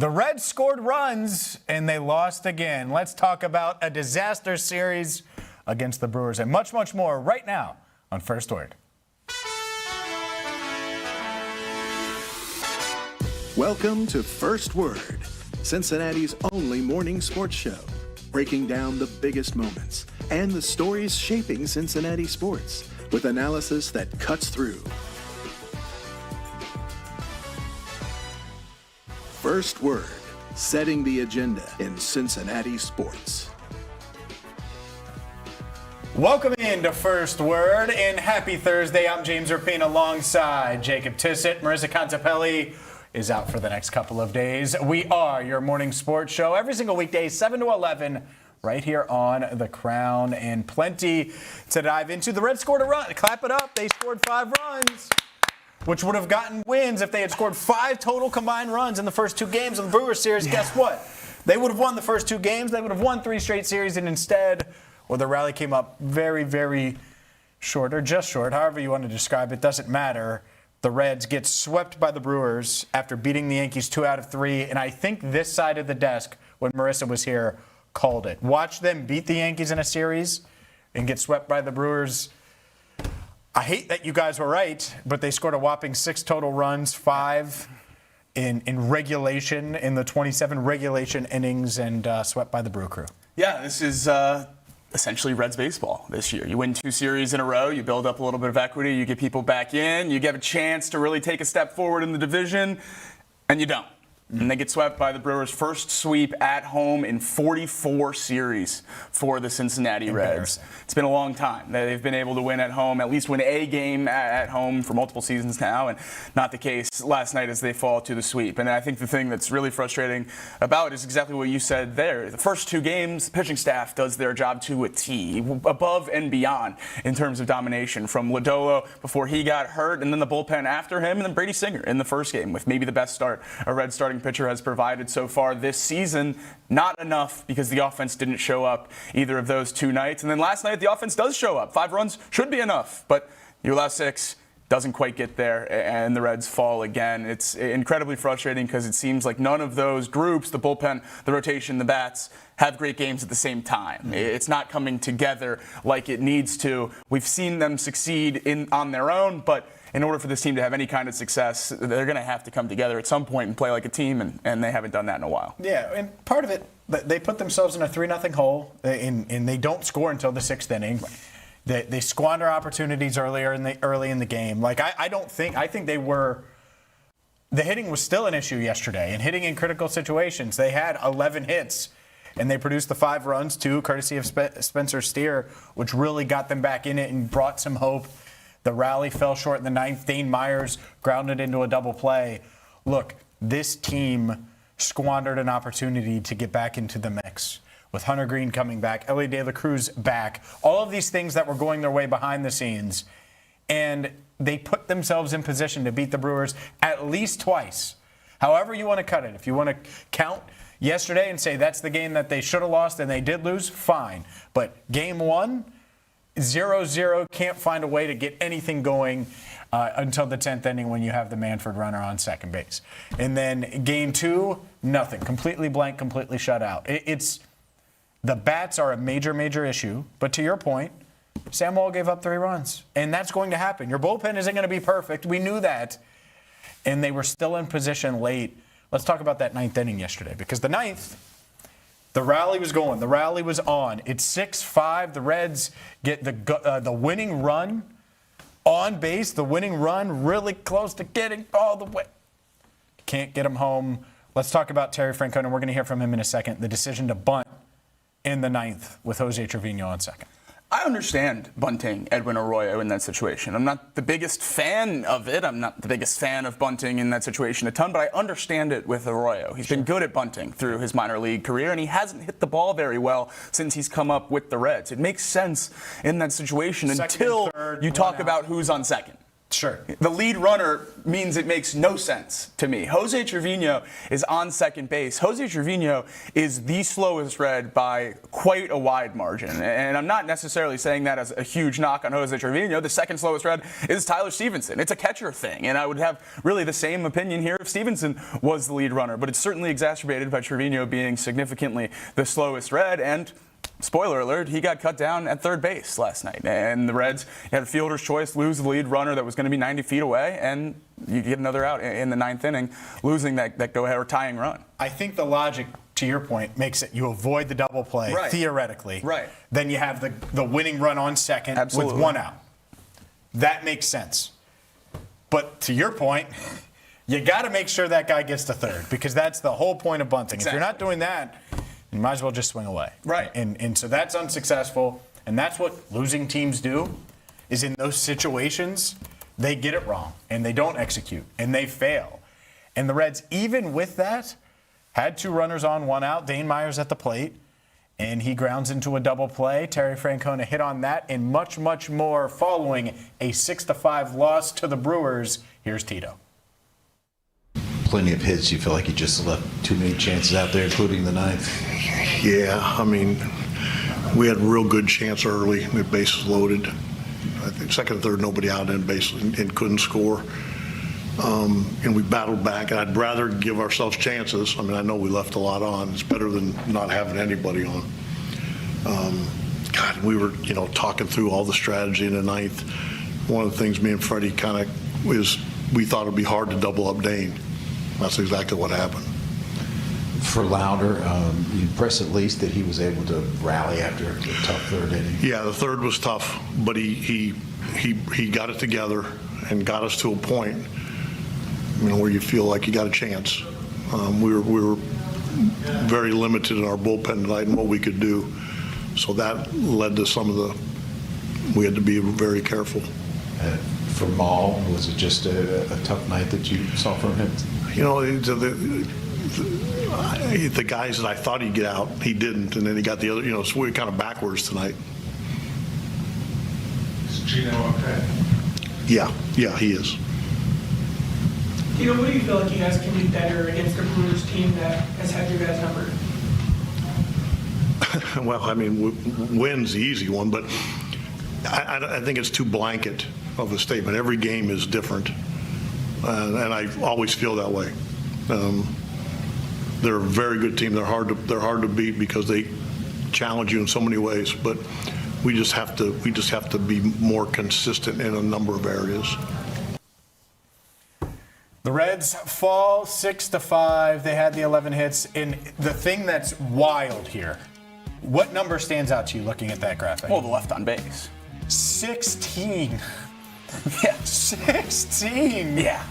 The Reds scored runs, and they lost again. Let's talk about a disaster series against the Brewers and much, much more right now on First Word. Welcome to First Word, Cincinnati's only morning sports show, breaking down the biggest moments and the stories shaping Cincinnati sports with analysis that cuts through. First Word, setting the agenda in Cincinnati sports. Welcome into First Word, and happy Thursday. I'm James Rapien alongside Jacob Tissot. Marisa Contipelli is out for the next couple of days. We are your morning sports show every single weekday, 7 to 11, right here on The Crown, and plenty to dive into. The Reds scored a run. Clap it up. They scored 5 runs, which would have gotten wins if they had scored 5 total combined runs in the first 2 games of the Brewers series. Yeah. Guess what? They would have won the first 2 games. They would have won 3 straight series, and instead, the rally came up very, very short, or just short, however you want to describe it, doesn't matter. The Reds get swept by the Brewers after beating the Yankees 2 out of 3, and I think this side of the desk, when Marisa was here, called it. Watch them beat the Yankees in a series and get swept by the Brewers. I hate that you guys were right, but they scored a whopping 6 total runs, 5 in regulation, in the 27 regulation innings, and swept by the Brew Crew. Yeah, this is essentially Reds baseball this year. You win 2 series in a row, you build up a little bit of equity, you get people back in, you get a chance to really take a step forward in the division, and you don't. And they get swept by the Brewers' first sweep at home in 44 series for the Cincinnati Reds. It's been a long time that they've been able to win at home, at least win a game at home for multiple seasons now, and not the case last night as they fall to the sweep. And I think the thing that's really frustrating about it is exactly what you said there. The first 2 games, the pitching staff does their job to a T, above and beyond in terms of domination, from Lodolo before he got hurt, and then the bullpen after him, and then Brady Singer in the first game with maybe the best start a Red starting pitcher has provided so far this season. Not enough because the offense didn't show up either of those 2 nights. And then last night the offense does show up. 5 runs should be enough, but you allow 6, doesn't quite get there, and the Reds fall again. It's incredibly frustrating because it seems like none of those groups, the bullpen, the rotation, the bats, have great games at the same time. It's not coming together like it needs to. We've seen them succeed on their own, but in order for this team to have any kind of success, they're going to have to come together at some point and play like a team, and they haven't done that in a while. Yeah, and part of it, they put themselves in a 3-0 hole, and they don't score until the 6th inning. Right. They squander opportunities early in the game. Like I think the hitting was still an issue yesterday, and hitting in critical situations. They had 11 hits, and they produced the 5 runs, 2 courtesy of Spencer Steer, which really got them back in it and brought some hope. The rally fell short in the 9th. Dane Myers grounded into a double play. Look, this team squandered an opportunity to get back into the mix. With Hunter Green coming back, Ellie De La Cruz back, all of these things that were going their way behind the scenes. And they put themselves in position to beat the Brewers at least twice. However you want to cut it. If you want to count yesterday and say that's the game that they should have lost and they did lose, fine. But game 1, 0-0, can't find a way to get anything going until the 10th inning when you have the Manfred runner on second base. And then game 2, nothing. Completely blank, completely shut out. The bats are a major, major issue. But to your point, Sam Wall gave up 3 runs. And that's going to happen. Your bullpen isn't going to be perfect. We knew that. And they were still in position late. Let's talk about that 9th inning yesterday. Because the 9th, the rally was going. The rally was on. It's 6-5. The Reds get the winning run on base. The winning run really close to getting all the way. Can't get him home. Let's talk about Terry Francona. We're going to hear from him in a second. The decision to bunt in the 9th with Jose Trevino on second. I understand bunting Edwin Arroyo in that situation. I'm not the biggest fan of it. I'm not the biggest fan of bunting in that situation a ton, but I understand it with Arroyo. He's been good at bunting through his minor league career, and he hasn't hit the ball very well since he's come up with the Reds. It makes sense in that situation until you talk about who's on second. Sure. The lead runner means it makes no sense to me. Jose Trevino is on second base. Jose Trevino is the slowest red by quite a wide margin. And I'm not necessarily saying that as a huge knock on Jose Trevino. The second slowest red is Tyler Stevenson. It's a catcher thing. And I would have really the same opinion here if Stevenson was the lead runner. But it's certainly exacerbated by Trevino being significantly the slowest red. And spoiler alert, he got cut down at third base last night. And the Reds had a fielder's choice, lose the lead runner that was going to be 90 feet away, and you get another out in the ninth inning, losing that go-ahead or tying run. I think the logic, to your point, makes it you avoid the double play, theoretically. Right. Then you have the winning run on second with one out. That makes sense. But to your point, you got to make sure that guy gets to third, because that's the whole point of bunting. Exactly. If you're not doing that, you might as well just swing away. Right. And so that's unsuccessful. And that's what losing teams do, is in those situations, they get it wrong and they don't execute and they fail. And the Reds, even with that, had 2 runners on, 1 out. Dane Myers at the plate, and he grounds into a double play. Terry Francona hit on that, and much, much more following a 6-5 loss to the Brewers. Here's Tito. Plenty of hits. You feel like you just left too many chances out there, including the ninth. Yeah, I mean, we had a real good chance early. We had bases loaded. I think second and third, nobody out in base and couldn't score. And we battled back, and I'd rather give ourselves chances. I mean, I know we left a lot on. It's better than not having anybody on. God, we were, talking through all the strategy in the ninth. One of the things me and Freddie kind of was, we thought it'd be hard to double up Dane. That's exactly what happened. For Lauder, you impressed at least that he was able to rally after a tough third inning. Yeah, the third was tough, but he got it together and got us to a point, where you feel like you got a chance. We were very limited in our bullpen tonight and what we could do, so that led to we had to be very careful. For Maul, was it just a tough night that you saw from him? The guys that I thought he'd get out, he didn't, and then he got the other, so we were kind of backwards tonight. Is Gino okay? Yeah, he is. What do you feel like you guys can do better against the Brewers team that has had your guys numbered? Well, win's the easy one, but I think it's too blanket of a statement. Every game is different, and I always feel that way. They're a very good team. They're hard to beat because they challenge you in so many ways. But we just have to be more consistent in a number of areas. The Reds fall 6-5. They had the 11 hits. And the thing that's wild here, what number stands out to you looking at that graphic? Well, the left on base. 16. Yeah. 16. Yeah.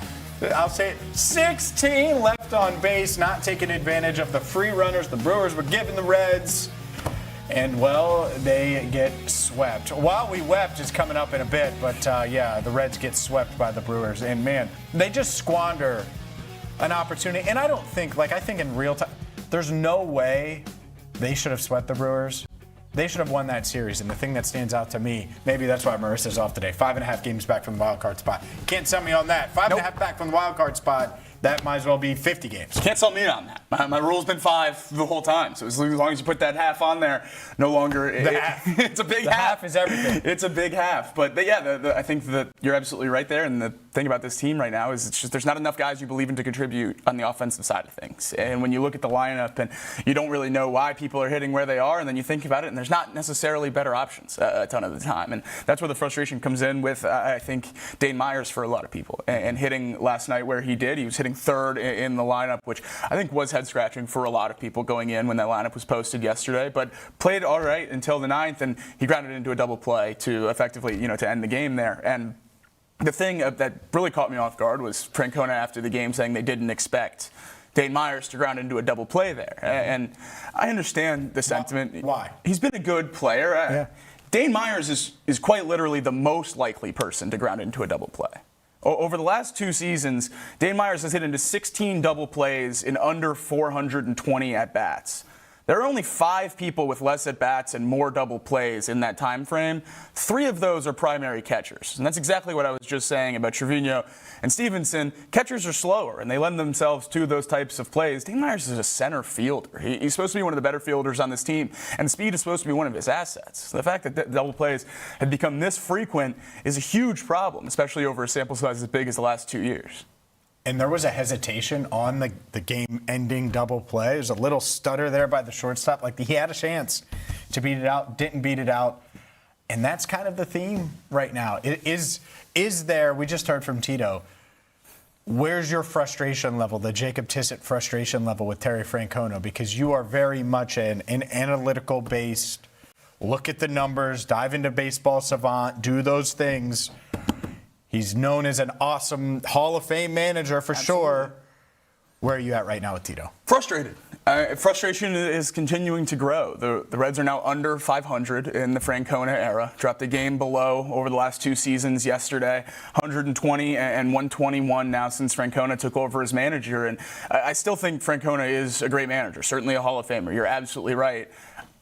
I'll say it. 16 left on base, not taking advantage of the free runners the Brewers were giving the Reds. And, well, they get swept. While We Wept is coming up in a bit, but, the Reds get swept by the Brewers. And, man, they just squander an opportunity. And I think in real time, there's no way they should have swept the Brewers. They should have won that series. And the thing that stands out to me, maybe that's why Marisa's off today, 5.5 games back from the wild card spot. Can't sell me on that. 5.5 back from the wild card spot. That might as well be 50 games. Can't sell me on that. My rule's been 5 the whole time. So as long as you put that half on there, no longer it's a big half. Half is everything. It's a big half. But I think that you're absolutely right there. And the thing about this team right now is it's just there's not enough guys you believe in to contribute on the offensive side of things. And when you look at the lineup and you don't really know why people are hitting where they are, and then you think about it, and there's not necessarily better options a ton of the time. And that's where the frustration comes in with, I think, Dane Myers for a lot of people. And hitting last night where he did, he was hitting third in the lineup, which I think was head-scratching for a lot of people going in when that lineup was posted yesterday, but played all right until the ninth, and he grounded into a double play to effectively, to end the game there. And the thing that really caught me off guard was Francona after the game saying they didn't expect Dane Myers to ground into a double play there. And I understand the sentiment. Why? He's been a good player. Yeah. Dane Myers is quite literally the most likely person to ground into a double play. Over the last 2 seasons, Dane Myers has hit into 16 double plays in under 420 at-bats. There are only 5 people with less at-bats and more double plays in that time frame. 3 of those are primary catchers. And that's exactly what I was just saying about Trevino and Stevenson. Catchers are slower, and they lend themselves to those types of plays. Dean Myers is a center fielder. He's supposed to be one of the better fielders on this team, and speed is supposed to be one of his assets. So the fact that double plays have become this frequent is a huge problem, especially over a sample size as big as the last 2 years. And there was a hesitation on the game-ending double play. There's a little stutter there by the shortstop. Like, he had a chance to beat it out, didn't beat it out. And that's kind of the theme right now. It is there, we just heard from Tito, where's your frustration level, the Jacob Tissot frustration level with Terry Francona? Because you are very much an analytical-based, look at the numbers, dive into baseball savant, do those things. He's known as an awesome Hall of Fame manager for sure. Where are you at right now with Tito? Frustrated. Frustration is continuing to grow. The Reds are now under 500 in the Francona era. Dropped a game below over the last 2 seasons yesterday. 120 and 121 now since Francona took over as manager. And I still think Francona is a great manager, certainly a Hall of Famer. You're absolutely right.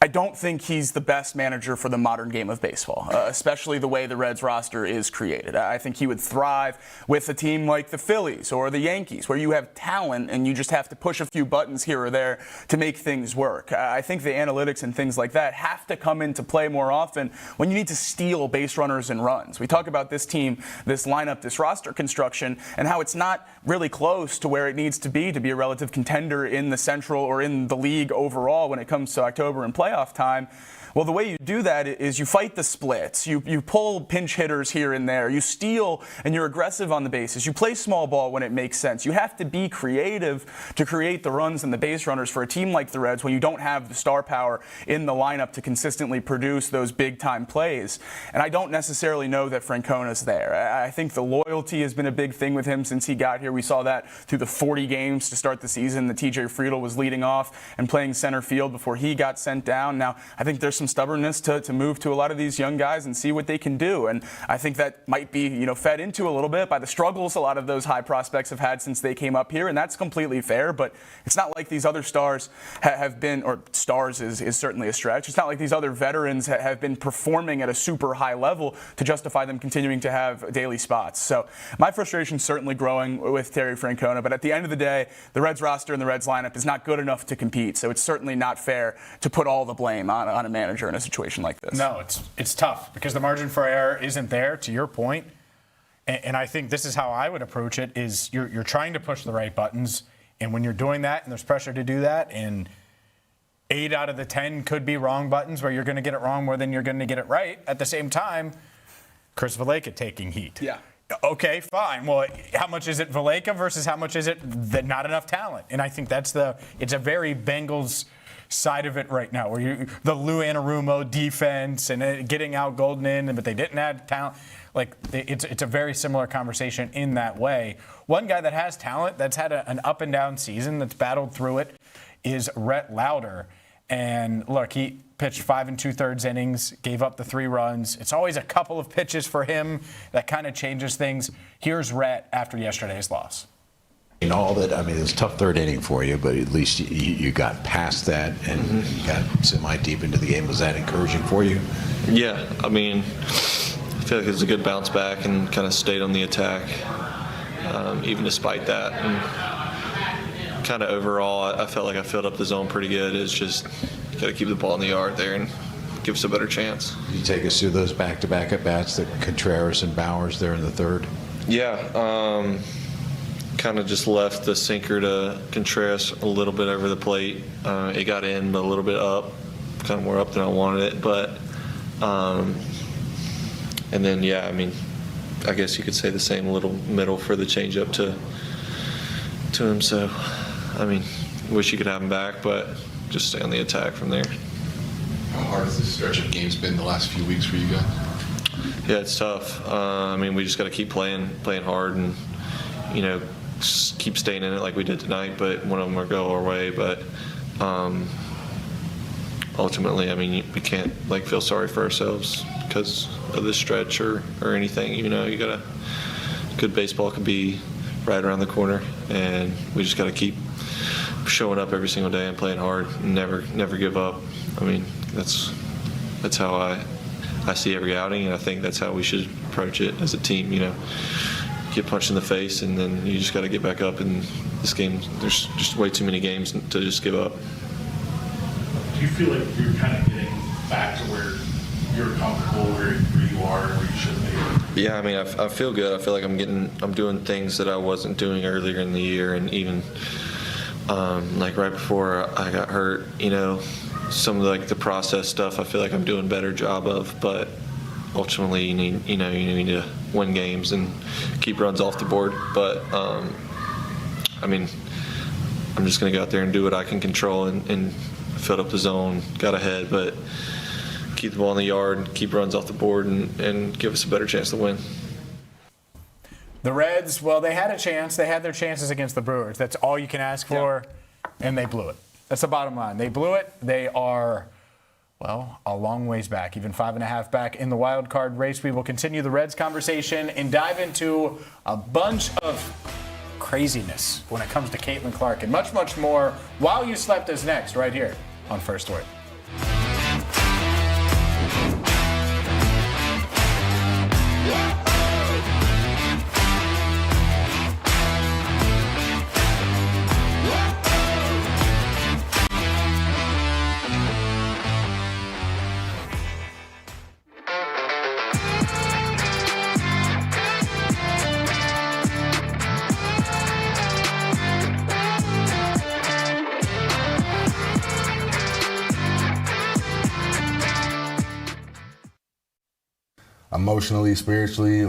I don't think he's the best manager for the modern game of baseball, especially the way the Reds roster is created. I think he would thrive with a team like the Phillies or the Yankees, where you have talent and you just have to push a few buttons here or there to make things work. I think the analytics and things like that have to come into play more often when you need to steal base runners and runs. We talk about this team, this lineup, this roster construction, and how it's not really close to where it needs to be a relative contender in the Central or in the league overall when it comes to October and playoff time. Well, the way you do that is you fight the splits. You pull pinch hitters here and there. You steal and you're aggressive on the bases. You play small ball when it makes sense. You have to be creative to create the runs and the base runners for a team like the Reds when you don't have the star power in the lineup to consistently produce those big-time plays. And I don't necessarily know that Francona's there. I think the loyalty has been a big thing with him since he got here. We saw that through the 40 games to start the season that TJ Friedl was leading off and playing center field before he got sent down. Now, I think there's some stubbornness to move to a lot of these young guys and see what they can do. And I think that might be, fed into a little bit by the struggles a lot of those high prospects have had since they came up here, and that's completely fair. But it's not like these other stars have been, or stars is certainly a stretch. It's not like these other veterans have been performing at a super high level to justify them continuing to have daily spots. So my frustration is certainly growing with Terry Francona, but at the end of the day, the Reds roster and the Reds lineup is not good enough to compete. So it's certainly not fair to put all the blame on a manager in a situation like this. No, it's tough because the margin for error isn't there, to your point. And I think this is how I would approach it, is you're trying to push the right buttons. And when you're doing that and there's pressure to do that, and 8 out of the 10 could be wrong buttons where you're going to get it wrong more than you're going to get it right. At the same time, Chris Valaika taking heat. Yeah. Okay, fine. Well, how much is it Valaika versus how much is it that not enough talent? And I think it's a very Bengals side of it right now, where the Lou Anarumo defense and getting out Golden in, but they didn't add talent. Like, it's a very similar conversation in that way. One guy that has talent, that's had an up and down season, that's battled through it, is Rhett Lauder. And look, he pitched 5 2/3 innings, gave up the 3 runs. It's always a couple of pitches for him that kind of changes things. Here's Rhett after yesterday's loss. In all that, it was a tough third inning for you, but at least you got past that and you got semi-deep into the game. Was that encouraging for you? Yeah, I feel like it was a good bounce back and kind of stayed on the attack, even despite that. And kind of overall, I felt like I filled up the zone pretty good. It's just got to keep the ball in the yard there and give us a better chance. Can you take us through those back-to-back at-bats, the Contreras and Bowers there in the third? Yeah, kind of just left the sinker to Contreras a little bit over the plate. It got in a little bit up, kind of more up than I wanted it. But, and then, yeah, I guess you could say the same, little middle for the changeup to him. So, wish you could have him back, but just stay on the attack from there. How hard has this stretch of games been the last few weeks for you guys? Yeah, it's tough. We just got to keep playing hard and, keep staying in it like we did tonight, but one of them will go our way. But ultimately, we can't feel sorry for ourselves because of this stretch or anything. Good baseball could be right around the corner, and we just got to keep showing up every single day and playing hard and never give up. I mean, that's how I see every outing, and I think that's how we should approach it as a team. Get punched in the face, and then you just got to get back up. And this game, there's just way too many games to just give up. Do you feel like you're kind of getting back to where you're comfortable, where you are, where you should be? Yeah, I mean, I feel good. I feel like I'm doing things that I wasn't doing earlier in the year, and even like right before I got hurt. Some of the process stuff, I feel like I'm doing a better job of, but ultimately you need to win games and keep runs off the board. But I mean, I'm just going to go out there and do what I can control and fill up the zone, got ahead, but keep the ball in the yard, keep runs off the board, and give us a better chance to win. The Reds, well, they had a chance. They had their chances against the Brewers. That's all you can ask for, and they blew it. That's the bottom line. They blew it. They are, well, a long ways back, even 5.5 back in the wild card race. We will continue the Reds conversation and dive into a bunch of craziness when it comes to Caitlin Clark and much, much more. While You Slept is next, right here on First Word. Emotionally, spiritually,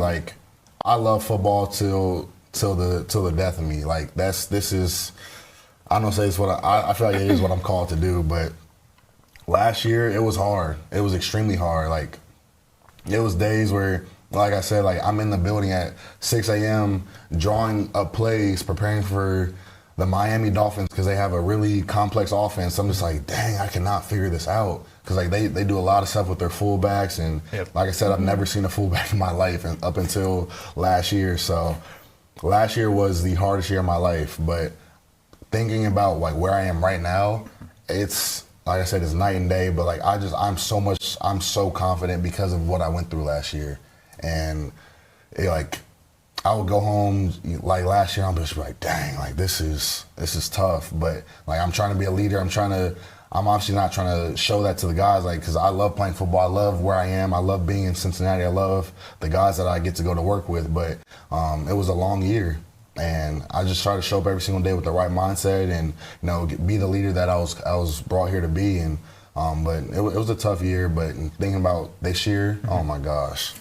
I love football till the death of me. I don't say it's what I feel like it is what I'm called to do. But last year it was hard. It was extremely hard. It was days where, like I said, I'm in the building at 6 a.m. drawing up plays, preparing for the Miami Dolphins because they have a really complex offense. I'm just like, dang, I cannot figure this out. Because they do a lot of stuff with their fullbacks, and like I said, I've never seen a fullback in my life up until last year. So last year was the hardest year of my life. But thinking about where I am right now, it's like I said, it's night and day. But I'm so confident because of what I went through last year, and I would go home last year. I'm just dang, this is tough. But I'm trying to be a leader. I'm obviously not trying to show that to the guys, because I love playing football. I love where I am. I love being in Cincinnati. I love the guys that I get to go to work with. But it was a long year, and I just try to show up every single day with the right mindset and be the leader that I was brought here to be. And but it was a tough year. But thinking about this year, oh my gosh,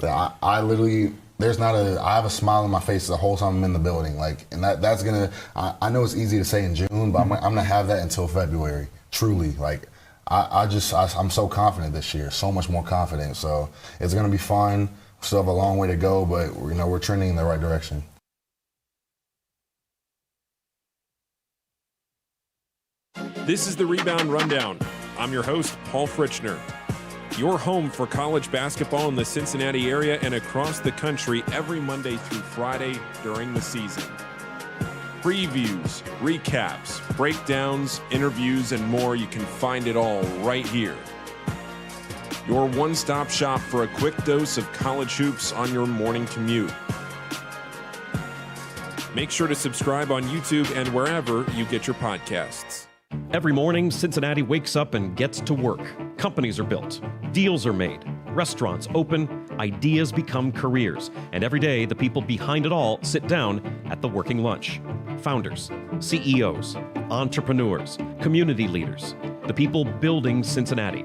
I literally. I have a smile on my face the whole time I'm in the building. And that's gonna. I know it's easy to say in June, but I'm gonna have that until February. Truly, I'm so confident this year, so much more confident. So it's gonna be fun. Still have a long way to go, but we're trending in the right direction. This is the Rebound Rundown. I'm your host, Paul Fritchner. Your home for college basketball in the Cincinnati area and across the country every Monday through Friday during the season. Previews, recaps, breakdowns, interviews, and more. You can find it all right here. Your one-stop shop for a quick dose of college hoops on your morning commute. Make sure to subscribe on YouTube and wherever you get your podcasts. Every morning, Cincinnati wakes up and gets to work. Companies are built, deals are made, restaurants open, ideas become careers, and every day the people behind it all sit down at the working lunch. Founders, CEOs, entrepreneurs, community leaders, the people building Cincinnati.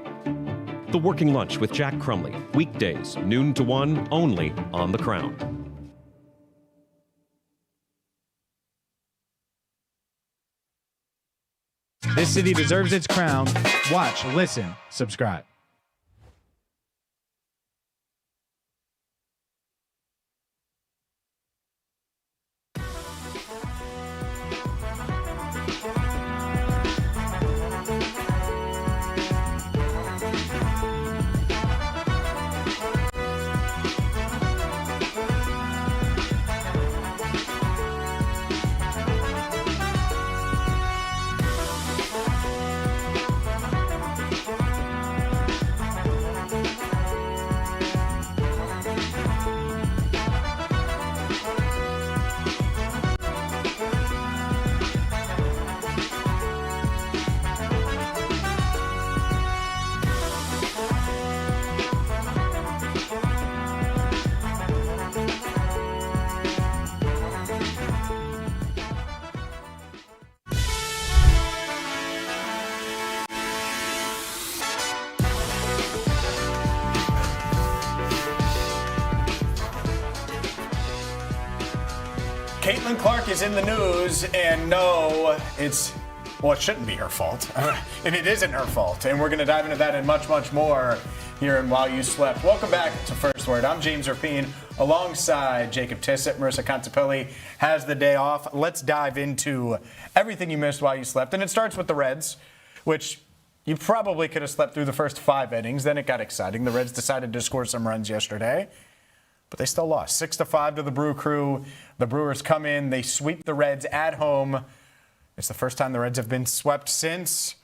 The Working Lunch with Jack Crumley, weekdays, noon to 1, only on The Crown. This city deserves its crown. Watch, listen, subscribe. Caitlin Clark is in the news, and no, it shouldn't be her fault. And it isn't her fault. And we're going to dive into that and much, much more here in While You Slept. Welcome back to First Word. I'm James Rapien alongside Jacob Tissot. Marisa Contipelli has the day off. Let's dive into everything you missed while you slept. And it starts with the Reds, which you probably could have slept through the first 5 innings. Then it got exciting. The Reds decided to score some runs yesterday, but they still lost 6-5 to the Brew Crew. The Brewers come in, they sweep the Reds at home. It's the first time the Reds have been swept since,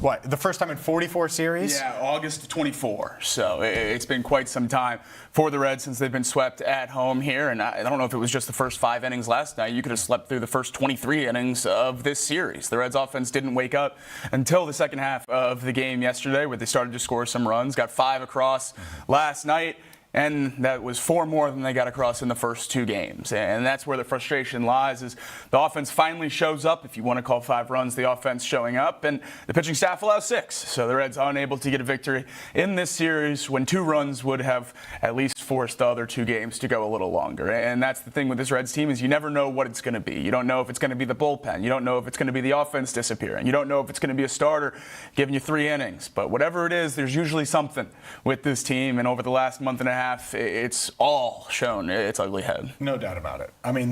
the first time in 44 series? Yeah, August of 24. So it's been quite some time for the Reds since they've been swept at home here. And I don't know if it was just the first 5 innings last night. You could have slept through the first 23 innings of this series. The Reds offense didn't wake up until the second half of the game yesterday, where they started to score some runs. Got 5 across last night. And that was 4 more than they got across in the first 2 games. And that's where the frustration lies, is the offense finally shows up. If you want to call 5 runs, the offense showing up. And the pitching staff allows 6. So the Reds unable to get a victory in this series when 2 runs would have at least forced the other 2 games to go a little longer. And that's the thing with this Reds team, is you never know what it's going to be. You don't know if it's going to be the bullpen. You don't know if it's going to be the offense disappearing. You don't know if it's going to be a starter giving you 3 innings. But whatever it is, there's usually something with this team. And over the last month and a half, it's all shown its ugly head. No doubt about it. I mean,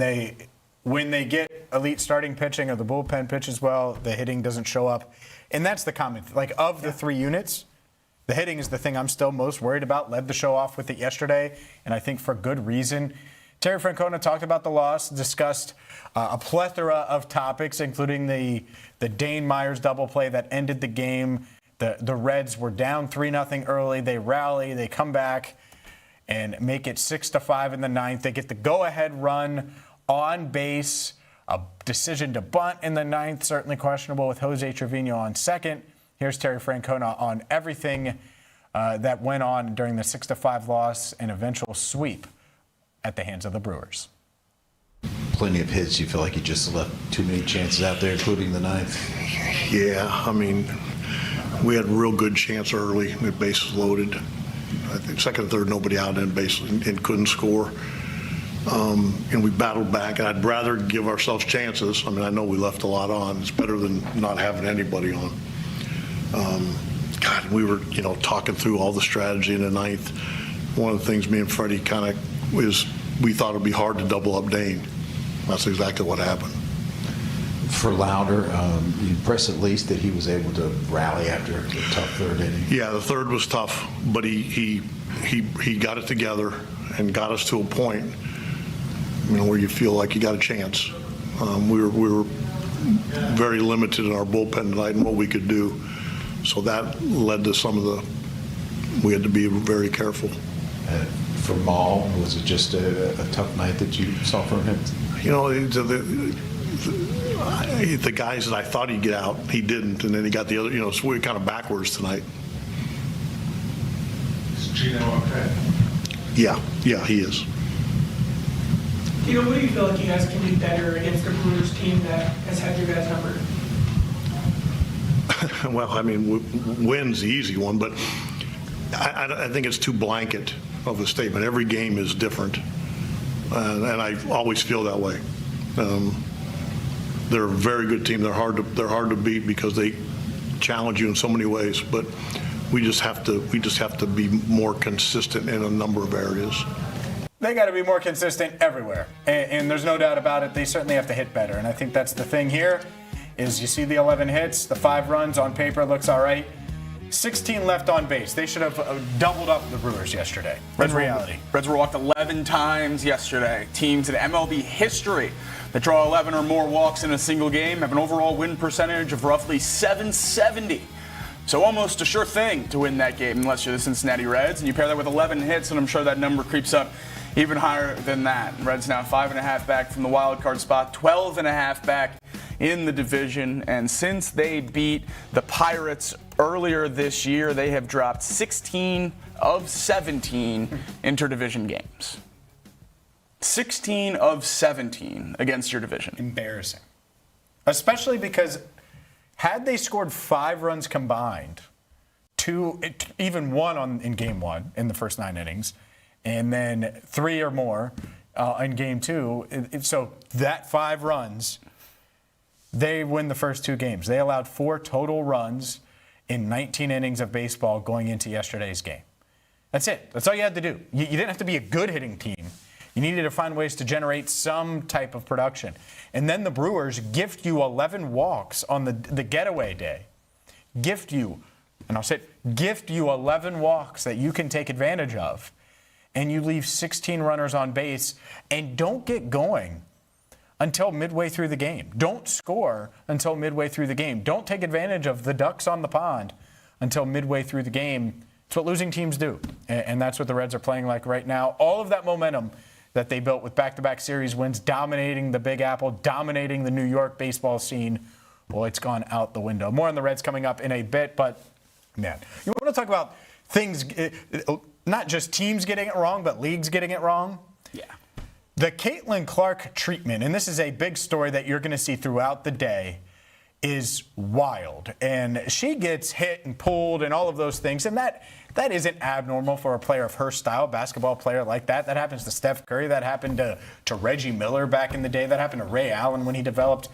when they get elite starting pitching or the bullpen pitches well, the hitting doesn't show up. And that's the common thing. Like, of the 3 units, the hitting is the thing I'm still most worried about. Led the show off with it yesterday, and I think for good reason. Terry Francona talked about the loss, discussed a plethora of topics, including the Dane Myers double play that ended the game. The Reds were down 3-0 early. They rally, they come back and make it 6-5 in the 9th. They get the go-ahead run on base. A decision to bunt in the 9th, certainly questionable with Jose Trevino on second. Here's Terry Francona on everything that went on during the 6-5 loss and eventual sweep at the hands of the Brewers. Plenty of hits. You feel like you just left too many chances out there, including the 9th. Yeah, I mean, we had a real good chance early, the bases loaded. I think second and third, nobody out in base and couldn't score. And we battled back, and I'd rather give ourselves chances. I mean, I know we left a lot on. It's better than not having anybody on. God, we were, talking through all the strategy in the 9th. One of the things me and Freddie kind of we thought it'd be hard to double up Dane. That's exactly what happened. For Lauder, you impressed at least that he was able to rally after a tough third inning. Yeah, the third was tough, but he got it together and got us to a point, where you feel like you got a chance. We were very limited in our bullpen tonight and what we could do, so that led to we had to be very careful. For Maul, was it just a tough night that you saw from him? The guys that I thought he'd get out, he didn't, and then he got the other, so we were kind of backwards tonight. Is Gino okay? Yeah, he is. What do you feel like you guys can do better against the Brewers team that has had your guys' number? Well, I mean, win's the easy one, but I think it's too blanket of a statement. Every game is different, and I always feel that way. They're a very good team. They're hard to beat because they challenge you in so many ways. But we just have to be more consistent in a number of areas. They got to be more consistent everywhere, and there's no doubt about it. They certainly have to hit better, and I think that's the thing here. Is you see the 11 hits, the 5 runs on paper looks all right. 16 left on base. They should have doubled up the Brewers yesterday. That's reality. Reds were walked 11 times yesterday. Teams in MLB history that draw 11 or more walks in a single game have an overall win percentage of roughly .770. So almost a sure thing to win that game unless you're the Cincinnati Reds. And you pair that with 11 hits, and I'm sure that number creeps up even higher than that. Reds now 5.5 back from the wild card spot, 12.5 back in the division. And since they beat the Pirates earlier this year, they have dropped 16 of 17 interdivision games. 16 of 17 against your division. Embarrassing. Especially because had they scored 5 runs combined, even one in game 1 in the first 9 innings, and then 3 or more in game 2. So that 5 runs, they win the first 2 games. They allowed 4 total runs in 19 innings of baseball going into yesterday's game. That's it. That's all you had to do. You didn't have to be a good hitting team. You needed to find ways to generate some type of production. And then the Brewers gift you 11 walks on the getaway day. Gift you 11 walks that you can take advantage of. And you leave 16 runners on base and don't get going until midway through the game. Don't score until midway through the game. Don't take advantage of the ducks on the pond until midway through the game. It's what losing teams do. And that's what the Reds are playing like right now. All of that momentum that they built with back-to-back series wins, dominating the Big Apple, dominating the New York baseball scene, well, it's gone out the window. More on the Reds coming up in a bit, but, man, you want to talk about things, not just teams getting it wrong, but leagues getting it wrong? Yeah. The Caitlin Clark treatment, and this is a big story that you're going to see throughout the day, is wild. And she gets hit and pulled and all of those things, and that isn't abnormal for a player of her style, basketball player like that. That happens to Steph Curry. That happened to Reggie Miller back in the day. That happened to Ray Allen when he developed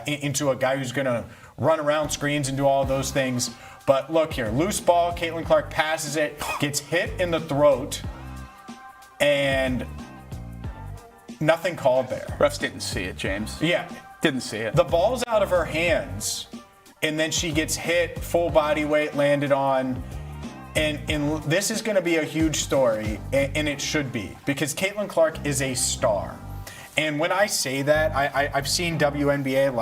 into a guy who's going to run around screens and do all of those things. But look here, loose ball, Caitlin Clark passes it, gets hit in the throat, and nothing called there. Refs didn't see it, James. Yeah. Didn't see it. The ball's out of her hands, and then she gets hit, full body weight landed on. And this is going to be a huge story, and it should be, because Caitlin Clark is a star. And when I say that, I've seen WNBA,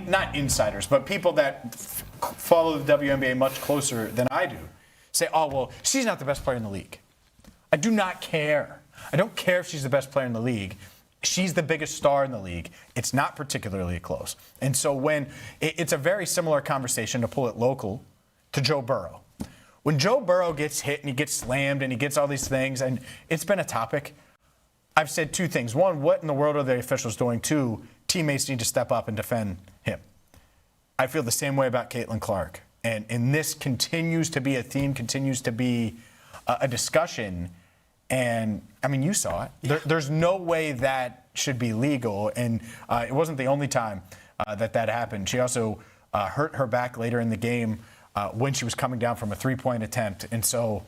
not insiders, but people that follow the WNBA much closer than I do, say, oh, well, she's not the best player in the league. I do not care. I don't care if she's the best player in the league. She's the biggest star in the league. It's not particularly close. And so when it's a very similar conversation, to pull it local, to Joe Burrow. When Joe Burrow gets hit and he gets slammed and he gets all these things, and it's been a topic, I've said 2 things. 1, what in the world are the officials doing? 2, teammates need to step up and defend him. I feel the same way about Caitlin Clark. And this continues to be a theme, continues to be a discussion. And, I mean, you saw it. Yeah. There's no way that should be legal. And it wasn't the only time that happened. She also hurt her back later in the game when she was coming down from a 3-point attempt. And so,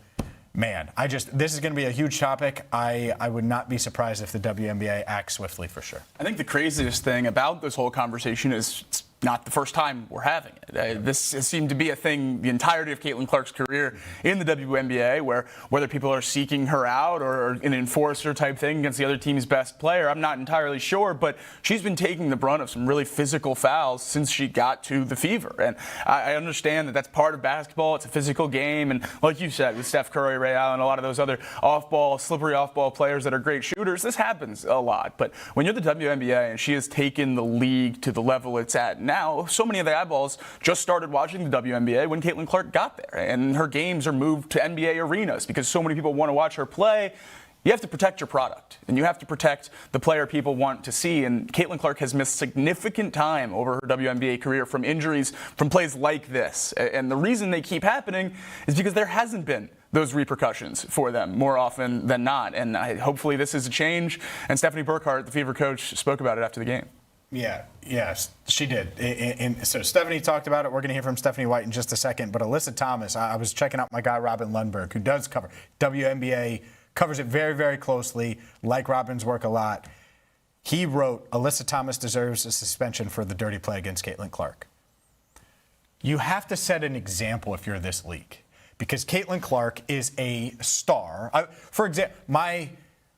man, this is going to be a huge topic. I would not be surprised if the WNBA acts swiftly for sure. I think the craziest thing about this whole conversation is it's not the first time we're having it. This has seemed to be a thing the entirety of Caitlin Clark's career in the WNBA, where whether people are seeking her out or an enforcer type thing against the other team's best player, I'm not entirely sure, but she's been taking the brunt of some really physical fouls since she got to the Fever. And I understand that that's part of basketball. It's a physical game. And like you said, with Steph Curry, Ray Allen, a lot of those other slippery off-ball players that are great shooters, this happens a lot. But when you're the WNBA and she has taken the league to the level it's at now, so many of the eyeballs just started watching the WNBA when Caitlin Clark got there. And her games are moved to NBA arenas because so many people want to watch her play. You have to protect your product, and you have to protect the player people want to see. And Caitlin Clark has missed significant time over her WNBA career from injuries, from plays like this. And the reason they keep happening is because there hasn't been those repercussions for them more often than not. And hopefully this is a change. And Stephanie Burkhart, the Fever coach, spoke about it after the game. Yeah, yes, she did. And so Stephanie talked about it. We're going to hear from Stephanie White in just a second. But Alyssa Thomas, I was checking out my guy Robin Lundberg, who does cover WNBA, covers it very, very closely, like Robin's work a lot. He wrote, Alyssa Thomas deserves a suspension for the dirty play against Caitlin Clark. You have to set an example if you're this league, because Caitlin Clark is a star. For example,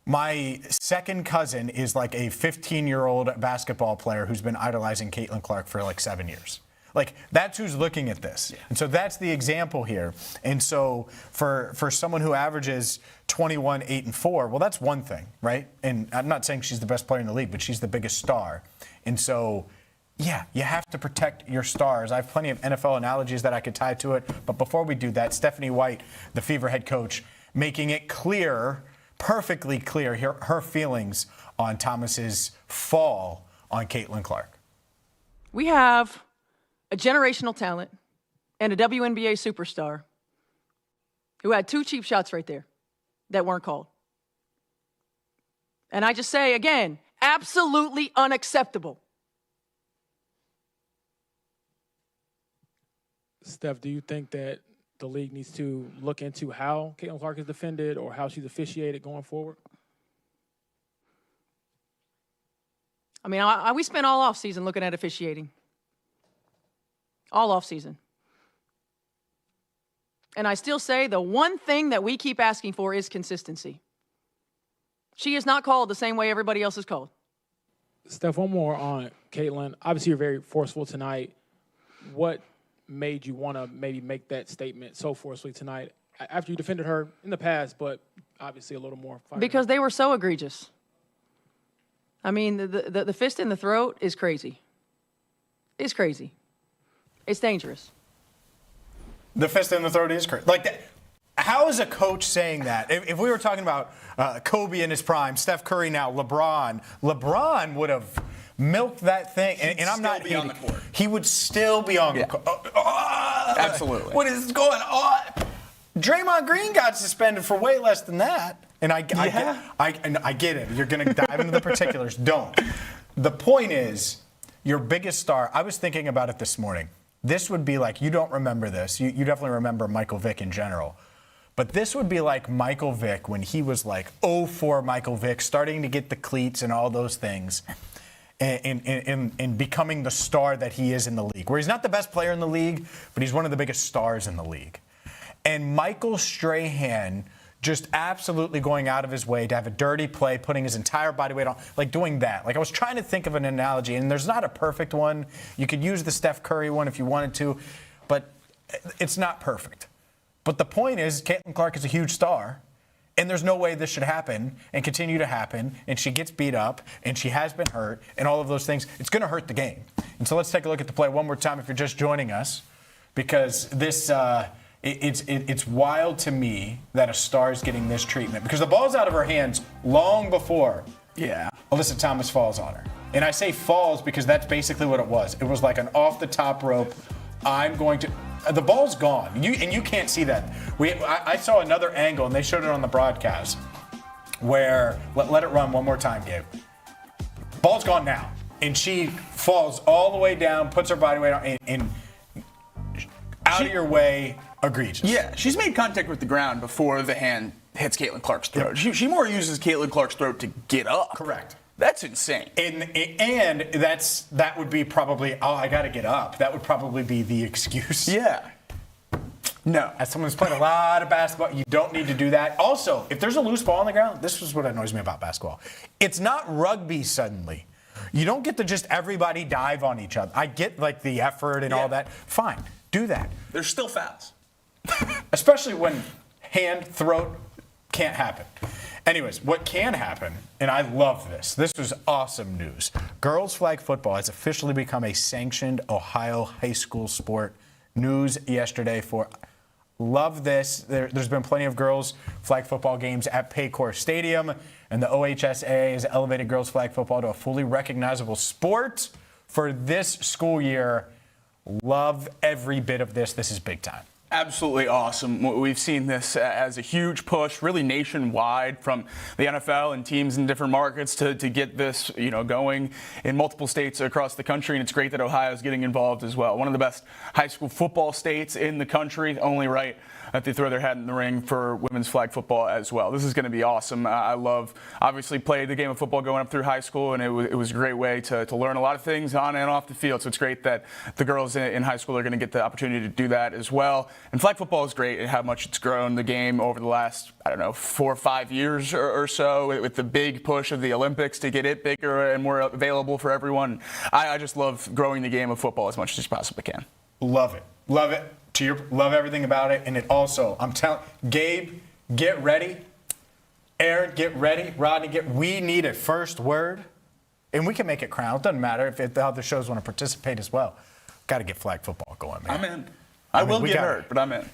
my second cousin is like a 15-year-old basketball player who's been idolizing Caitlin Clark for like 7 years. Like, that's who's looking at this. Yeah. And so that's the example here. And so for someone who averages 21, 8, and 4, well, that's one thing, right? And I'm not saying she's the best player in the league, but she's the biggest star. And so, yeah, you have to protect your stars. I have plenty of NFL analogies that I could tie to it. But before we do that, Stephanie White, the Fever head coach, making it clear, perfectly clear, her feelings on Thomas's fall on Caitlin Clark. We have a generational talent and a WNBA superstar who had 2 cheap shots right there that weren't called. And I just say, again, absolutely unacceptable. Steph, do you think that the league needs to look into how Caitlin Clark is defended or how she's officiated going forward? I mean, we spent all offseason looking at officiating. All offseason. And I still say the one thing that we keep asking for is consistency. She is not called the same way everybody else is called. Steph, one more on Caitlin. Obviously, you're very forceful tonight. What made you want to maybe make that statement so forcefully tonight after you defended her in the past, but obviously a little more fire? Because they were so egregious. I mean, the fist in the throat is crazy. It's crazy. It's dangerous. The fist in the throat is crazy. Like that. How is a coach saying that? If we were talking about Kobe in his prime, Steph Curry now, LeBron would have milked that thing. And I'm not be on the court. He would still be on the court. Absolutely. What is going on? Draymond Green got suspended for way less than that. And I get it. You're going to dive into the particulars. Don't. The point is, your biggest star, I was thinking about it this morning. This would be like, you don't remember this. You definitely remember Michael Vick in general. But this would be like Michael Vick when he was like 04 Michael Vick, starting to get the cleats and all those things, and becoming the star that he is in the league. Where he's not the best player in the league, but he's one of the biggest stars in the league. And Michael Strahan just absolutely going out of his way to have a dirty play, putting his entire body weight on, like doing that. Like I was trying to think of an analogy, and there's not a perfect one. You could use the Steph Curry one if you wanted to, but it's not perfect. But the point is, Caitlin Clark is a huge star, and there's no way this should happen and continue to happen, and she gets beat up, and she has been hurt, and all of those things. It's going to hurt the game. And so let's take a look at the play one more time if you're just joining us, because this it's wild to me that a star is getting this treatment, because the ball's out of her hands long before Alyssa Thomas falls on her. And I say falls because that's basically what it was. It was like an off-the-top rope, the ball's gone. You can't see that. I saw another angle, and they showed it on the broadcast, where, let it run one more time, Gabe. Ball's gone now. And she falls all the way down, puts her body weight on, and out of your way, egregious. Yeah, she's made contact with the ground before the hand hits Caitlin Clark's throat. Yeah. She more uses Caitlin Clark's throat to get up. Correct. That's insane. And that would be probably, I got to get up. That would probably be the excuse. Yeah. No. As someone who's played a lot of basketball, you don't need to do that. Also, if there's a loose ball on the ground, this is what annoys me about basketball. It's not rugby suddenly. You don't get to just everybody dive on each other. I get like the effort and all that. Fine, do that. There's still fouls. Especially when hand, throat can't happen. Anyways, what can happen, and I love this. This was awesome news. Girls flag football has officially become a sanctioned Ohio high school sport. News yesterday for love this. There's been plenty of girls flag football games at Paycor Stadium, and the OHSAA has elevated girls flag football to a fully recognizable sport for this school year. Love every bit of this. This is big time. Absolutely awesome. We've seen this as a huge push, really nationwide, from the NFL and teams in different markets to get this, going in multiple states across the country. And it's great that Ohio is getting involved as well. One of the best high school football states in the country. Only right that they throw their hat in the ring for women's flag football as well. This is going to be awesome. I obviously played the game of football going up through high school, and it was a great way to learn a lot of things on and off the field. So it's great that the girls in high school are going to get the opportunity to do that as well. And flag football is great and how much it's grown the game over the last, 4 or 5 years or so, with the big push of the Olympics to get it bigger and more available for everyone. I just love growing the game of football as much as you possibly can. Love it. Love it. Love everything about it. And it also, I'm telling Gabe, get ready. Aaron, get ready. Rodney, we need a first word. And we can make it crown. It doesn't matter if the other shows want to participate as well. Got to get flag football going, man. I'm in. I will get hurt, but I'm in.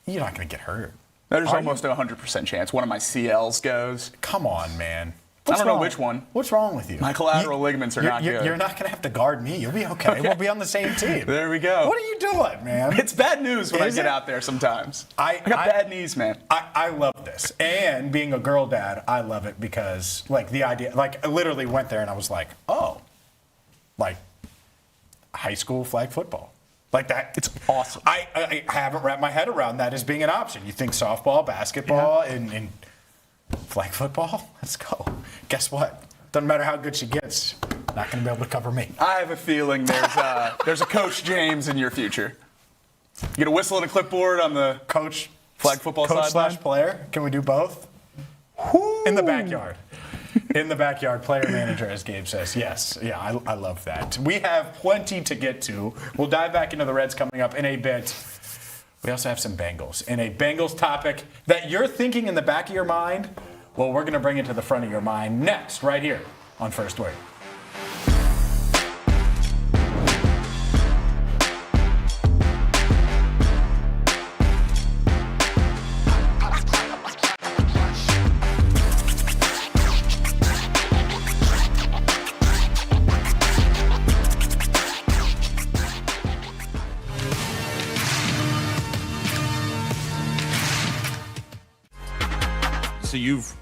You're not going to get hurt. There's almost a 100% chance one of my CLs goes. Come on, man. I don't know which one. What's wrong with you? My collateral ligaments are not good. You're not going to have to guard me. You'll be okay. We'll be on the same team. There we go. What are you doing, man? It's bad news when I get out there sometimes. I got bad knees, man. I love this. And being a girl dad, I love it because, like, the idea, like, I literally went there and I was like, oh, like, high school flag football. Like that. It's awesome. I haven't wrapped my head around that as being an option. You think softball, basketball, and flag football? Let's go. Guess what? Doesn't matter how good she gets, not going to be able to cover me. I have a feeling there's a Coach James in your future. You get a whistle and a clipboard on the coach flag football coach sideline? / player. Can we do both? In the backyard. In the backyard, player manager, as Gabe says. Yes. Yeah, I love that. We have plenty to get to. We'll dive back into the Reds coming up in a bit. We also have some Bengals. And a Bengals topic that you're thinking in the back of your mind, well, we're going to bring it to the front of your mind next, right here on First Word. So you've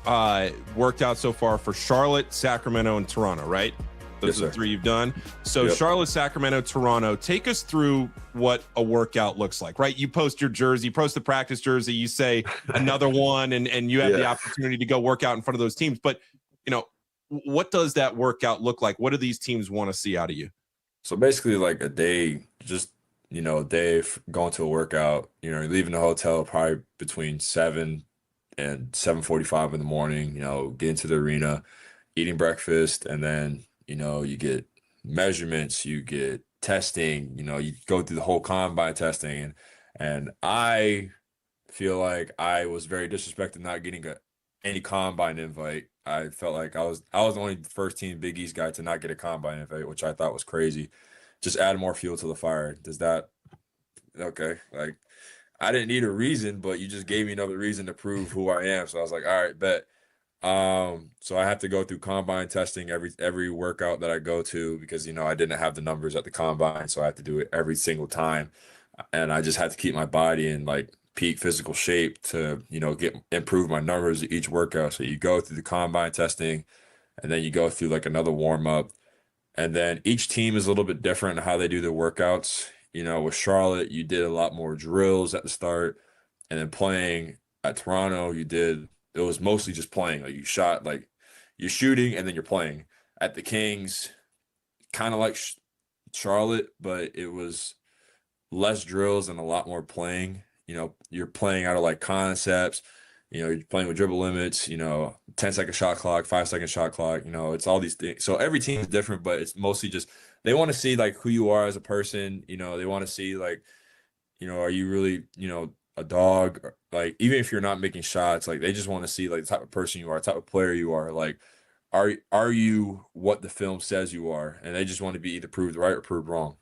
worked out so far for Charlotte, Sacramento, and Toronto, right? Those are the 3 you've done. So Charlotte, Sacramento, Toronto. Take us through what a workout looks like, right? You post your jersey, post the practice jersey, you say another one, and you have the opportunity to go work out in front of those teams. But, you know, what does that workout look like? What do these teams want to see out of you? So basically like a day, just, you know, a day going to a workout, you know, leaving the hotel probably between 7 and 7:45 in the morning, you know, get into the arena, eating breakfast, and then, you know, you get measurements, you get testing, you know, you go through the whole combine testing. And I feel like I was very disrespected not getting any combine invite. I felt like I was the only first team Big East guy to not get a combine invite, which I thought was crazy. Just add more fuel to the fire. Does that, okay, like, I didn't need a reason, but you just gave me another reason to prove who I am. So I was like, all right, bet. So I have to go through combine testing every workout that I go to because, you know, I didn't have the numbers at the combine. So I have to do it every single time. And I just had to keep my body in like peak physical shape to, you know, improve my numbers each workout. So you go through the combine testing and then you go through like another warm up. And then each team is a little bit different in how they do their workouts. You know, with Charlotte, you did a lot more drills at the start, and then playing at Toronto, it was mostly just playing. Like you shot, like you're shooting and then you're playing. At the Kings, kind of like Charlotte, but it was less drills and a lot more playing. You know, you're playing out of like concepts, you know, you're playing with dribble limits, you know, 10-second shot clock, 5-second shot clock, you know, it's all these things. So every team is different, but it's mostly just, they want to see like who you are as a person. You know, they want to see like, you know, are you really, you know, a dog? Like, even if you're not making shots, like they just want to see like the type of person you are, the type of player you are. Like, are you what the film says you are? And they just want to be either proved right or proved wrong.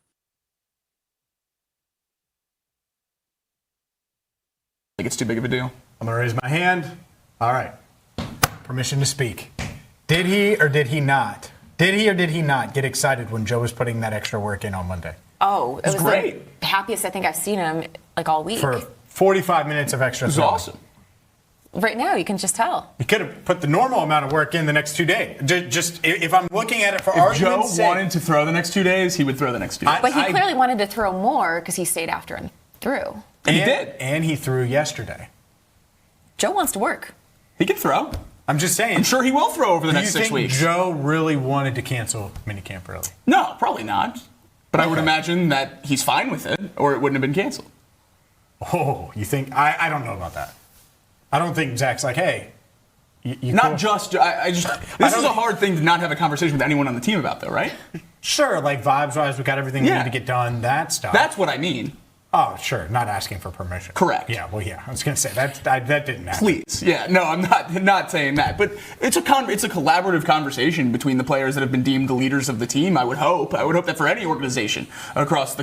I think it's too big of a deal. I'm going to raise my hand. All right. Permission to speak. Did he or did he not get excited when Joe was putting that extra work in on Monday? Oh, it was great. The happiest I think I've seen him like all week. For 45 minutes of extra. It was awesome. Right now, you can just tell. He could have put the normal amount of work in the next 2 days. Just if I'm looking at it for if argument's Joe sake, wanted to throw the next 2 days, he would throw the next 2 days. But he clearly wanted to throw more because he stayed after and threw. And he did. And he threw yesterday. Joe wants to work. He can throw. I'm just saying. I'm sure he will throw over the next 6 Do you weeks. think Joe really wanted to cancel minicamp early? No, probably not. But I would imagine that he's fine with it, or it wouldn't have been canceled. Oh, you think? I don't know about that. I don't think Zach's like, hey. Not just. This is a hard thing to not have a conversation with anyone on the team about, though, right? Sure, like vibes-wise, we got everything we need to get done, that stuff. That's what I mean. Oh, sure. Not asking for permission. Correct. Yeah. Well, yeah. I was going to say that didn't happen. Please. Yeah. No, I'm not saying that. But it's a collaborative conversation between the players that have been deemed the leaders of the team. I would hope that for any organization across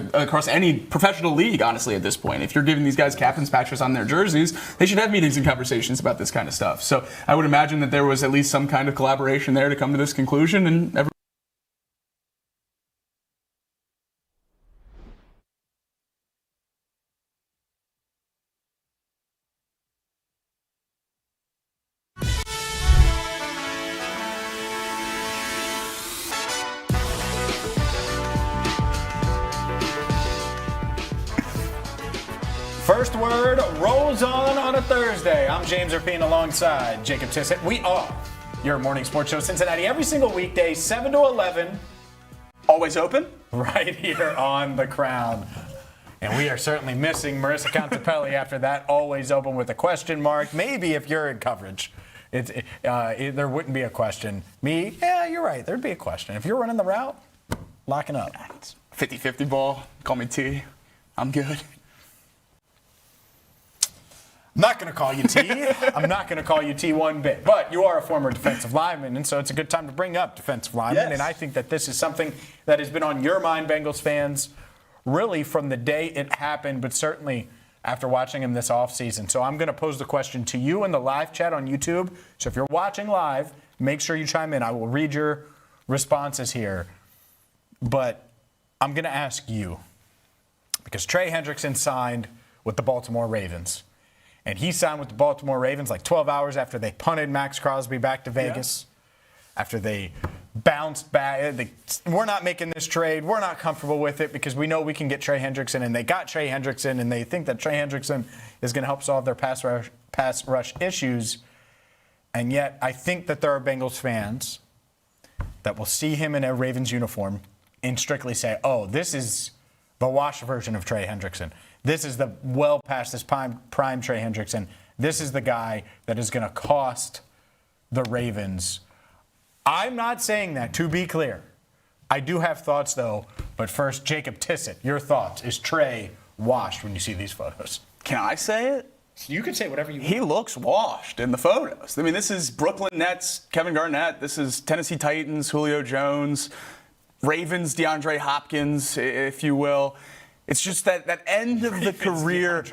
any professional league, honestly, at this point, if you're giving these guys captain's patches on their jerseys, they should have meetings and conversations about this kind of stuff. So I would imagine that there was at least some kind of collaboration there to come to this conclusion, and First Word rolls on a Thursday. I'm James Rapien alongside Jacob Tissot. We are your morning sports show, Cincinnati, every single weekday, 7 to 11. Always open. Right here on The Crown. And we are certainly missing Marisa Contipelli after that. Always open with a question mark. Maybe if you're in coverage, there wouldn't be a question. Me, yeah, you're right. There'd be a question. If you're running the route, locking up. 50-50 ball. Call me T. I'm good. I'm not going to call you T. I'm not going to call you T one bit. But you are a former defensive lineman, and so it's a good time to bring up defensive linemen. Yes. And I think that this is something that has been on your mind, Bengals fans, really from the day it happened, but certainly after watching him this offseason. So I'm going to pose the question to you in the live chat on YouTube. So if you're watching live, make sure you chime in. I will read your responses here. But I'm going to ask you, because Trey Hendrickson signed with the Baltimore Ravens. And he signed with the Baltimore Ravens like 12 hours after they punted Max Crosby back to Vegas. Yeah. After they bounced back. We're not making this trade. We're not comfortable with it because we know we can get Trey Hendrickson. And they got Trey Hendrickson, and they think that Trey Hendrickson is going to help solve their pass rush issues. And yet I think that there are Bengals fans that will see him in a Ravens uniform and strictly say, oh, this is the washed version of Trey Hendrickson. This is the well past this prime Trey Hendrickson. This is the guy that is going to cost the Ravens. I'm not saying that, to be clear. I do have thoughts, though. But first, Jacob Tissot, your thoughts. Is Trey washed when you see these photos? Can I say it? You can say whatever you want. He looks washed in the photos. I mean, this is Brooklyn Nets, Kevin Garnett. This is Tennessee Titans, Julio Jones. Ravens, DeAndre Hopkins, if you will. It's just that end of the career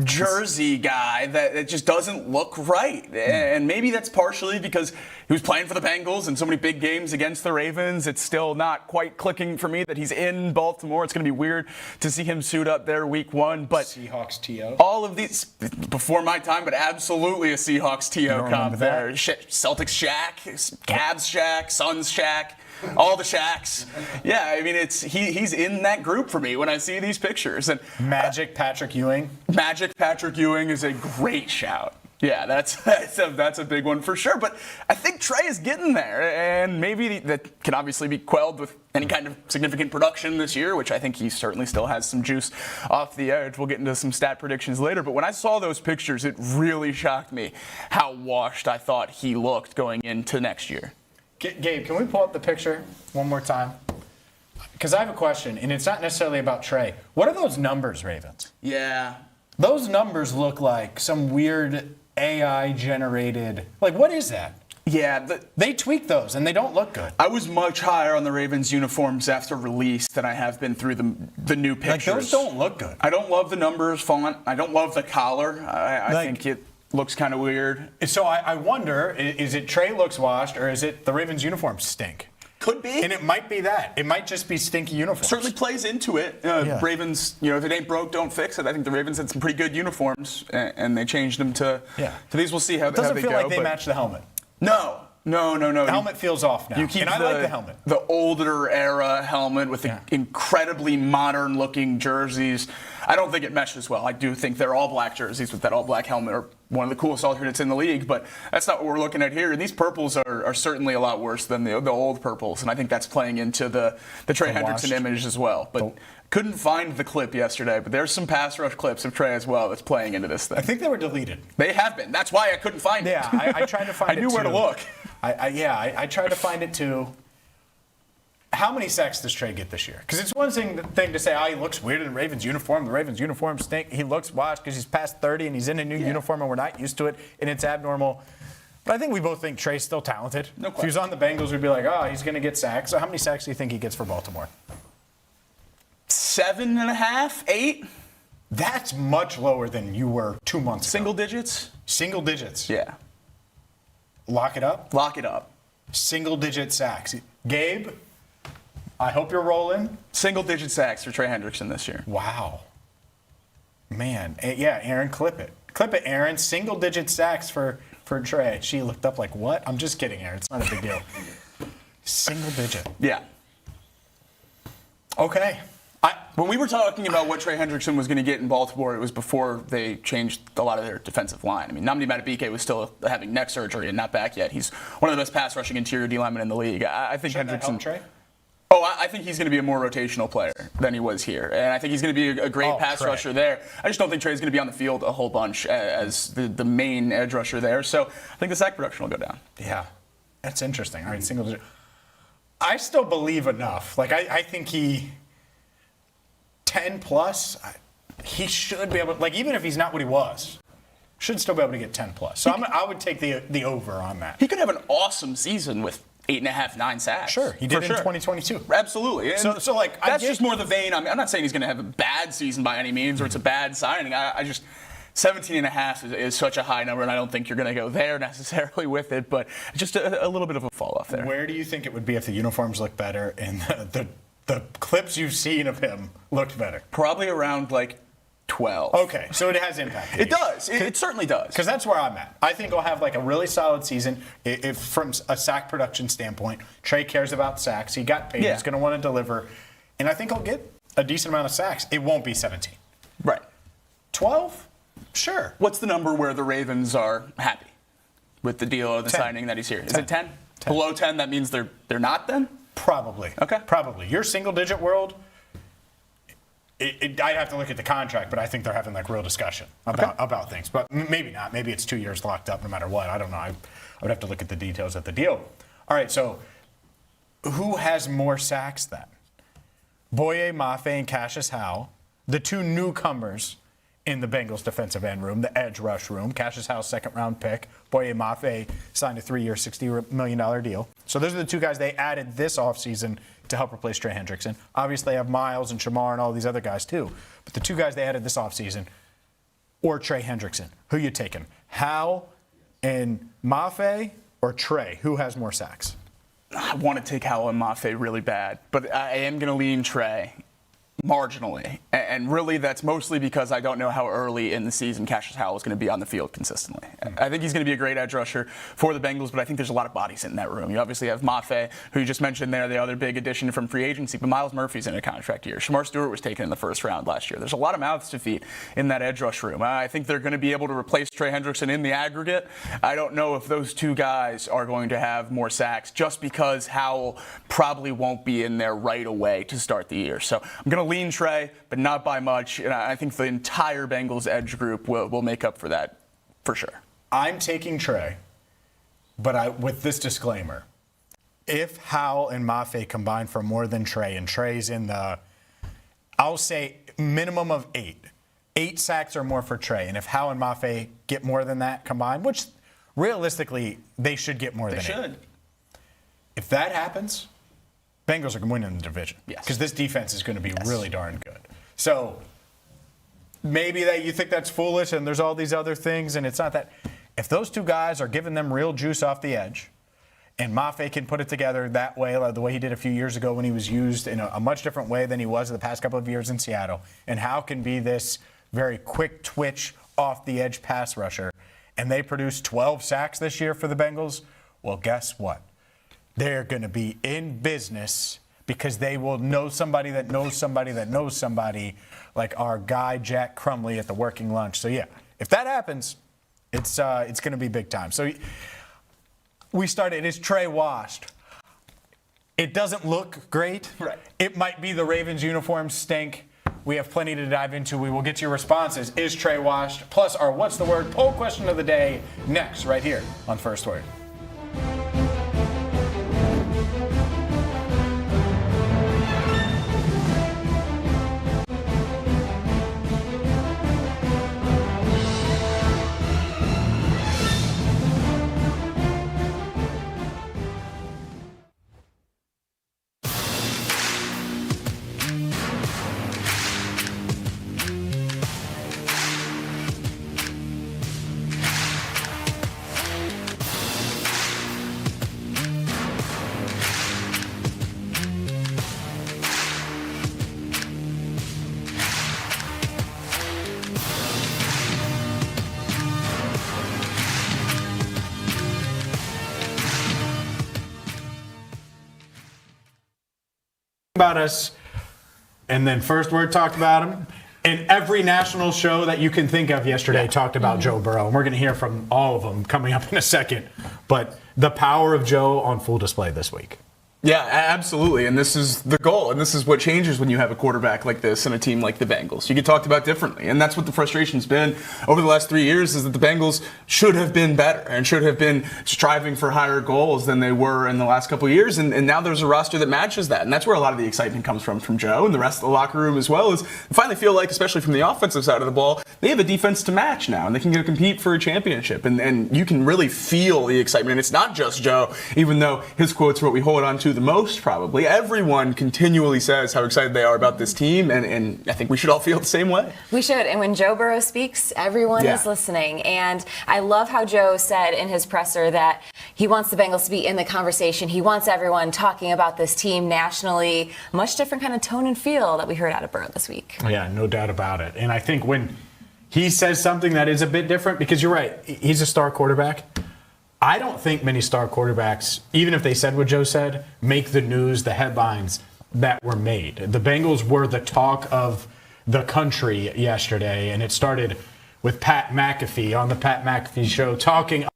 jersey guy that it just doesn't look right. And maybe that's partially because he was playing for the Bengals in so many big games against the Ravens. It's still not quite clicking for me that he's in Baltimore. It's going to be weird to see him suit up there week one. But Seahawks TO. All of these, before my time, but absolutely a Seahawks TO comp there. Celtics Shaq, Cavs Shaq, Suns Shaq. All the Shaqs. Yeah, I mean, he's in that group for me when I see these pictures. And Magic Patrick Ewing. Magic Patrick Ewing is a great shout. Yeah, that's a big one for sure. But I think Trey is getting there, and maybe that can obviously be quelled with any kind of significant production this year, which I think he certainly still has some juice off the edge. We'll get into some stat predictions later. But when I saw those pictures, it really shocked me how washed I thought he looked going into next year. Gabe, can we pull up the picture one more time? Because I have a question, and it's not necessarily about Trey. What are those numbers, Ravens? Yeah. Those numbers look like some weird AI-generated... Like, what is that? Yeah. They tweak those, and they don't look good. I was much higher on the Ravens uniforms after release than I have been through the new pictures. Like, those don't look good. I don't love the numbers font. I don't love the collar. I think it looks kind of weird. So I wonder, is it Trey looks washed, or is it the Ravens uniforms stink? Could be. And it might be that. It might just be stinky uniforms. Certainly plays into it. Ravens, if it ain't broke, don't fix it. I think the Ravens had some pretty good uniforms, and they changed them to these. We'll see how they go. It doesn't feel like they match the helmet. No. The helmet feels off now. You keep I like the helmet. The older era helmet with the incredibly modern looking jerseys. I don't think it meshes well. I do think they're all black jerseys with that all black helmet are one of the coolest alternates in the league, but that's not what we're looking at here. And these purples are certainly a lot worse than the old purples, and I think that's playing into the Trey Hendrickson image as well. But couldn't find the clip yesterday, but there's some pass rush clips of Trey as well that's playing into this thing. I think they were deleted. They have been. That's why I couldn't find it. Yeah, I tried to find it I knew where to look. I tried to find it too. How many sacks does Trey get this year? Because it's one thing to say, he looks weird in the Ravens uniform. The Ravens uniform stink. He looks washed because he's past 30 and he's in a new uniform and we're not used to it and it's abnormal. But I think we both think Trey's still talented. No question. If he was on the Bengals, we'd be like, he's going to get sacks. So how many sacks do you think he gets for Baltimore? 7.5, 8. That's much lower than you were 2 months ago. Single digits? Single digits. Yeah. Lock it up? Lock it up. Single digit sacks. Gabe, I hope you're rolling. Single digit sacks for Trey Hendrickson this year. Wow. Man. Yeah, Aaron, clip it. Clip it, Aaron. Single digit sacks for Trey. She looked up like, what? I'm just kidding, Aaron. It's not a big deal. Single digit. Yeah. Okay. When we were talking about what Trey Hendrickson was going to get in Baltimore, it was before they changed a lot of their defensive line. I mean, Nnamdi Madubuike was still having neck surgery and not back yet. He's one of the best pass rushing interior D linemen in the league. I think Hendrickson. Trey? I think he's going to be a more rotational player than he was here. And I think he's going to be a great pass rusher there. I just don't think Trey's going to be on the field a whole bunch as the main edge rusher there. So I think the sack production will go down. Yeah. That's interesting. All right, single digit. I still believe enough. Like, I think 10 plus, he should be able to, like, even if he's not what he was, should still be able to get 10 plus. So I would take the over on that. He could have an awesome season with 8.5, 9 sacks. Sure, he did in 2022. Absolutely. And so like, that's just more the vein. I'm not saying he's going to have a bad season by any means or it's a bad signing. I just 17.5 is such a high number, and I don't think you're going to go there necessarily with it, but just a little bit of a fall off there. Where do you think it would be if the uniforms looked better and the clips you've seen of him looked better? Probably around like 12. Okay, so it has impact. It does. It certainly does. Because that's where I'm at. I think he'll have like a really solid season if from a sack production standpoint. Trey cares about sacks. He got paid. Yeah. He's going to want to deliver. And I think he'll get a decent amount of sacks. It won't be 17. Right. 12? Sure. What's the number where the Ravens are happy with the deal or the 10. signing that he's here? Is it 10? Below 10, that means they're not then? Probably. Okay. Probably. Your single-digit world, I'd have to look at the contract, but I think they're having like real discussion about things. But maybe not. Maybe it's 2 years locked up no matter what. I don't know. I would have to look at the details of the deal. All right, so who has more sacks then? Boye Mafe and Cassius Howell, the two newcomers in the Bengals defensive end room, the edge rush room. Cassius Howell, second-round pick. Boye Mafe signed a 3-year, $60 million deal. So those are the two guys they added this offseason to help replace Trey Hendrickson. Obviously, they have Miles and Shamar and all these other guys too. But the two guys they added this offseason, or Trey Hendrickson, who you taking? Howell and Mafe or Trey? Who has more sacks? I want to take Howell and Mafe really bad, but I am going to lean Trey marginally. And really, that's mostly because I don't know how early in the season Cassius Howell is going to be on the field consistently. I think he's going to be a great edge rusher for the Bengals, but I think there's a lot of bodies in that room. You obviously have Mafe, who you just mentioned there, the other big addition from free agency, but Miles Murphy's in a contract year. Shamar Stewart was taken in the first round last year. There's a lot of mouths to feed in that edge rush room. I think they're going to be able to replace Trey Hendrickson in the aggregate. I don't know if those two guys are going to have more sacks just because Howell probably won't be in there right away to start the year. So I'm going to lean Trey, but not by much. And I think the entire Bengals edge group will make up for that for sure. I'm taking Trey, but with this disclaimer. If Howell and Mafe combine for more than Trey, and Trey's in the, I'll say minimum of 8. 8 sacks or more for Trey. And if Howell and Mafe get more than that combined, which realistically they should get more than 8. They should. If that happens, Bengals are going to win in the division. Yes. Because this defense is going to be really darn good. So maybe that you think that's foolish and there's all these other things and it's not that. If those two guys are giving them real juice off the edge and Mafe can put it together that way, like the way he did a few years ago when he was used in a much different way than he was the past couple of years in Seattle, and Howell can be this very quick twitch off the edge pass rusher, and they produced 12 sacks this year for the Bengals, well, guess what? They're going to be in business because they will know somebody that knows somebody that knows somebody, like our guy Jack Crumley at the working lunch. So yeah, if that happens, it's going to be big time. So we started. Is Trey washed? It doesn't look great. Right. It might be the Ravens uniforms stink. We have plenty to dive into. We will get to your responses. Is Trey washed? Plus our What's the Word poll question of the day next, right here on First Word. about us, and then First Word talked about him. And every national show that you can think of yesterday talked about Joe Burrow. And we're going to hear from all of them coming up in a second. But the power of Joe on full display this week. Yeah, absolutely. And this is the goal. And this is what changes when you have a quarterback like this and a team like the Bengals. You get talked about differently. And that's what the frustration's been over the last 3 years, is that the Bengals should have been better and should have been striving for higher goals than they were in the last couple of years. And now there's a roster that matches that. And that's where a lot of the excitement comes from Joe and the rest of the locker room as well, is I finally feel like, especially from the offensive side of the ball, they have a defense to match now. And they can compete for a championship. And you can really feel the excitement. And it's not just Joe, even though his quotes are what we hold on to the most, probably. Everyone continually says how excited they are about this team, and I think we should all feel the same way. We should. And when Joe Burrow speaks, everyone is listening. And I love how Joe said in his presser that he wants the Bengals to be in the conversation. He wants everyone talking about this team nationally. Much different kind of tone and feel that we heard out of Burrow this week. Yeah, no doubt about it. And I think when he says something that is a bit different, because you're right, he's a star quarterback. I don't think many star quarterbacks, even if they said what Joe said, make the news, the headlines that were made. The Bengals were the talk of the country yesterday, and it started with Pat McAfee on the Pat McAfee show talking.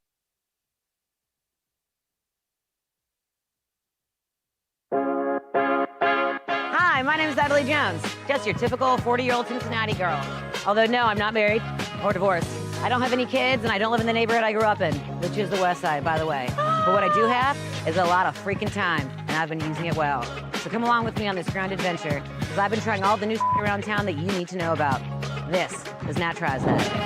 Hi, my name is Natalie Jones, just your typical 40-year-old Cincinnati girl. Although, no, I'm not married or divorced. I don't have any kids, and I don't live in the neighborhood I grew up in, which is the West Side, by the way. But what I do have is a lot of freaking time, and I've been using it well. So come along with me on this grand adventure, because I've been trying all the new around town that you need to know about. This is Nat Tries That.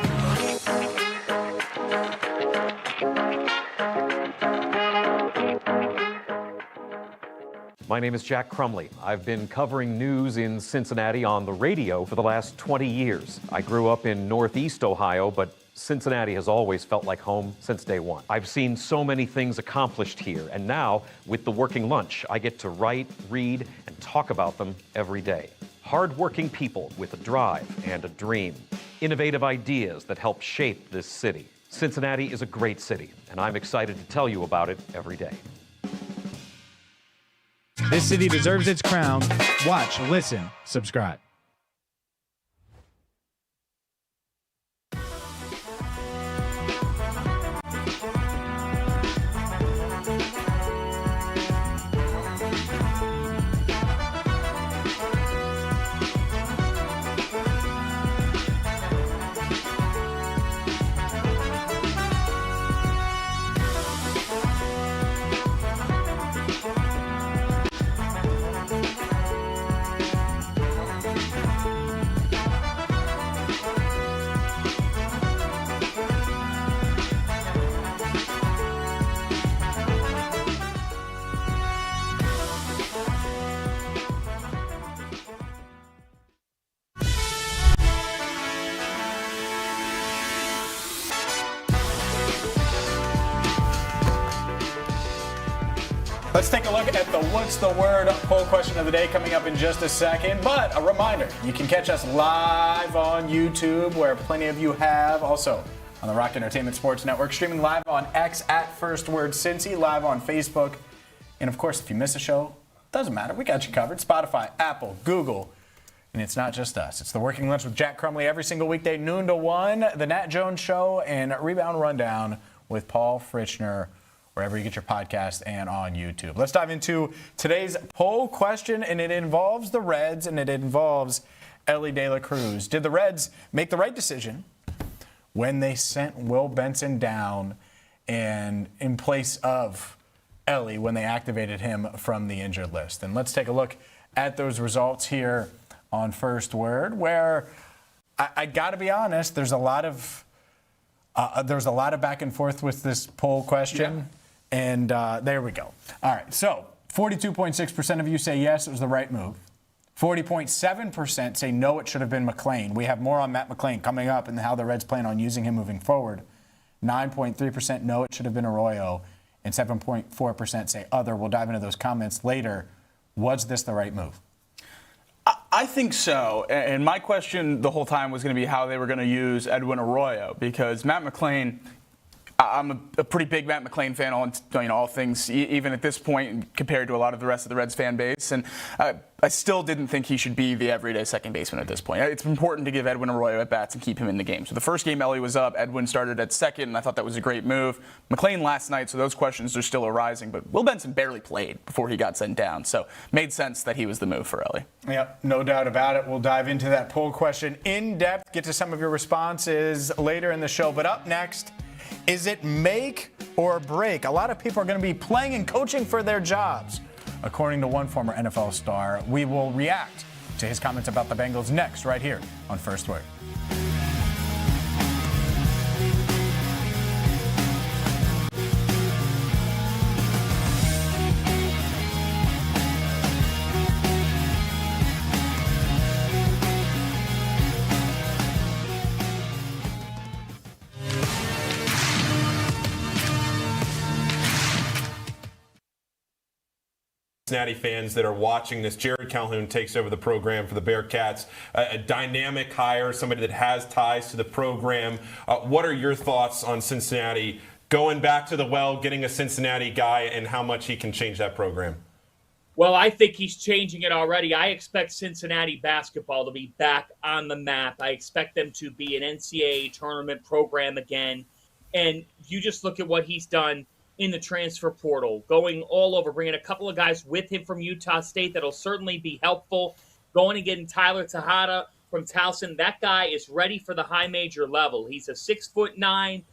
My name is Jack Crumley. I've been covering news in Cincinnati on the radio for the last 20 years. I grew up in Northeast Ohio, but Cincinnati has always felt like home since day one. I've seen so many things accomplished here, and now, with the Working Lunch, I get to write, read, and talk about them every day. Hard-working people with a drive and a dream. Innovative ideas that help shape this city. Cincinnati is a great city, and I'm excited to tell you about it every day. This city deserves its crown. Watch, listen, subscribe. Let's take a look at the What's the Word poll question of the day coming up in just a second. But a reminder, you can catch us live on YouTube, where plenty of you have. Also on the Rock Entertainment Sports Network, streaming live on X at First Word Cincy, live on Facebook. And of course, if you miss a show, doesn't matter. We got you covered. Spotify, Apple, Google. And it's not just us. It's the Working Lunch with Jack Crumley every single weekday, noon to 1. The Nat Jones Show and Rebound Rundown with Paul Fritchner, wherever you get your podcast and on YouTube. Let's dive into today's poll question, and it involves the Reds, and it involves Elly De La Cruz. Did the Reds make the right decision when they sent Will Benson down and in place of Elly when they activated him from the injured list? And let's take a look at those results here on First Word, where I got to be honest, there's a lot of back and forth with this poll question. Yeah. And there we go. All right, so 42.6% of you say yes, it was the right move. 40.7% say no, it should have been McClain. We have more on Matt McClain coming up and how the Reds plan on using him moving forward. 9.3% no, it should have been Arroyo. And 7.4% say other. We'll dive into those comments later. Was this the right move? I think so. And my question the whole time was going to be how they were going to use Edwin Arroyo, because Matt McClain I'm a pretty big Matt McClain fan on all things, even at this point compared to a lot of the rest of the Reds fan base. And I still didn't think he should be the everyday second baseman at this point. It's important to give Edwin Arroyo at bats and keep him in the game. So the first game Ellie was up, Edwin started at second, and I thought that was a great move. McClain last night, so those questions are still arising. But Will Benson barely played before he got sent down, so made sense that he was the move for Ellie. Yep, no doubt about it. We'll dive into that poll question in depth, get to some of your responses later in the show. But up next, is it make or break? A lot of people are going to be playing and coaching for their jobs. According to one former NFL star, we will react to his comments about the Bengals next, right here on First Word. Cincinnati fans that are watching this, Jared Calhoun takes over the program for the Bearcats. A dynamic hire, somebody that has ties to the program. What are your thoughts on Cincinnati going back to the well, getting a Cincinnati guy, and how much he can change that program? Well, I think he's changing it already. I expect Cincinnati basketball to be back on the map. I expect them to be an NCAA tournament program again. And you just look at what he's done in the transfer portal, going all over, bringing a couple of guys with him from Utah State that'll certainly be helpful. Going and getting Tyler Tejada from Towson. That guy is ready for the high major level. He's a 6'9"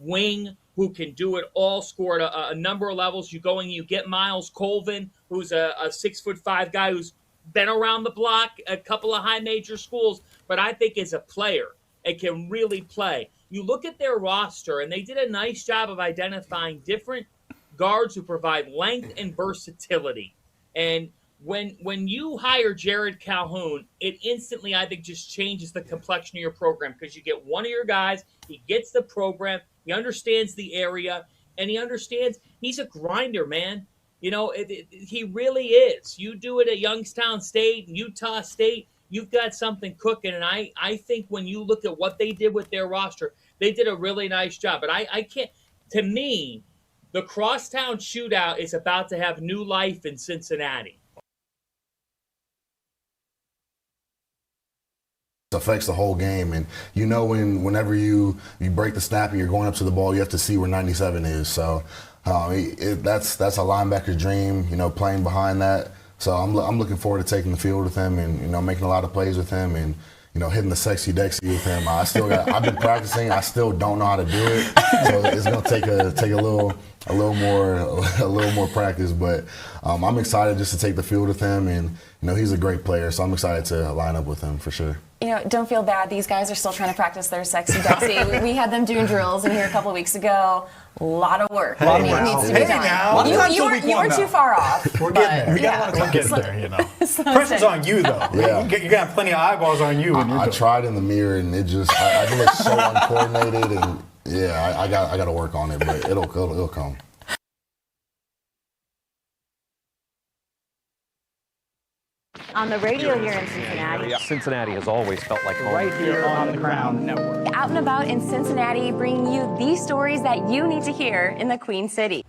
wing who can do it all, scored a number of levels. You go and you get Miles Colvin, who's a 6'5" guy who's been around the block, a couple of high major schools, but I think is a player and can really play. You look at their roster, and they did a nice job of identifying different guards who provide length and versatility. And when you hire Jared Calhoun, it instantly, I think, just changes the complexion of your program because you get one of your guys, he gets the program, he understands the area, and he understands he's a grinder, man. You know, he really is. You do it at Youngstown State, Utah State, you've got something cooking. And I think when you look at what they did with their roster, they did a really nice job. But I can't, to me, the crosstown shootout is about to have new life in Cincinnati. It affects the whole game, and you know whenever you break the snap and you're going up to the ball, you have to see where 97 is. So that's a linebacker's dream, you know, playing behind that. So I'm looking forward to taking the field with him and, you know, making a lot of plays with him and, you know, hitting the sexy Dexy with him. I've been practicing. I still don't know how to do it, so it's gonna take a little more practice. But I'm excited just to take the field with him, and you know, he's a great player, so I'm excited to line up with him for sure. You know, don't feel bad. These guys are still trying to practice their sexy Dexy. We had them doing drills in here a couple of weeks ago. A lot of work. Hey, needs to be done. You weren't too far off. We're getting there. We got a lot of getting there, you know. Pressure's on you, though. Yeah. You got plenty of eyeballs on you. I tried in the mirror, and it just I look so uncoordinated, and yeah, I got to work on it, but it'll come. On the radio here in Cincinnati. Cincinnati has always felt like home. Right here on the Crown Network. Out and about in Cincinnati, bringing you these stories that you need to hear in the Queen City.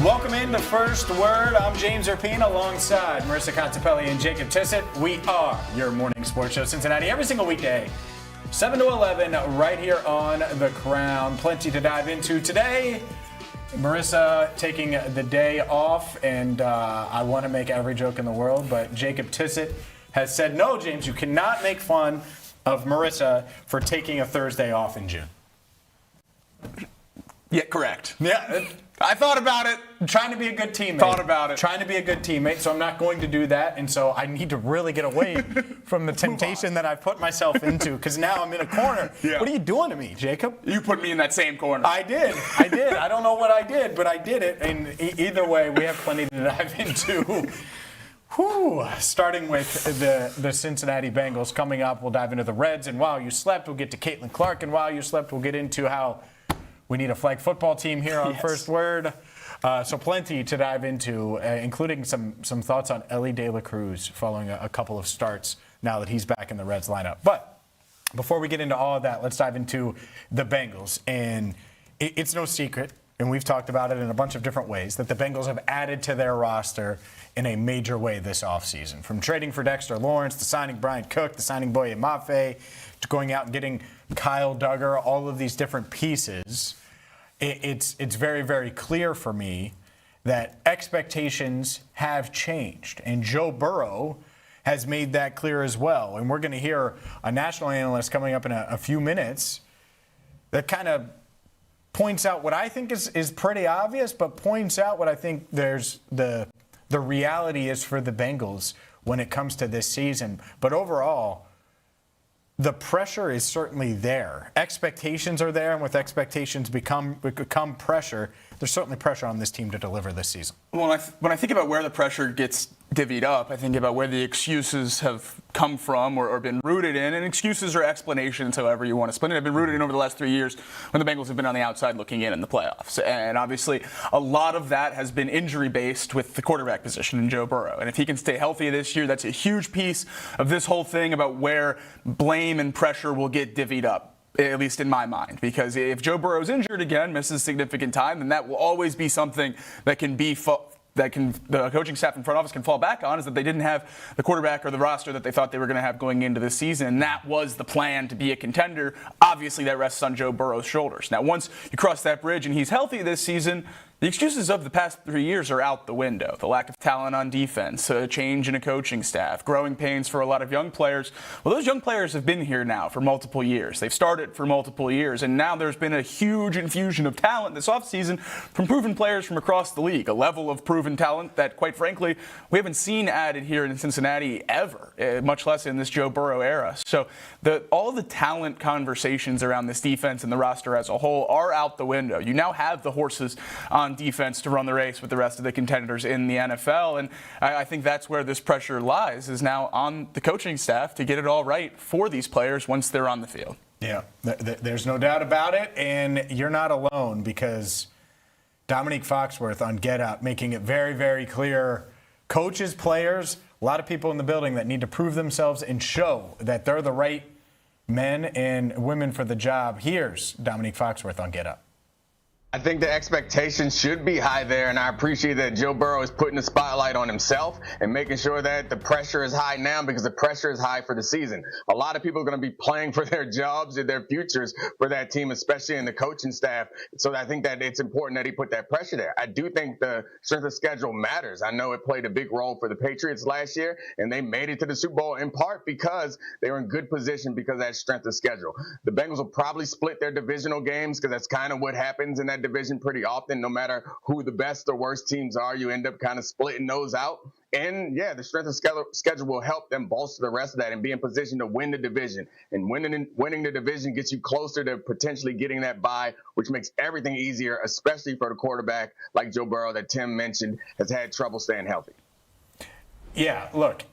Welcome into First Word. I'm James Rapien alongside Marisa Contipelli and Jacob Tissot. We are your morning sports show, Cincinnati, every single weekday, 7 to 11, right here on The Crown. Plenty to dive into today. Marisa taking the day off, and I want to make every joke in the world, but Jacob Tissot has said, no, James, you cannot make fun of Marisa for taking a Thursday off in June. Yeah, correct. Yeah. I thought about it. I'm trying to be a good teammate. Thought about it. Trying to be a good teammate, so I'm not going to do that. And so I need to really get away from the temptation that I've put myself into, because now I'm in a corner. Yeah. What are you doing to me, Jacob? You put me in that same corner. I did. I don't know what I did, but I did it. And either way, we have plenty to dive into. Starting with the Cincinnati Bengals coming up, we'll dive into the Reds. And while you slept, we'll get to Caitlin Clark. And while you slept, we'll get into how we need a flag football team here on First Word. So plenty to dive into, including some thoughts on Ellie De La Cruz following a couple of starts now that he's back in the Reds lineup. But before we get into all of that, let's dive into the Bengals. And it's no secret, and we've talked about it in a bunch of different ways, that the Bengals have added to their roster in a major way this offseason. From trading for Dexter Lawrence, to signing Brian Cook, to signing Boye Mafe, to going out and getting Kyle Duggar, all of these different pieces. It's very, very clear for me that expectations have changed. And Joe Burrow has made that clear as well. And we're going to hear a national analyst coming up in a few minutes that kind of points out what I think is pretty obvious, but points out what I think there's the reality is for the Bengals when it comes to this season. But overall, the pressure is certainly there. Expectations are there, and with expectations become pressure, there's certainly pressure on this team to deliver this season. Well, when I think about where the pressure gets divvied up, I think about where the excuses have come from or been rooted in. And excuses or explanations, however you want to split it, have been rooted in over the last 3 years when the Bengals have been on the outside looking in the playoffs. And obviously, a lot of that has been injury-based with the quarterback position in Joe Burrow. And if he can stay healthy this year, that's a huge piece of this whole thing about where blame and pressure will get divvied up, at least in my mind. Because if Joe Burrow's injured again, misses significant time, then that will always be something that can be the coaching staff and front office can fall back on, is that they didn't have the quarterback or the roster that they thought they were going to have going into this season. And that was the plan, to be a contender. Obviously, that rests on Joe Burrow's shoulders. Now, once you cross that bridge and he's healthy this season, the excuses of the past 3 years are out the window. The lack of talent on defense, a change in a coaching staff, growing pains for a lot of young players. Well, those young players have been here now for multiple years. They've started for multiple years, and now there's been a huge infusion of talent this offseason from proven players from across the league, a level of proven talent that, quite frankly, we haven't seen added here in Cincinnati ever, much less in this Joe Burrow era. So all the talent conversations around this defense and the roster as a whole are out the window. You now have the horses on defense to run the race with the rest of the contenders in the NFL. And I think that's where this pressure lies, is now on the coaching staff to get it all right for these players once they're on the field. Yeah, there's no doubt about it. And you're not alone, because Dominique Foxworth on Get Up making it very, very clear, coaches, players, a lot of people in the building that need to prove themselves and show that they're the right men and women for the job. Here's Dominique Foxworth on Get Up. I think the expectations should be high there, and I appreciate that Joe Burrow is putting the spotlight on himself and making sure that the pressure is high now, because the pressure is high for the season. A lot of people are going to be playing for their jobs and their futures for that team, especially in the coaching staff. So I think that it's important that he put that pressure there. I do think the strength of schedule matters. I know it played a big role for the Patriots last year, and they made it to the Super Bowl in part because they were in good position because of that strength of schedule. The Bengals will probably split their divisional games, because that's kind of what happens in that division pretty often. No matter who the best or worst teams are, you end up kind of splitting those out. And yeah, the strength of schedule will help them bolster the rest of that and be in position to win the division. And winning the division gets you closer to potentially getting that bye, which makes everything easier, especially for the quarterback like Joe Burrow that Tim mentioned has had trouble staying healthy. Yeah, look,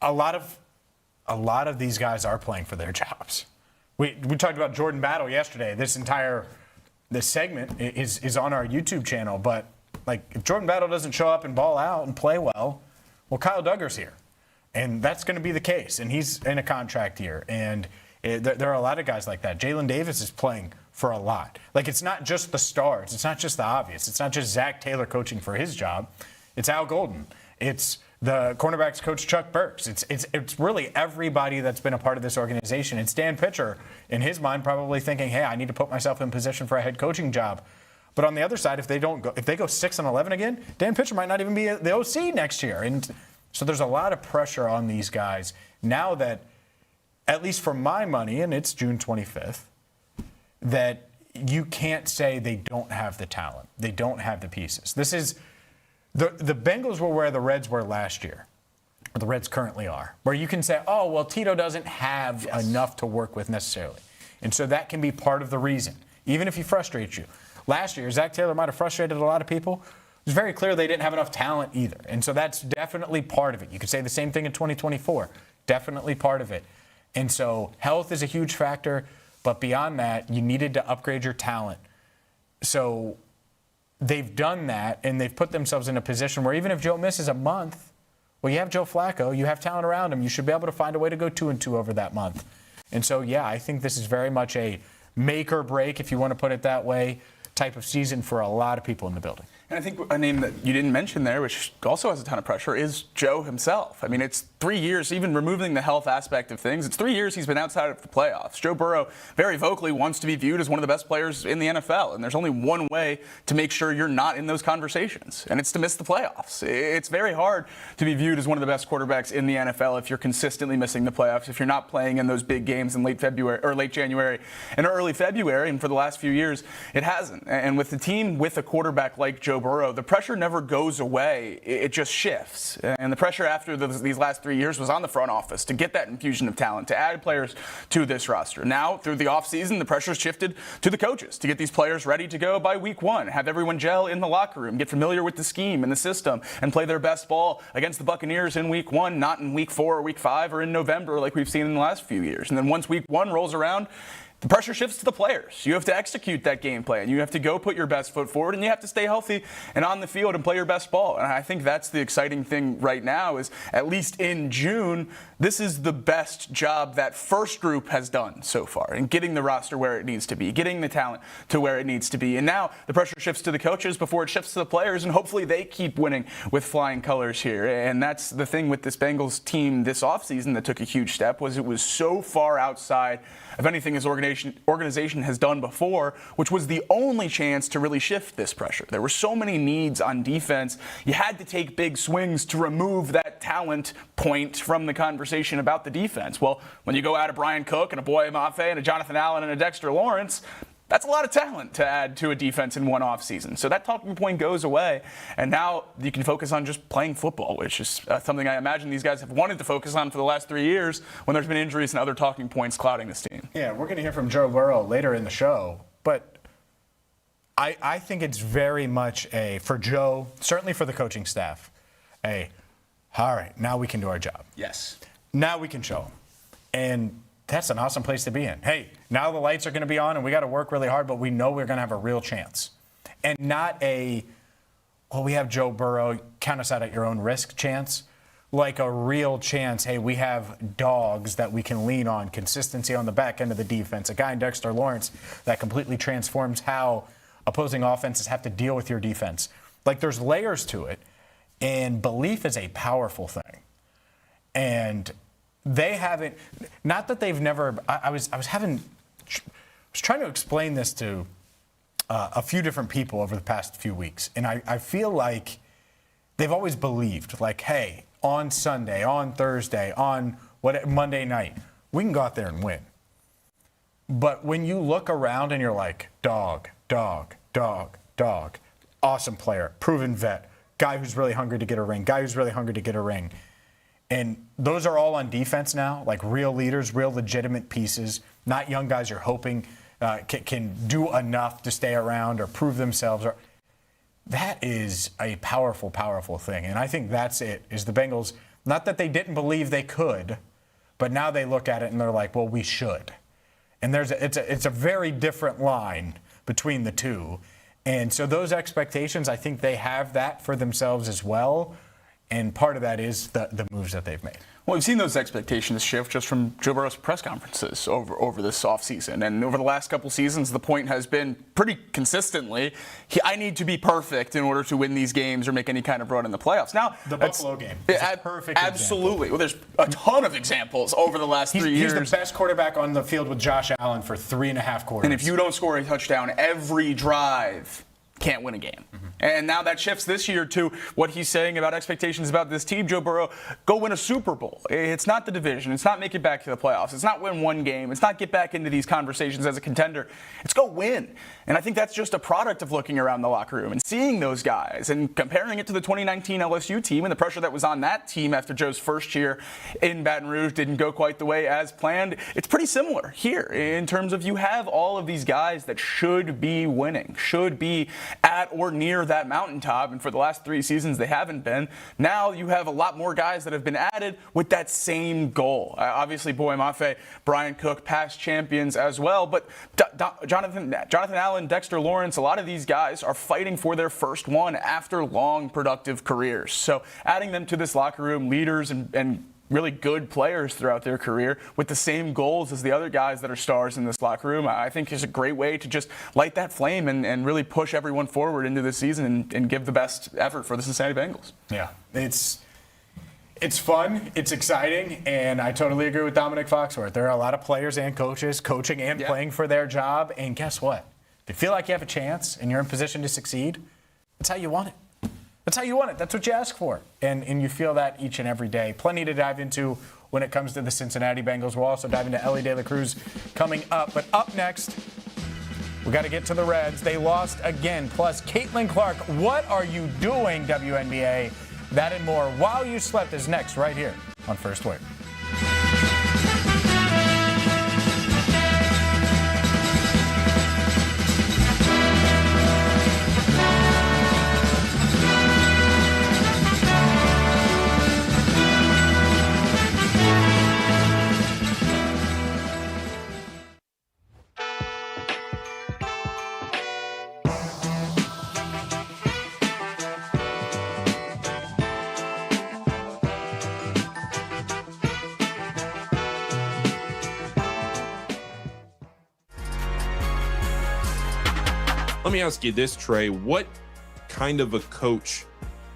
a lot of these guys are playing for their jobs. We talked about Jordan Battle yesterday. This segment is on our YouTube channel, but like, if Jordan Battle doesn't show up and ball out and play well, Kyle Duggar's here, and that's going to be the case. And he's in a contract year, and there are a lot of guys like that. Jalen Davis is playing for a lot. Like, it's not just the stars. It's not just the obvious. It's not just Zach Taylor coaching for his job. It's Al Golden. It's the cornerbacks coach Chuck Burks. It's really everybody that's been a part of this organization. It's Dan Pitcher, in his mind, probably thinking, hey, I need to put myself in position for a head coaching job. But on the other side, if they go 6-11 again, Dan Pitcher might not even be the OC next year. And so there's a lot of pressure on these guys now that, at least for my money, and it's June 25th, that you can't say they don't have the talent. They don't have the pieces. This is the Bengals were where the Reds were last year, or the Reds currently are, where you can say, oh, well, Tito doesn't have enough to work with necessarily. And so that can be part of the reason, even if he frustrates you. Last year, Zach Taylor might have frustrated a lot of people. It was very clear they didn't have enough talent either. And so that's definitely part of it. You could say the same thing in 2024. Definitely part of it. And so health is a huge factor. But beyond that, you needed to upgrade your talent. So they've done that, and they've put themselves in a position where even if Joe misses a month, well, you have Joe Flacco. You have talent around him. You should be able to find a way to go 2-2 over that month. And so, yeah, I think this is very much a make or break, if you want to put it that way, type of season for a lot of people in the building. And I think a name that you didn't mention there, which also has a ton of pressure, is Joe himself. I mean, it's 3 years, even removing the health aspect of things, it's 3 years he's been outside of the playoffs. Joe Burrow very vocally wants to be viewed as one of the best players in the NFL, and there's only one way to make sure you're not in those conversations, and it's to miss the playoffs. It's very hard to be viewed as one of the best quarterbacks in the NFL if you're consistently missing the playoffs, if you're not playing in those big games in late January and early February, and for the last few years, it hasn't. And with the team with a quarterback like Joe Burrow, the pressure never goes away. It just shifts. And the pressure after these last 3 years was on the front office to get that infusion of talent, to add players to this roster. Now, through the offseason, the pressure's shifted to the coaches to get these players ready to go by week one, have everyone gel in the locker room, get familiar with the scheme and the system, and play their best ball against the Buccaneers in week one, not in week 4 or week 5 or in November like we've seen in the last few years. And then once week one rolls around, the pressure shifts to the players. You have to execute that game plan. You have to go put your best foot forward, and you have to stay healthy and on the field and play your best ball. And I think that's the exciting thing right now is, at least in June, this is the best job that first group has done so far in getting the roster where it needs to be, getting the talent to where it needs to be. And now the pressure shifts to the coaches before it shifts to the players, and hopefully they keep winning with flying colors here. And that's the thing with this Bengals team this offseason that took a huge step, was it was so far outside of anything his organization has done before, which was the only chance to really shift this pressure. There were so many needs on defense. You had to take big swings to remove that talent point from the conversation about the defense. Well, when you go out a Brian Cook and a Boye Mafe and a Jonathan Allen and a Dexter Lawrence, that's a lot of talent to add to a defense in one offseason. So that talking point goes away, and now you can focus on just playing football, which is something I imagine these guys have wanted to focus on for the last 3 years when there's been injuries and other talking points clouding this team. Yeah, we're going to hear from Joe Burrow later in the show, but I think it's very much for Joe, certainly for the coaching staff, all right, now we can do our job. Yes. Now we can show them. And that's an awesome place to be in. Hey, now the lights are going to be on and we got to work really hard, but we know we're going to have a real chance. And not we have Joe Burrow, count us out at your own risk chance. Like a real chance, hey, we have dogs that we can lean on, consistency on the back end of the defense, a guy in Dexter Lawrence that completely transforms how opposing offenses have to deal with your defense. Like, there's layers to it, and belief is a powerful thing. And they haven't, not that they've never, I was trying to explain this to a few different people over the past few weeks. And I feel like they've always believed, like, hey, on Sunday, on Thursday, on Monday night, we can go out there and win. But when you look around and you're like, dog, awesome player, proven vet, guy who's really hungry to get a ring, and those are all on defense now, like real leaders, real legitimate pieces, not young guys you're hoping can do enough to stay around or prove themselves. That is a powerful, powerful thing. And I think that's it, is the Bengals, not that they didn't believe they could, but now they look at it and they're like, well, we should. And it's a very different line between the two. And so those expectations, I think they have that for themselves as well. And part of that is the moves that they've made. Well, we've seen those expectations shift just from Joe Burrow's press conferences over this offseason. And over the last couple seasons, the point has been pretty consistently, I need to be perfect in order to win these games or make any kind of run in the playoffs. Now, the Buffalo game is a perfect absolutely. Well, there's a ton of examples over the last 3 years. He's the best quarterback on the field with Josh Allen for 3.5 quarters. And if you don't score a touchdown every drive, can't win a game. And now that shifts this year to what he's saying about expectations about this team. Joe Burrow, go win a Super Bowl. It's not the division. It's not make it back to the playoffs. It's not win one game. It's not get back into these conversations as a contender. It's go win. And I think that's just a product of looking around the locker room and seeing those guys and comparing it to the 2019 LSU team and the pressure that was on that team after Joe's first year in Baton Rouge didn't go quite the way as planned. It's pretty similar here in terms of you have all of these guys that should be winning, should be at or near that mountaintop, and for the last 3 seasons they haven't been. Now you have a lot more guys that have been added with that same goal. Obviously, Boy Mafe, Brian Cook, past champions as well, but Jonathan Allen, Dexter Lawrence, a lot of these guys are fighting for their first one after long, productive careers. So adding them to this locker room, leaders and really good players throughout their career with the same goals as the other guys that are stars in this locker room, I think is a great way to just light that flame and really push everyone forward into this season and give the best effort for the Cincinnati Bengals. Yeah, it's fun, it's exciting, and I totally agree with Dominic Foxworth. There are a lot of players and coaches coaching and playing for their job, and guess what? If you feel like you have a chance and you're in position to succeed, that's how you want it. That's how you want it. That's what you ask for. And you feel that each and every day. Plenty to dive into when it comes to the Cincinnati Bengals. We'll also dive into Ellie De La Cruz coming up. But up next, we got to get to the Reds. They lost again. Plus, Caitlin Clark, what are you doing, WNBA? That and more while you slept is next right here on First Word. Let me ask you this, Trey. What kind of a coach,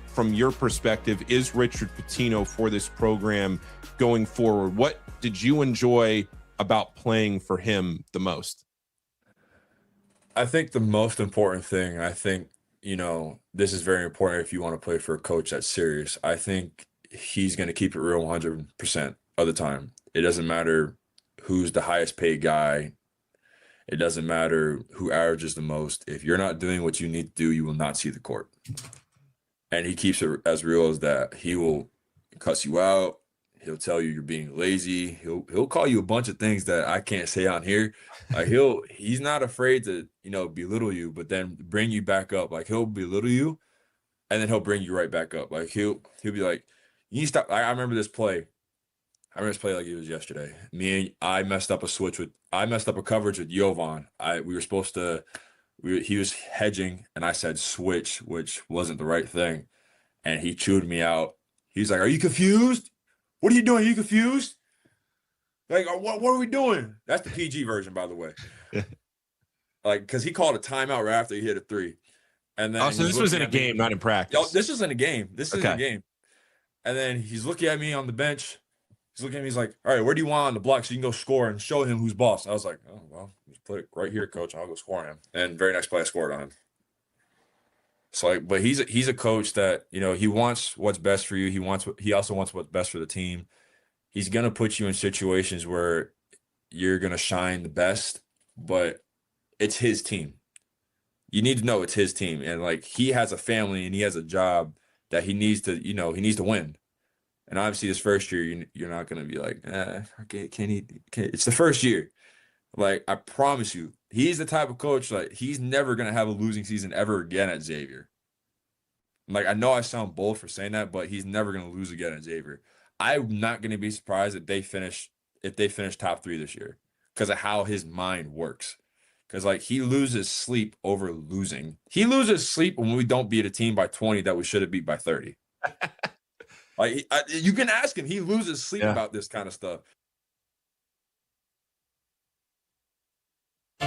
from your perspective, is Richard Pitino for this program going forward? What did you enjoy about playing for him the most? I think the most important thing, I think, this is very important if you want to play for a coach that's serious. I think he's going to keep it real 100% of the time. It doesn't matter who's the highest paid guy. It doesn't matter who averages the most. If you're not doing what you need to do, you will not see the court. And he keeps it as real as that. He will cuss you out. He'll tell you you're being lazy. He'll call you a bunch of things that I can't say on here. Like he's not afraid to, belittle you, but then bring you back up. Like he'll belittle you and then he'll bring you right back up. Like he'll be like, you need to stop. I remember this play. I remember this play like it was yesterday. I messed up a coverage with Jovan. He was hedging and I said switch, which wasn't the right thing. And he chewed me out. He's like, "Are you confused? What are you doing? Are you confused? Like, what are we doing?" That's the PG version, by the way. Like, cause he called a timeout right after he hit a 3. And then so this was in a game, not in practice. Yo, this was in a game. This is in a game. And then he's looking at me on the bench. He's looking at me. He's like, "All right, where do you want on the block so you can go score and show him who's boss?" I was like, "Oh, well, just put it right here, coach. I'll go score on him." And very next play, I scored on him. So, but he's a coach that, he wants what's best for you. He also wants what's best for the team. He's going to put you in situations where you're going to shine the best, but it's his team. You need to know it's his team. And like, he has a family and he has a job that he needs to, he needs to win. And obviously this first year, you're not going to be like, okay, it's the first year. Like, I promise you, he's the type of coach, like, he's never going to have a losing season ever again at Xavier. Like, I know I sound bold for saying that, but he's never going to lose again at Xavier. I'm not going to be surprised if they finish top 3 this year because of how his mind works. Because, like, he loses sleep over losing. He loses sleep when we don't beat a team by 20 that we should have beat by 30. Like you can ask him; he loses sleep about this kind of stuff.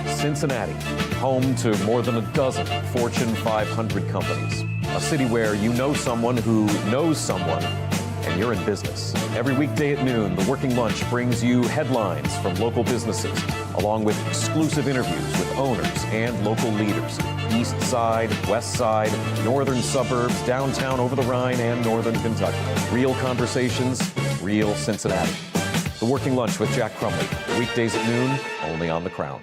Cincinnati, home to more than a dozen Fortune 500 companies. A city where you know someone who knows someone, and you're in business. Every weekday at noon, The Working Lunch brings you headlines from local businesses, along with exclusive interviews with owners and local leaders. East Side, West Side, northern suburbs, downtown over the Rhine, and northern Kentucky. Real conversations, real Cincinnati. The Working Lunch with Jack Crumley. Weekdays at noon, only on The Crown.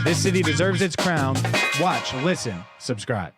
This city deserves its crown. Watch, listen, subscribe.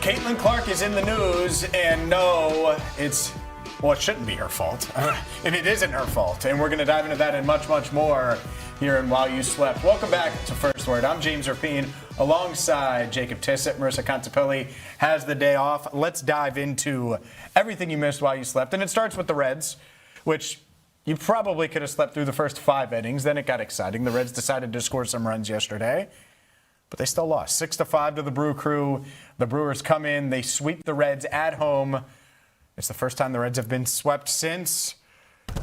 Caitlin Clark is in the news, and no, it shouldn't be her fault. And it isn't her fault. And we're going to dive into that and much, much more here in While You Slept. Welcome back to First Word. I'm James Rapien, alongside Jacob Tissot. Marisa Contipelli has the day off. Let's dive into everything you missed while you slept. And it starts with the Reds, which you probably could have slept through the first 5 innings. Then it got exciting. The Reds decided to score some runs yesterday, but they still lost 6-5 to the Brew Crew. The Brewers come in, they sweep the Reds at home. It's the first time the Reds have been swept since,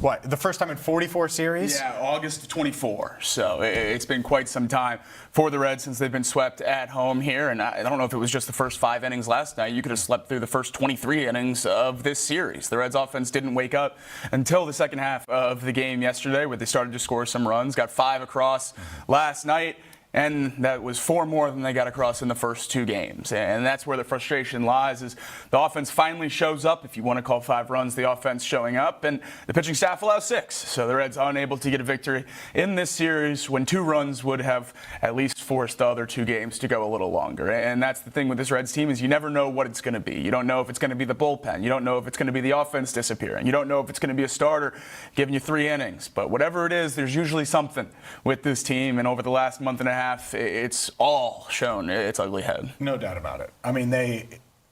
the first time in 44 series? Yeah, August of 24. So it's been quite some time for the Reds since they've been swept at home here. And I don't know if it was just the first 5 innings last night. You could have slept through the first 23 innings of this series. The Reds offense didn't wake up until the second half of the game yesterday, where they started to score some runs. Got 5 across last night. And that was 4 more than they got across in the first 2 games. And that's where the frustration lies, is the offense finally shows up. If you want to call 5 runs, the offense showing up. And the pitching staff allows 6. So the Reds unable to get a victory in this series when 2 runs would have at least forced the other 2 games to go a little longer. And that's the thing with this Reds team, is you never know what it's going to be. You don't know if it's going to be the bullpen. You don't know if it's going to be the offense disappearing. You don't know if it's going to be a starter giving you 3 innings. But whatever it is, there's usually something with this team. And over the last month and a half, it's all shown its ugly head. No doubt about it. I mean,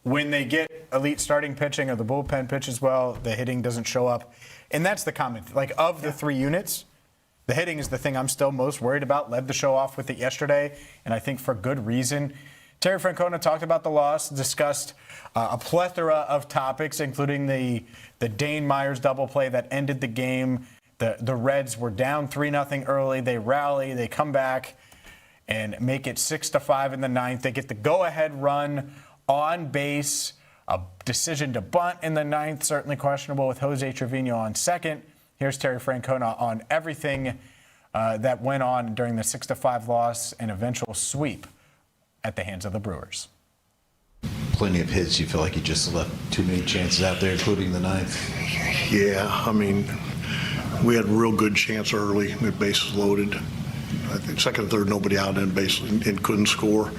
when they get elite starting pitching or the bullpen pitches well, the hitting doesn't show up. And that's the comment. Like, of the 3 units, the hitting is the thing I'm still most worried about. Led the show off with it yesterday, and I think for good reason. Terry Francona talked about the loss, discussed a plethora of topics, including the Dane Myers double play that ended the game. The Reds were down 3-0 early. They rally, they come back and make it 6-5 in the 9th. They get the go-ahead run on base. A decision to bunt in the 9th, certainly questionable with Jose Trevino on second. Here's Terry Francona on everything that went on during the 6-5 loss and eventual sweep at the hands of the Brewers. Plenty of hits. You feel like you just left too many chances out there, including the 9th. Yeah, I mean, we had a real good chance early. The bases loaded. I think second and third, nobody out in base and couldn't score.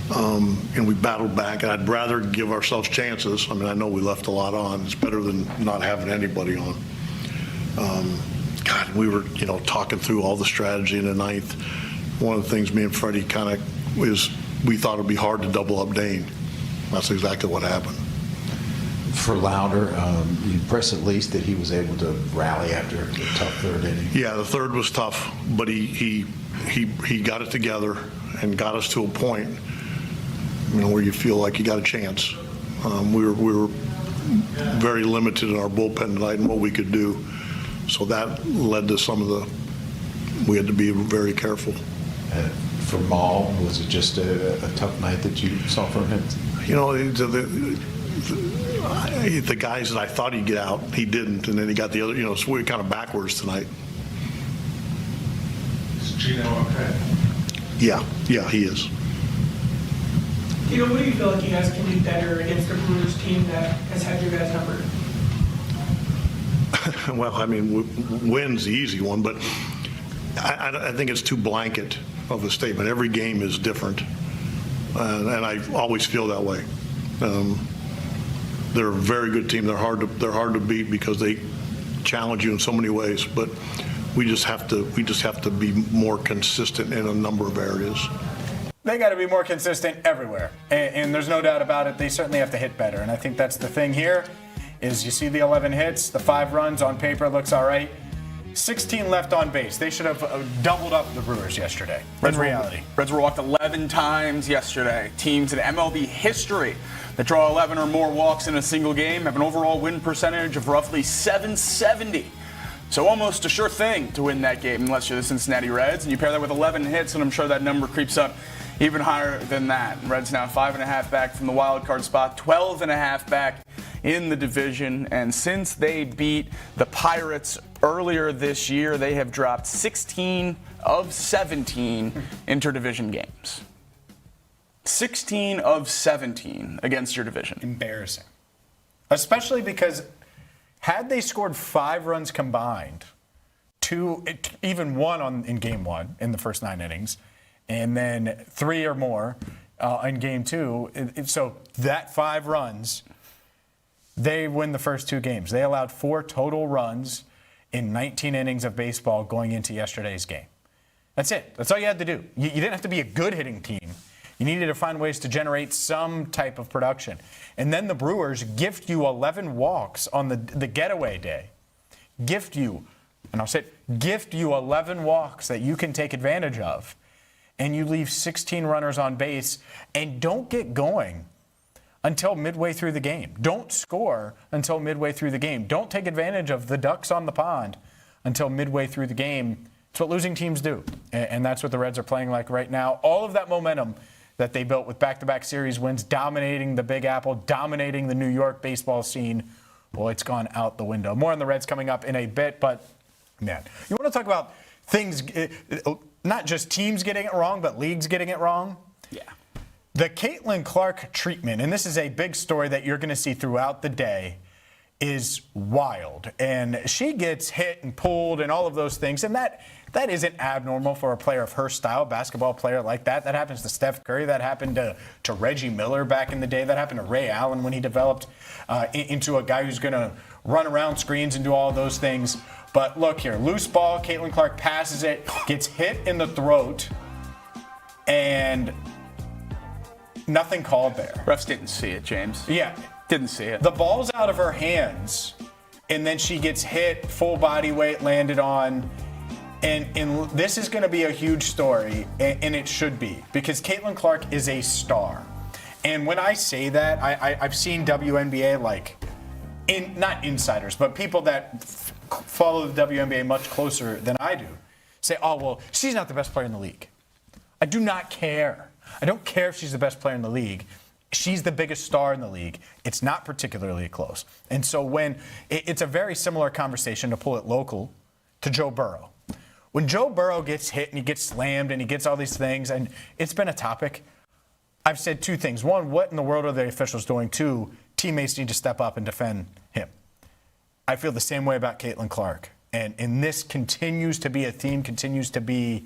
And we battled back. And I'd rather give ourselves chances. I mean, I know we left a lot on. It's better than not having anybody on. God, we were, talking through all the strategy in the 9th. One of the things me and Freddie kind of was, we thought it'd be hard to double up Dane. That's exactly what happened. For Lauder, you impressed at least that he was able to rally after a tough 3rd inning. Yeah, the 3rd was tough, but he got it together and got us to a point, where you feel like you got a chance. We were very limited in our bullpen tonight and what we could do, so that led to we had to be very careful. For Maul, was it just a tough night that you saw from him? The guys that I thought he'd get out, he didn't, and then he got the other, so we were kind of backwards tonight. Is Gino okay? Yeah, he is. What do you feel like you guys can do better against a Brewers team that has had your guys numbered? Well, I mean, win's the easy one, but I think it's too blanket. of a statement. Every game is different, and I always feel that way. They're a very good team. They're hard to beat because they challenge you in so many ways. But we just have to be more consistent in a number of areas. They got to be more consistent everywhere, and there's no doubt about it. They certainly have to hit better, and I think that's the thing here. Is you see the 11 hits, the 5 runs on paper looks all right. 16 left on base. They should have doubled up the Brewers yesterday. In reality, Reds were walked 11 times yesterday. Teams in MLB history that draw 11 or more walks in a single game have an overall win percentage of roughly .770. So almost a sure thing to win that game unless you're the Cincinnati Reds. And you pair that with 11 hits, and I'm sure that number creeps up even higher than that. Reds now 5.5 back from the wild card spot, 12.5 back in the division. And since they beat the Pirates earlier this year, they have dropped 16 of 17 interdivision games. 16 of 17 against your division. Embarrassing. Especially because had they scored 5 runs combined, even one in game 1 in the first 9 innings, and then 3 or more in game 2, so that 5 runs, they win the first 2 games. They allowed 4 total runs in 19 innings of baseball going into yesterday's game. That's it. That's all you had to do. You didn't have to be a good hitting team. You needed to find ways to generate some type of production. And then the Brewers gift you 11 walks on the getaway day. Gift you 11 walks that you can take advantage of. And you leave 16 runners on base and don't get going until midway through the game. Don't score until midway through the game. Don't take advantage of the ducks on the pond until midway through the game. It's what losing teams do. And that's what the Reds are playing like right now. All of that momentum that they built with back-to-back series wins, dominating the Big Apple, dominating the New York baseball scene, well, it's gone out the window. More on the Reds coming up in a bit, but, man, you want to talk about things, not just teams getting it wrong, but leagues getting it wrong? Yeah. The Caitlin Clark treatment, and this is a big story that you're going to see throughout the day, is wild. And she gets hit and pulled and all of those things, and that isn't abnormal for a player of her style, basketball player like that. That happens to Steph Curry. That happened to Reggie Miller back in the day. That happened to Ray Allen when he developed into a guy who's going to run around screens and do all of those things. But look here, loose ball, Caitlin Clark passes it, gets hit in the throat, and nothing called there. Refs didn't see it, James. Yeah. Didn't see it. The ball's out of her hands, and then she gets hit, full body weight landed on. And this is going to be a huge story, and it should be, because Caitlin Clark is a star. And when I say that, I've seen WNBA, not insiders, but people that follow the WNBA much closer than I do, say, oh, well, she's not the best player in the league. I do not care. I don't care if she's the best player in the league. She's the biggest star in the league. It's not particularly close. And so when it's a very similar conversation, to pull it local, to Joe Burrow. When Joe Burrow gets hit and he gets slammed and he gets all these things, and it's been a topic, I've said 2 things. 1, what in the world are the officials doing? 2, teammates need to step up and defend him. I feel the same way about Caitlin Clark. And this continues to be a theme, continues to be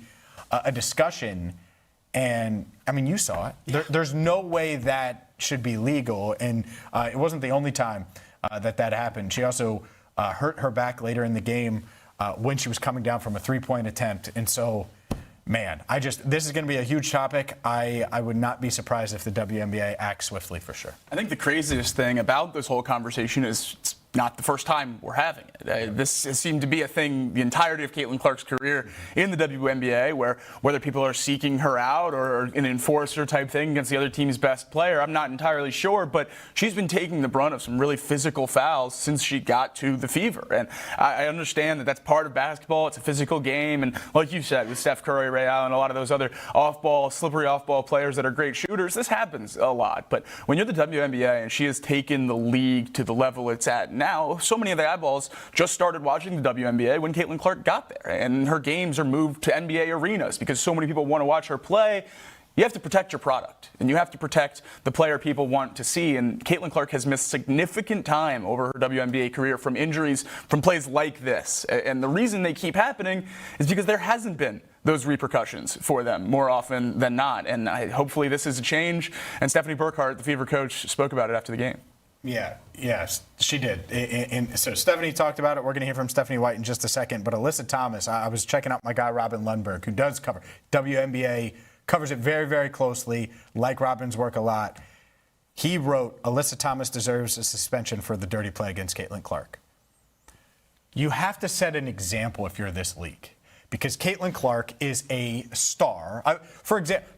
a discussion. And, I mean, you saw it. There's no way that should be legal. And it wasn't the only time that happened. She also hurt her back later in the game when she was coming down from a 3-point attempt. And so, man, this is going to be a huge topic. I would not be surprised if the WNBA acts swiftly for sure. I think the craziest thing about this whole conversation is it's not the first time we're having it. This has seemed to be a thing the entirety of Caitlin Clark's career in the WNBA, where whether people are seeking her out or an enforcer type thing against the other team's best player, I'm not entirely sure, but she's been taking the brunt of some really physical fouls since she got to the Fever. And I understand that that's part of basketball. It's a physical game. And like you said, with Steph Curry, Ray Allen, a lot of those other slippery off-ball players that are great shooters, this happens a lot. But when you're the WNBA and she has taken the league to the level it's at now, so many of the eyeballs just started watching the WNBA when Caitlin Clark got there, and her games are moved to NBA arenas because so many people want to watch her play. You have to protect your product, and you have to protect the player people want to see. And Caitlin Clark has missed significant time over her WNBA career from injuries, from plays like this. And the reason they keep happening is because there hasn't been those repercussions for them more often than not. And hopefully this is a change. And Stephanie Burkhart, the Fever coach, spoke about it after the game. Yeah, yes, she did. And so Stephanie talked about it. We're going to hear from Stephanie White in just a second. But Alyssa Thomas, I was checking out my guy Robin Lundberg, who does cover WNBA, covers it very, very closely, like Robin's work a lot. He wrote, Alyssa Thomas deserves a suspension for the dirty play against Caitlin Clark. You have to set an example if you're this league, because Caitlin Clark is a star. For example,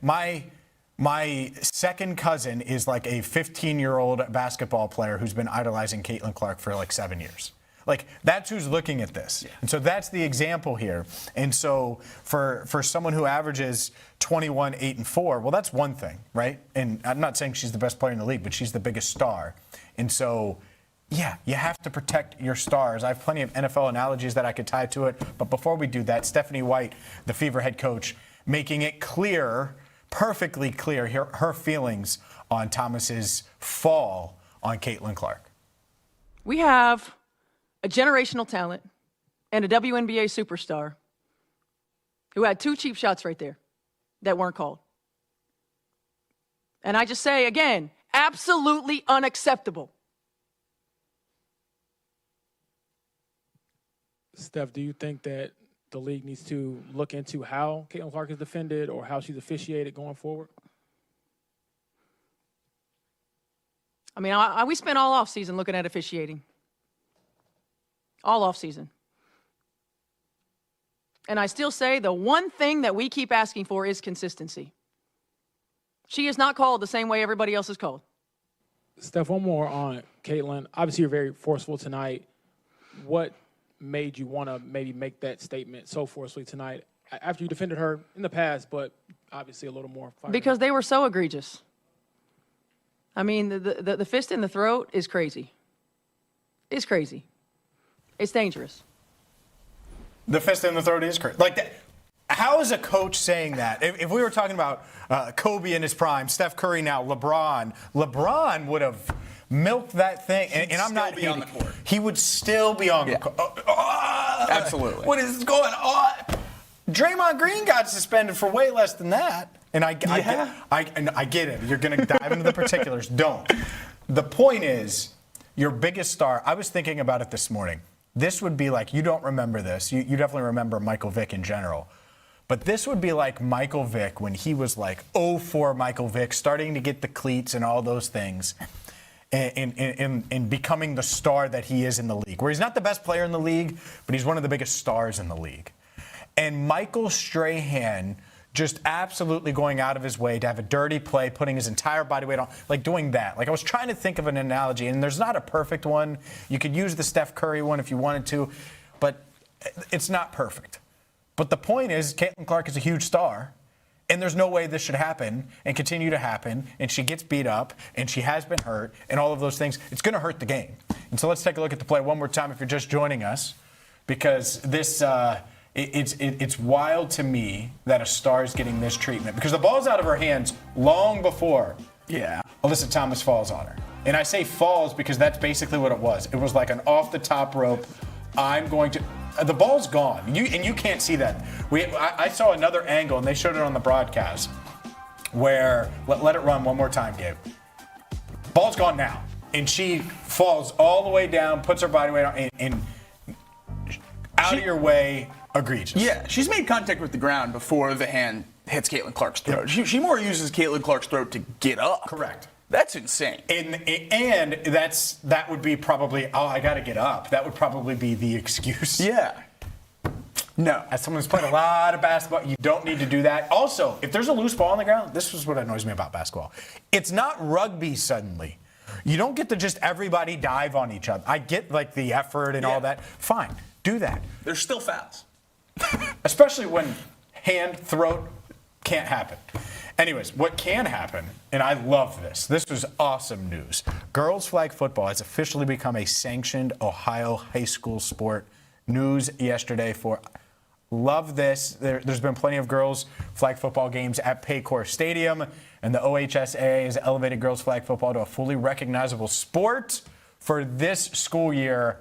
my second cousin is like a 15-year-old basketball player who's been idolizing Caitlin Clark for like 7 years. Like, that's who's looking at this. Yeah. And so that's the example here. And so for someone who averages 21, 8, and 4, well, that's one thing, right? And I'm not saying she's the best player in the league, but she's the biggest star. And so, yeah, you have to protect your stars. I have plenty of NFL analogies that I could tie to it. But before we do that, Stephanie White, the Fever head coach, making it clear, perfectly clear, her feelings on Thomas's fall on Caitlin Clark. We have a generational talent and a WNBA superstar who had 2 cheap shots right there that weren't called. And I just say, again, absolutely unacceptable. Steph, do you think that the league needs to look into how Caitlin Clark is defended or how she's officiated going forward? I mean, we spent all offseason looking at officiating. All offseason. And I still say the one thing that we keep asking for is consistency. She is not called the same way everybody else is called. Steph, one more on Caitlin. Obviously, you're very forceful tonight. What made you want to maybe make that statement so forcefully tonight after you defended her in the past, but obviously a little more fire? Because they were so egregious. I mean, the fist in the throat is crazy. It's crazy. It's dangerous. The fist in the throat is crazy. Like that. How is a coach saying that? If we were talking about Kobe in his prime, Steph Curry now, LeBron would have milked that thing. And I'm not be on the court. He would still be on the court. Absolutely. What is going on? Draymond Green got suspended for way less than that. And I get it. You're going to dive into the particulars. Don't. The point is, your biggest star, I was thinking about it this morning. This would be like, you don't remember this. You definitely remember Michael Vick in general. But this would be like Michael Vick when he was like 04 Michael Vick, starting to get the cleats and all those things, and becoming the star that he is in the league. Where he's not the best player in the league, but he's one of the biggest stars in the league. And Michael Strahan just absolutely going out of his way to have a dirty play, putting his entire body weight on, like doing that. Like, I was trying to think of an analogy, and there's not a perfect one. You could use the Steph Curry one if you wanted to, but it's not perfect. But the point is, Caitlin Clark is a huge star, and there's no way this should happen and continue to happen, and she gets beat up, and she has been hurt, and all of those things. It's going to hurt the game. And so let's take a look at the play one more time if you're just joining us, because this it's wild to me that a star is getting this treatment, because the ball's out of her hands long before Alyssa Thomas falls on her. And I say falls because that's basically what it was. It was like an off-the-top rope, the ball's gone. And you can't see that. I saw another angle, and they showed it on the broadcast, where, let it run one more time, Gabe. Ball's gone now. And she falls all the way down, puts her body weight on, and out of your way, egregious. Yeah, she's made contact with the ground before the hand hits Caitlin Clark's throat. Yep. She more uses Caitlin Clark's throat to get up. Correct. That's insane. And that would be probably, I got to get up. That would probably be the excuse. Yeah. No. As someone who's played a lot of basketball, you don't need to do that. Also, if there's a loose ball on the ground, this is what annoys me about basketball. It's not rugby suddenly. You don't get to just everybody dive on each other. I get like the effort and all that. Fine, do that. There's still fouls. Especially when hand, throat can't happen. Anyways, what can happen, and I love this. This was awesome news. Girls flag football has officially become a sanctioned Ohio high school sport. News yesterday for Love this. There's been plenty of girls flag football games at Paycor Stadium, and the OHSAA has elevated girls flag football to a fully recognizable sport for this school year.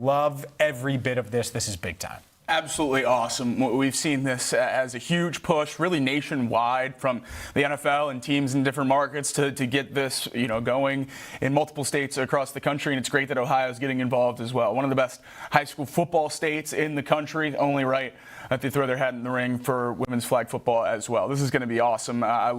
Love every bit of this. This is big time. Absolutely awesome. We've seen this as a huge push, really nationwide, from the NFL and teams in different markets to get this, going in multiple states across the country. And it's great that Ohio is getting involved as well. One of the best high school football states in the country. Only right that they throw their hat in the ring for women's flag football as well. This is going to be awesome. I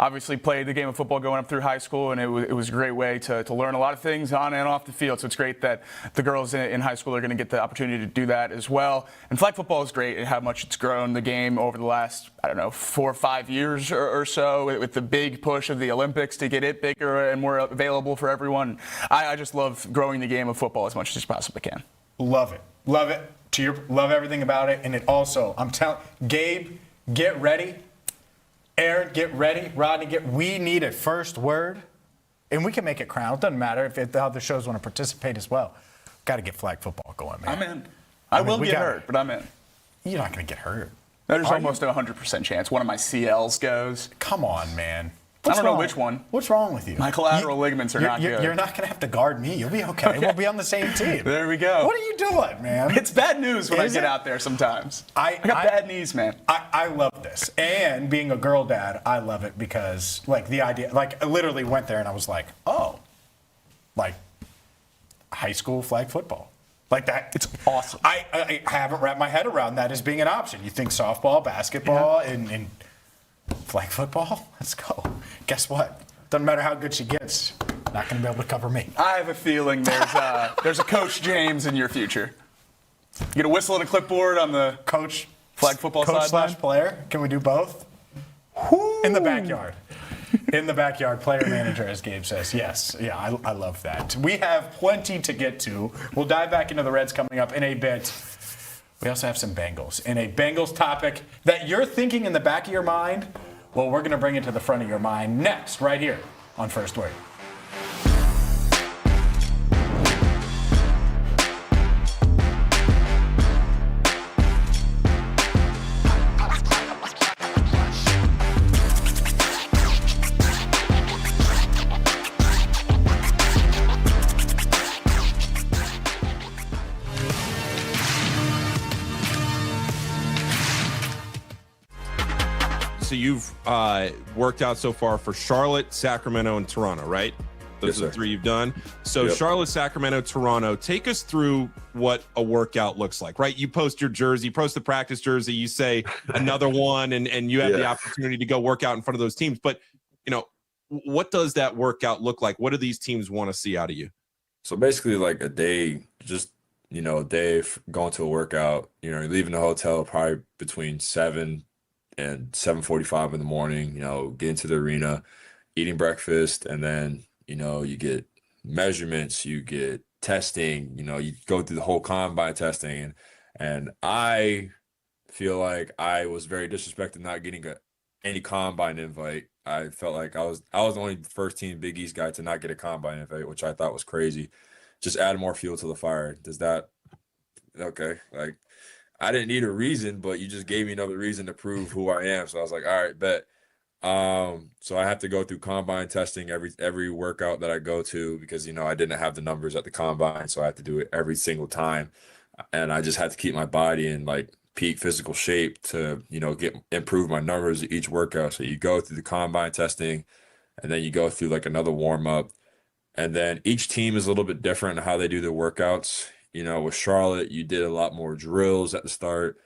obviously played the game of football going up through high school, and it was a great way to learn a lot of things on and off the field. So it's great that the girls in high school are going to get the opportunity to do that as well. And flag football is great and how much it's grown the game over the last, 4 or 5 years or so, with the big push of the Olympics to get it bigger and more available for everyone. I just love growing the game of football as much as you possibly can. Love it. Love it. Love everything about it. And it also, I'm telling Gabe, get ready. Aaron, get ready. Rodney, we need a first word. And we can make it crown. It doesn't matter if the other shows want to participate as well. Got to get flag football going, man. I'm in. I will get hurt, but I'm in. You're not going to get hurt. There's almost a 100% chance one of my CLs goes. Come on, man. I don't know which one. What's wrong with you? My collateral ligaments are not good. You're not going to have to guard me. You'll be okay. We'll be on the same team. There we go. What are you doing, man? It's bad news when I get out there sometimes. I got bad knees, man. I love this. And being a girl dad, I love it because, the idea, I literally went there and I was like, oh, high school flag football. Like that. It's awesome. I haven't wrapped my head around that as being an option. You think softball, basketball, and flag football? Let's go. Guess what? Doesn't matter how good she gets. Not going to be able to cover me. I have a feeling there's a Coach James in your future. You get a whistle and a clipboard on the coach flag football sideline. Player. Can we do both? Woo. In the backyard. In the backyard, player manager, as Gabe says. Yes. Yeah, I love that. We have plenty to get to. We'll dive back into the Reds coming up in a bit. We also have some Bengals. And a Bengals topic that you're thinking in the back of your mind, well, we're going to bring it to the front of your mind next, right here on First Word. So you've worked out so far for Charlotte, Sacramento, and Toronto, right? Those are the 3 you've done. So Charlotte, Sacramento, Toronto, take us through what a workout looks like, right? You post your jersey, post the practice jersey, you say another one, and you have the opportunity to go work out in front of those teams. But, what does that workout look like? What do these teams want to see out of you? So basically a day, just, a day going to a workout, you're leaving the hotel probably between 7 and 7:45 in the morning, get into the arena, eating breakfast, and then, you get measurements, you get testing, you go through the whole combine testing. And I feel like I was very disrespected not getting any combine invite. I felt like I was the only first team Big East guy to not get a combine invite, which I thought was crazy. Just add more fuel to the fire. Okay. I didn't need a reason, but you just gave me another reason to prove who I am. So I was like, all right, bet. So I have to go through combine testing every workout that I go to because, I didn't have the numbers at the combine. So I had to do it every single time. And I just had to keep my body in peak physical shape to, improve my numbers each workout. So you go through the combine testing and then you go through another warm up. And then each team is a little bit different in how they do their workouts. With Charlotte, you did a lot more drills at the start,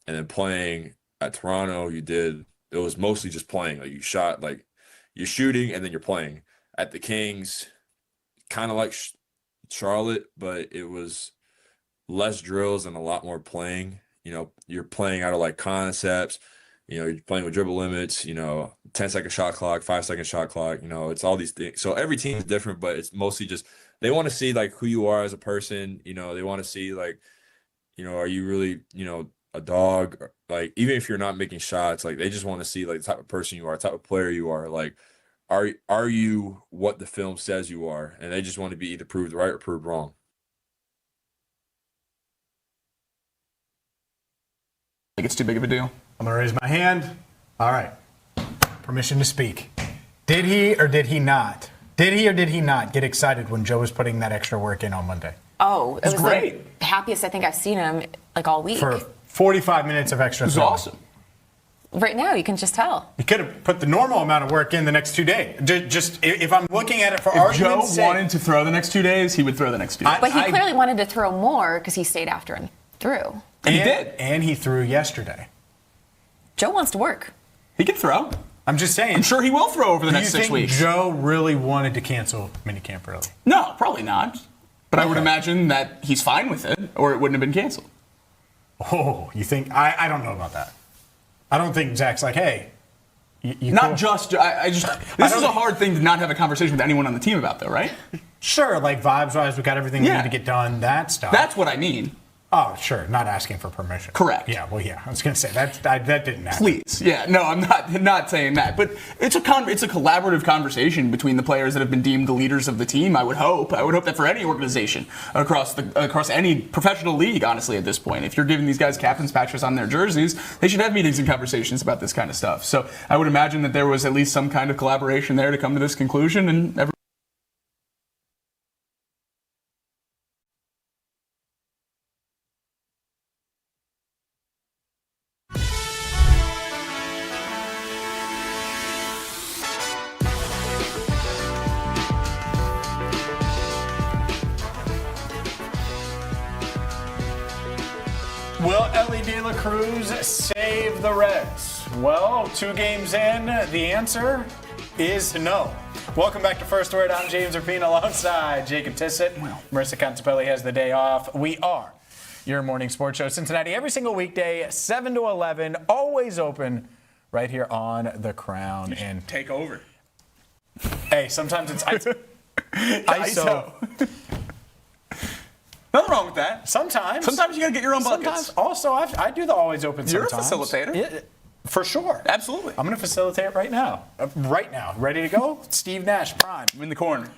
and then playing at Toronto, it was mostly just playing. You shot, you're shooting and then you're playing. At the Kings, kind of like Charlotte, but it was less drills and a lot more playing. You're playing out of concepts. You're playing with dribble limits, 10-second shot clock, 5-second shot clock, it's all these things. So every team is different, but it's mostly just they want to see who you are as a person. They want to see are you really, a dog? Even if you're not making shots, they just want to see the type of person you are, type of player you are. Are you what the film says you are? And they just want to be either proved right or proved wrong. think it's too big of a deal. I'm going to raise my hand. All right. Permission to speak. Did he or did he not get excited when Joe was putting that extra work in on Monday? Oh, it was great. The happiest I think I've seen him like all week. For 45 minutes of extra. It was awesome. Right now, you can just tell. He could have put the normal amount of work in the next 2 days. Just if I'm looking at it for If argument's Joe sake, wanted to throw the next 2 days, he would throw the next 2 days. But he clearly wanted to throw more because he stayed after and threw. And he did. And he threw yesterday. Joe wants to work. He can throw. I'm just saying. I'm sure he will throw over the next 6 Do you think weeks. Joe really wanted to cancel minicamp early? No, probably not. But I would imagine that he's fine with it, or it wouldn't have been canceled. Oh, you think? I don't know about that. I don't think Zach's like, hey. Not just. I just. This is a hard thing to not have a conversation with anyone on the team about, though, right? Sure, like vibes-wise, we got everything we need to get done. That stuff. That's what I mean. Oh, sure. Not asking for permission. Correct. Yeah. Well, yeah. I was gonna say that didn't happen. Please. Yeah. No, I'm not saying that. But it's a collaborative conversation between the players that have been deemed the leaders of the team. I would hope that for any organization across any professional league, honestly, at this point, if you're giving these guys captain's patches on their jerseys, they should have meetings and conversations about this kind of stuff. So I would imagine that there was at least some kind of collaboration there to come to this conclusion, and Will Ellie De La Cruz save the Reds? Well, 2 games in, the answer is no. Welcome back to First Word. I'm James Rapien alongside Jacob Tissot. Marisa Contipelli has the day off. We are your morning sports show. Cincinnati every single weekday, 7 to 11, always open right here on The Crown. And take over. Hey, sometimes it's ISO. Nothing wrong with that. Sometimes you got to get your own buckets. Also, I do the always open You're sometimes. a facilitator. Yeah, for sure. Absolutely. I'm going to facilitate right now. Ready to go? Steve Nash, prime. I'm in the corner.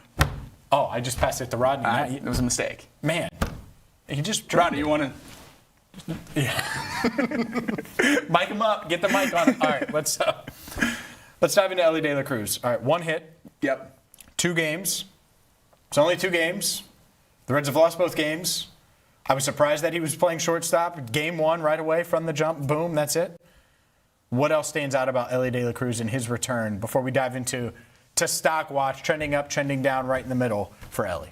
Oh, I just passed it to Rodney. It was a mistake. Man. He just Rodney, you want to? Yeah. Mic him up. Get the mic on him. All right, let's dive into Ellie De La Cruz. All right, 1 hit. Yep. 2 games. It's only 2 games. The Reds have lost both games. I was surprised that he was playing shortstop. Game 1 right away from the jump. Boom, that's it. What else stands out about Ellie De La Cruz in his return before we dive into stock watch, trending up, trending down, right in the middle for Ellie?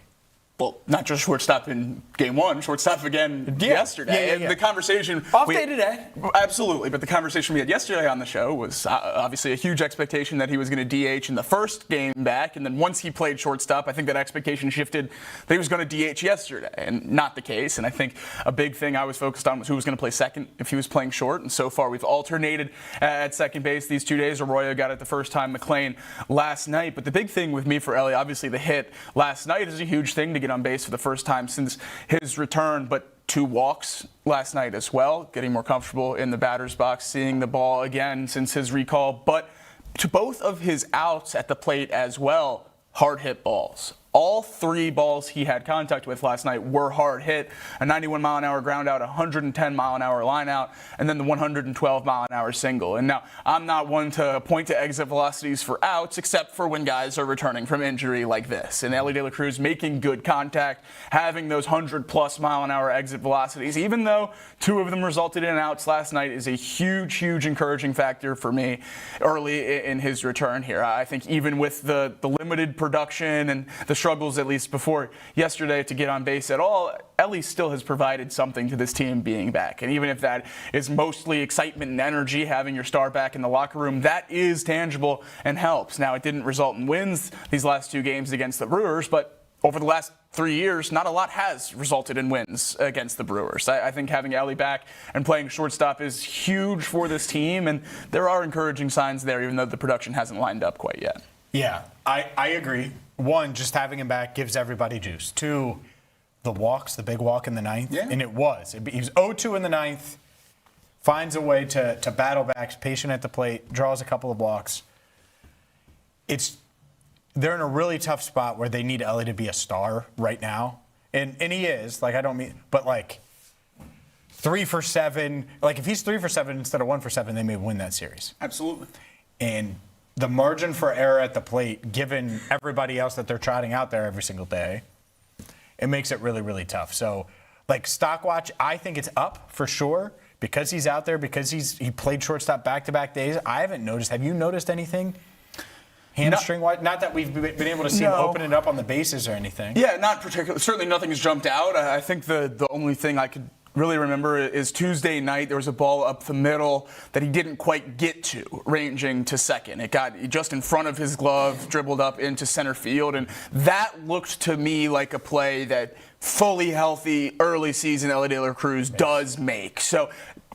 Well, not just shortstop in game 1, shortstop again yesterday. Yeah. And the conversation... Off day today. Absolutely, but the conversation we had yesterday on the show was obviously a huge expectation that he was going to DH in the first game back, and then once he played shortstop, I think that expectation shifted that he was going to DH yesterday, and not the case. And I think a big thing I was focused on was who was going to play second if he was playing short, and so far we've alternated at second base these 2 days. Arroyo got it the first time, McLean last night. But the big thing with me for Ellie, obviously the hit last night is a huge thing to get on base for the first time since his return, but 2 walks last night as well, getting more comfortable in the batter's box, seeing the ball again since his recall. But to both of his outs at the plate as well, hard hit balls. All 3 balls he had contact with last night were hard hit. A 91-mile-an-hour ground out, a 110-mile-an-hour line out, and then the 112-mile-an-hour single. And now, I'm not one to point to exit velocities for outs, except for when guys are returning from injury like this. And Ellie De La Cruz making good contact, having those 100-plus mile-an-hour exit velocities, even though 2 of them resulted in outs last night, is a huge, huge encouraging factor for me early in his return here. I think even with the limited production and the struggles, at least before yesterday, to get on base at all, Ellie still has provided something to this team being back. And even if that is mostly excitement and energy, having your star back in the locker room, that is tangible and helps. Now, it didn't result in wins these last 2 games against the Brewers, but over the last 3 years, not a lot has resulted in wins against the Brewers. I think having Ellie back and playing shortstop is huge for this team, and there are encouraging signs there, even though the production hasn't lined up quite yet. Yeah, I agree. 1, just having him back gives everybody juice. 2, the big walk in the 9th. Yeah. And it was. He was 0-2 in the 9th, finds a way to battle back, patient at the plate, draws a couple of walks. They're in a really tough spot where they need Ellie to be a star right now. And he is. I don't mean, but 3 for 7. Like, if he's 3 for 7 instead of 1 for 7, they may win that series. Absolutely. And the margin for error at the plate, given everybody else that they're trotting out there every single day, it makes it really, really tough. So, like, stock watch, I think it's up for sure because he's out there, because he played shortstop back-to-back days. I haven't noticed. Have you noticed anything? Hamstring-wise? Not that we've been able to see him open it up on the bases or anything. Yeah, not particularly. Certainly nothing's jumped out. I think the only thing I could really remember is Tuesday night, there was a ball up the middle that he didn't quite get to, ranging to second. It got just in front of his glove, dribbled up into center field, and that looked to me like a play that fully healthy, early season Elly De La Cruz does make. So,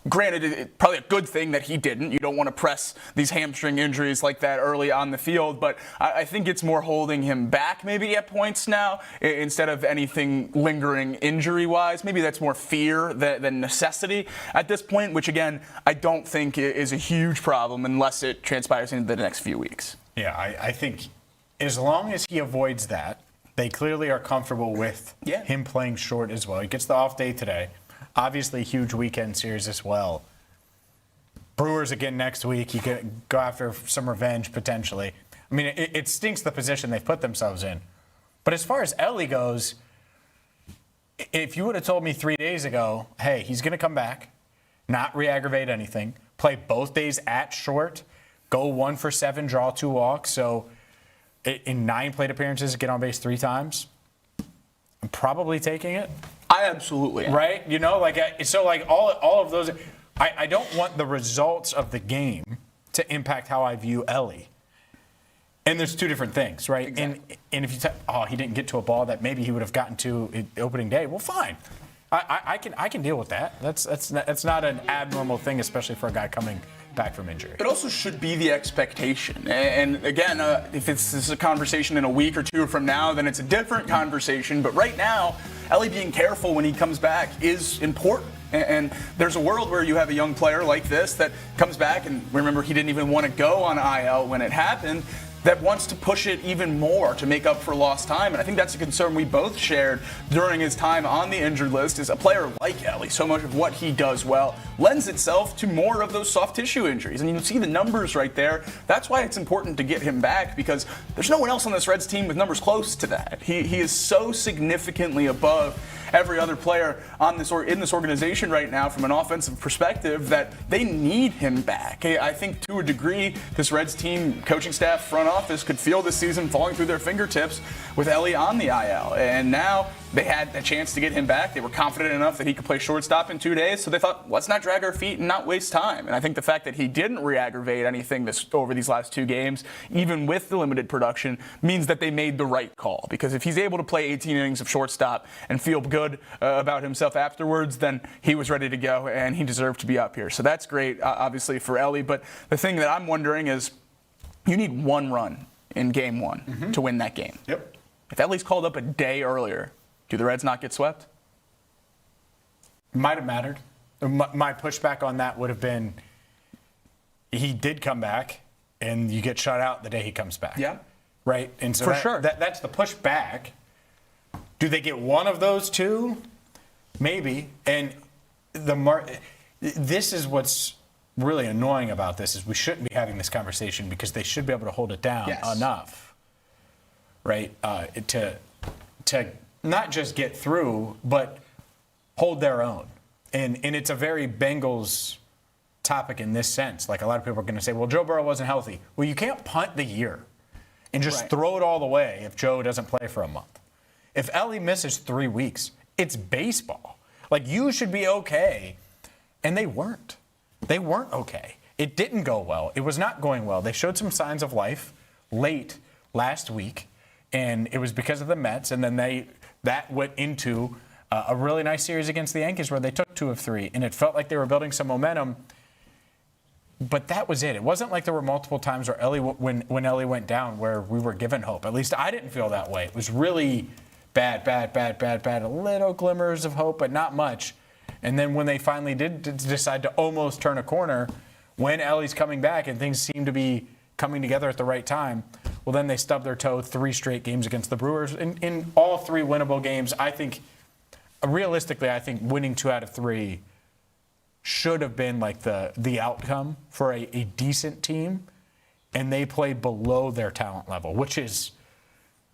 granted, it's probably a good thing that he didn't. You don't want to press these hamstring injuries like that early on the field, but I think it's more holding him back maybe at points now instead of anything lingering injury-wise. Maybe that's more fear than necessity at this point, which, again, I don't think is a huge problem unless it transpires into the next few weeks. Yeah, I think as long as he avoids that, they clearly are comfortable with him playing short as well. He gets the off day today. Obviously, huge weekend series as well. Brewers again next week. You can go after some revenge, potentially. I mean, it stinks the position they've put themselves in. But as far as Elly goes, if you would have told me 3 days ago, hey, he's going to come back, not re-aggravate anything, play both days at short, go 1 for 7, draw 2 walks, so in 9 plate appearances, get on base 3 times, I'm probably taking it. I absolutely am. Right? You know, all of those. I don't want the results of the game to impact how I view Elly. And there's 2 different things, right? Exactly. And if you say, he didn't get to a ball that maybe he would have gotten to opening day, well, fine. I can deal with that. That's not an abnormal thing, especially for a guy coming back from injury. It also should be the expectation. And again, if this is a conversation in a week or 2 from now, then it's a different conversation. But right now, Elly being careful when he comes back is important. And there's a world where you have a young player like this that comes back, and remember, he didn't even want to go on IL when it happened, that wants to push it even more to make up for lost time. And I think that's a concern we both shared during his time on the injured list, is a player like Elly, so much of what he does well lends itself to more of those soft tissue injuries. And you can see the numbers right there. That's why it's important to get him back, because there's no one else on this Reds team with numbers close to that. He is so significantly above every other player on this in this organization right now from an offensive perspective that they need him back. I think to a degree, this Reds team, coaching staff, front office could feel this season falling through their fingertips with Elly on the IL. And now they had a chance to get him back. They were confident enough that he could play shortstop in 2 days, so they thought, let's not drag our feet and not waste time. And I think the fact that he didn't re-aggravate anything over these last 2 games, even with the limited production, means that they made the right call. Because if he's able to play 18 innings of shortstop and feel good about himself afterwards, then he was ready to go and he deserved to be up here. So that's great, obviously, for Elly. But the thing that I'm wondering is, you need 1 run in game 1 to win that game. Yep. If Elly's called up a day earlier, do the Reds not get swept? Might have mattered. My pushback on that would have been, he did come back, and you get shut out the day he comes back. Yeah. Right? And so For sure. That's the pushback. Do they get one of those 2? Maybe. And this is what's really annoying about this, is we shouldn't be having this conversation, because they should be able to hold it down enough, right, to not just get through, but hold their own. And it's a very Bengals topic in this sense. Like, a lot of people are going to say, well, Joe Burrow wasn't healthy. Well, you can't punt the year and just throw it all away if Joe doesn't play for a month. If Elly misses 3 weeks, it's baseball. Like, you should be okay. And they weren't. They weren't okay. It didn't go well. It was not going well. They showed some signs of life late last week, and it was because of the Mets, and then that went into a really nice series against the Yankees where they took 2 of 3, and it felt like they were building some momentum. But that was it. It wasn't like there were multiple times where when Elly went down where we were given hope. At least I didn't feel that way. It was really bad. A little glimmers of hope, but not much. And then when they finally did decide to almost turn a corner, when Elly's coming back and things seem to be coming together at the right time, well, then they stubbed their toe 3 straight games against the Brewers. In all 3 winnable games, I think, realistically, winning 2 out of 3 should have been like the outcome for a decent team, and they play below their talent level,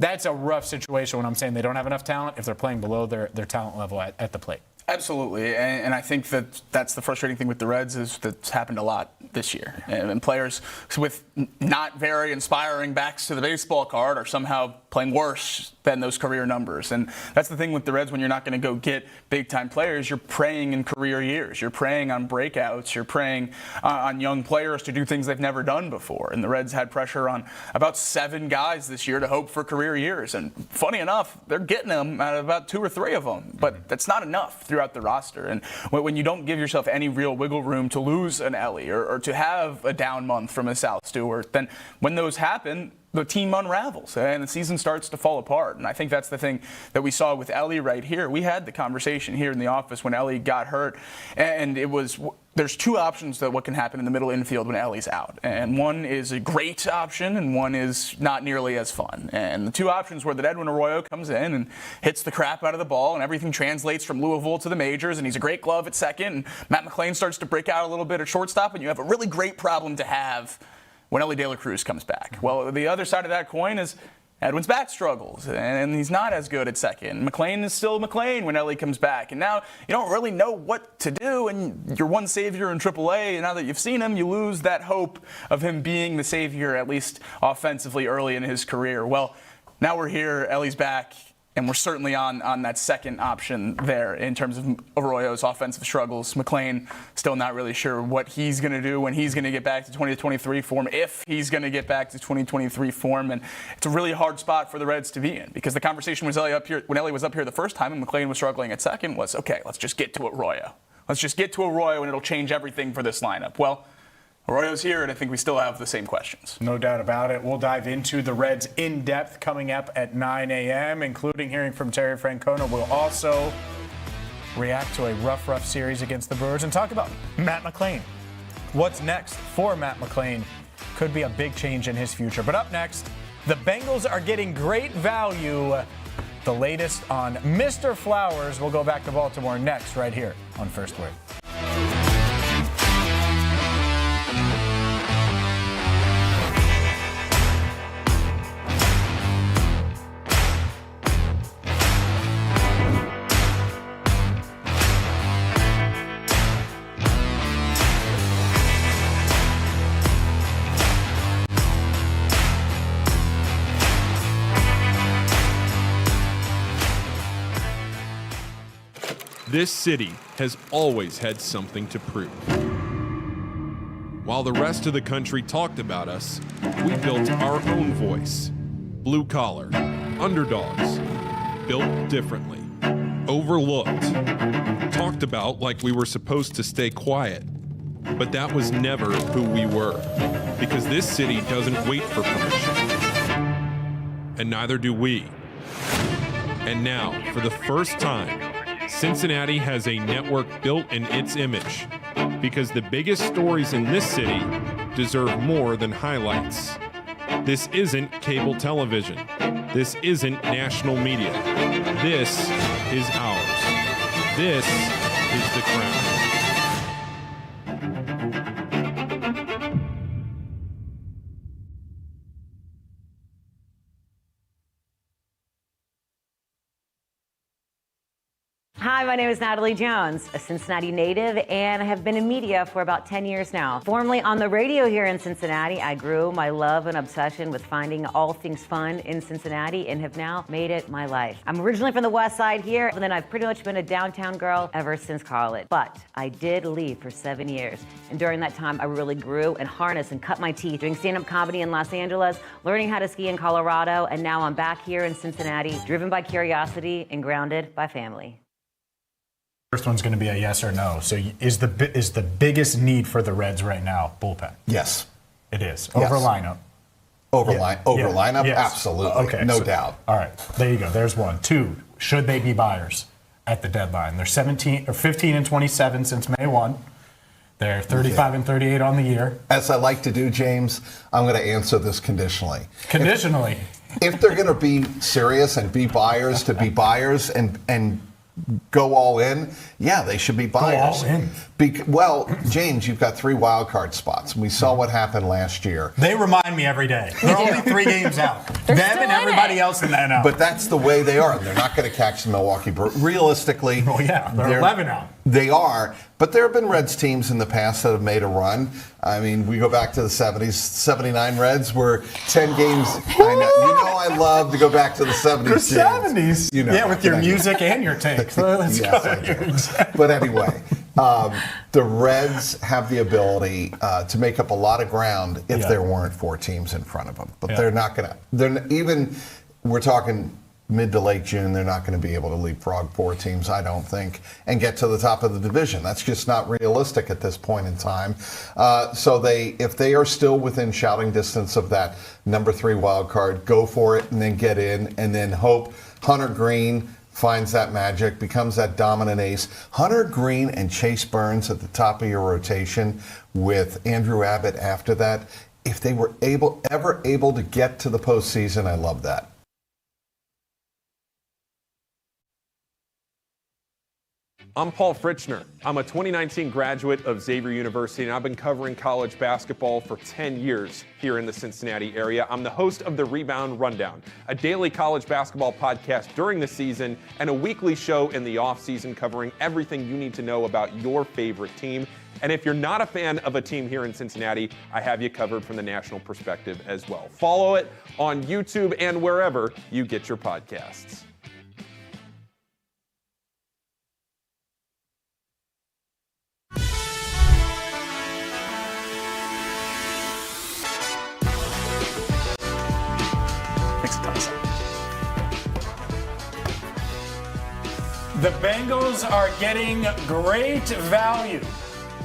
that's a rough situation when I'm saying they don't have enough talent if they're playing below their talent level at the plate. Absolutely, and I think that's the frustrating thing with the Reds is that's happened a lot this year. And players with not very inspiring backs to the baseball card are somehow playing worse than those career numbers. And that's the thing with the Reds when you're not going to go get big-time players. You're preying in career years. You're preying on breakouts. You're preying on young players to do things they've never done before. And the Reds had pressure on about 7 guys this year to hope for career years. And funny enough, they're getting them out of about 2 or 3 of them. But that's not enough throughout the roster. And when you don't give yourself any real wiggle room to lose an Ellie or to have a down month from a South Stewart, then when those happen, the team unravels and the season starts to fall apart. And I think that's the thing that we saw with Ellie right here. We had the conversation here in the office when Ellie got hurt, and there's 2 options that what can happen in the middle infield when Ellie's out. And one is a great option and one is not nearly as fun. And the 2 options were that Edwin Arroyo comes in and hits the crap out of the ball and everything translates from Louisville to the majors and he's a great glove at second and Matt McClain starts to break out a little bit at shortstop and you have a really great problem to have when Ellie De La Cruz comes back. Well, the other side of that coin is Edwin's bat struggles, and he's not as good at second. McClain is still McClain when Ellie comes back, and now you don't really know what to do, and you're one savior in AAA, and now that you've seen him, you lose that hope of him being the savior, at least offensively early in his career. Well, now we're here, Ellie's back, and we're certainly on that second option there in terms of Arroyo's offensive struggles. McClain still not really sure what he's going to do when he's going to get back to 2023 form, if he's going to get back to 2023 form. And it's a really hard spot for the Reds to be in because the conversation was when Ellie was up here the first time and McClain was struggling at second was, okay, let's just get to Arroyo. Let's just get to Arroyo and it'll change everything for this lineup. Well, Arroyo's here, and I think we still have the same questions. No doubt about it. We'll dive into the Reds in depth coming up at 9 a.m., including hearing from Terry Francona. We'll also react to a rough series against the Brewers and talk about Matt McClain. What's next for Matt McClain? Could be a big change in his future. But up next, the Bengals are getting great value. The latest on Mr. Flowers. We'll go back to Baltimore next, right here on First Word. This city has always had something to prove. While the rest of the country talked about us, we built our own voice. Blue collar, underdogs, built differently, overlooked, talked about like we were supposed to stay quiet. But that was never who we were, because this city doesn't wait for permission. And neither do we. And now, for the first time, Cincinnati has a network built in its image, because the biggest stories in this city deserve more than highlights. This isn't cable television. This isn't national media. This is ours. This is the Crown. Hi, my name is Natalie Jones, a Cincinnati native, and I have been in media for about 10 years now. Formerly on the radio here in Cincinnati, I grew my love and obsession with finding all things fun in Cincinnati and have now made it my life. I'm originally from the West Side here, and then I've pretty much been a downtown girl ever since college. But I did leave for 7 years, and during that time, I really grew and harnessed and cut my teeth doing stand-up comedy in Los Angeles, learning how to ski in Colorado, and now I'm back here in Cincinnati, driven by curiosity and grounded by family. First one's going to be a yes or no. So is the biggest need for the Reds right now bullpen? Yes. It is. Over lineup? Over lineup? Yes. Absolutely. Okay. No doubt. All right. There you go. There's one. 2, should they be buyers at the deadline? They're 15 and 27 since May 1. They're 35 and 38 on the year. As I like to do, James, I'm going to answer this conditionally. Conditionally? If they're going to be serious and be buyers to be buyers and go all in, yeah, they should be buyers. all in. Well, James, you've got 3 wild card spots. We saw what happened last year. They remind me every day. They're only 3 games out. Them and everybody else in that out. But that's the way they are. They're not going to catch the Milwaukee Brewers. Realistically, they're 11 out. They are. But there have been Reds teams in the past that have made a run. I mean, we go back to the 70s. 79 Reds were 10 games. I know I love to go back to the 70s. The 70s. You know, yeah, with your music and your takes. Let's yes, go. I do. But anyway, the Reds have the ability to make up a lot of ground if there weren't 4 teams in front of them. But they're not going to. We're talking mid to late June, they're not going to be able to leapfrog 4 teams, I don't think, and get to the top of the division. That's just not realistic at this point in time. So if they are still within shouting distance of that number 3 wild card, go for it and then get in, and then hope Hunter Green finds that magic, becomes that dominant ace. Hunter Green and Chase Burns at the top of your rotation with Andrew Abbott after that. If they were ever able to get to the postseason, I love that. I'm Paul Fritchner. I'm a 2019 graduate of Xavier University, and I've been covering college basketball for 10 years here in the Cincinnati area. I'm the host of the Rebound Rundown, a daily college basketball podcast during the season and a weekly show in the off-season covering everything you need to know about your favorite team. And if you're not a fan of a team here in Cincinnati, I have you covered from the national perspective as well. Follow it on YouTube and wherever you get your podcasts. The Bengals are getting great value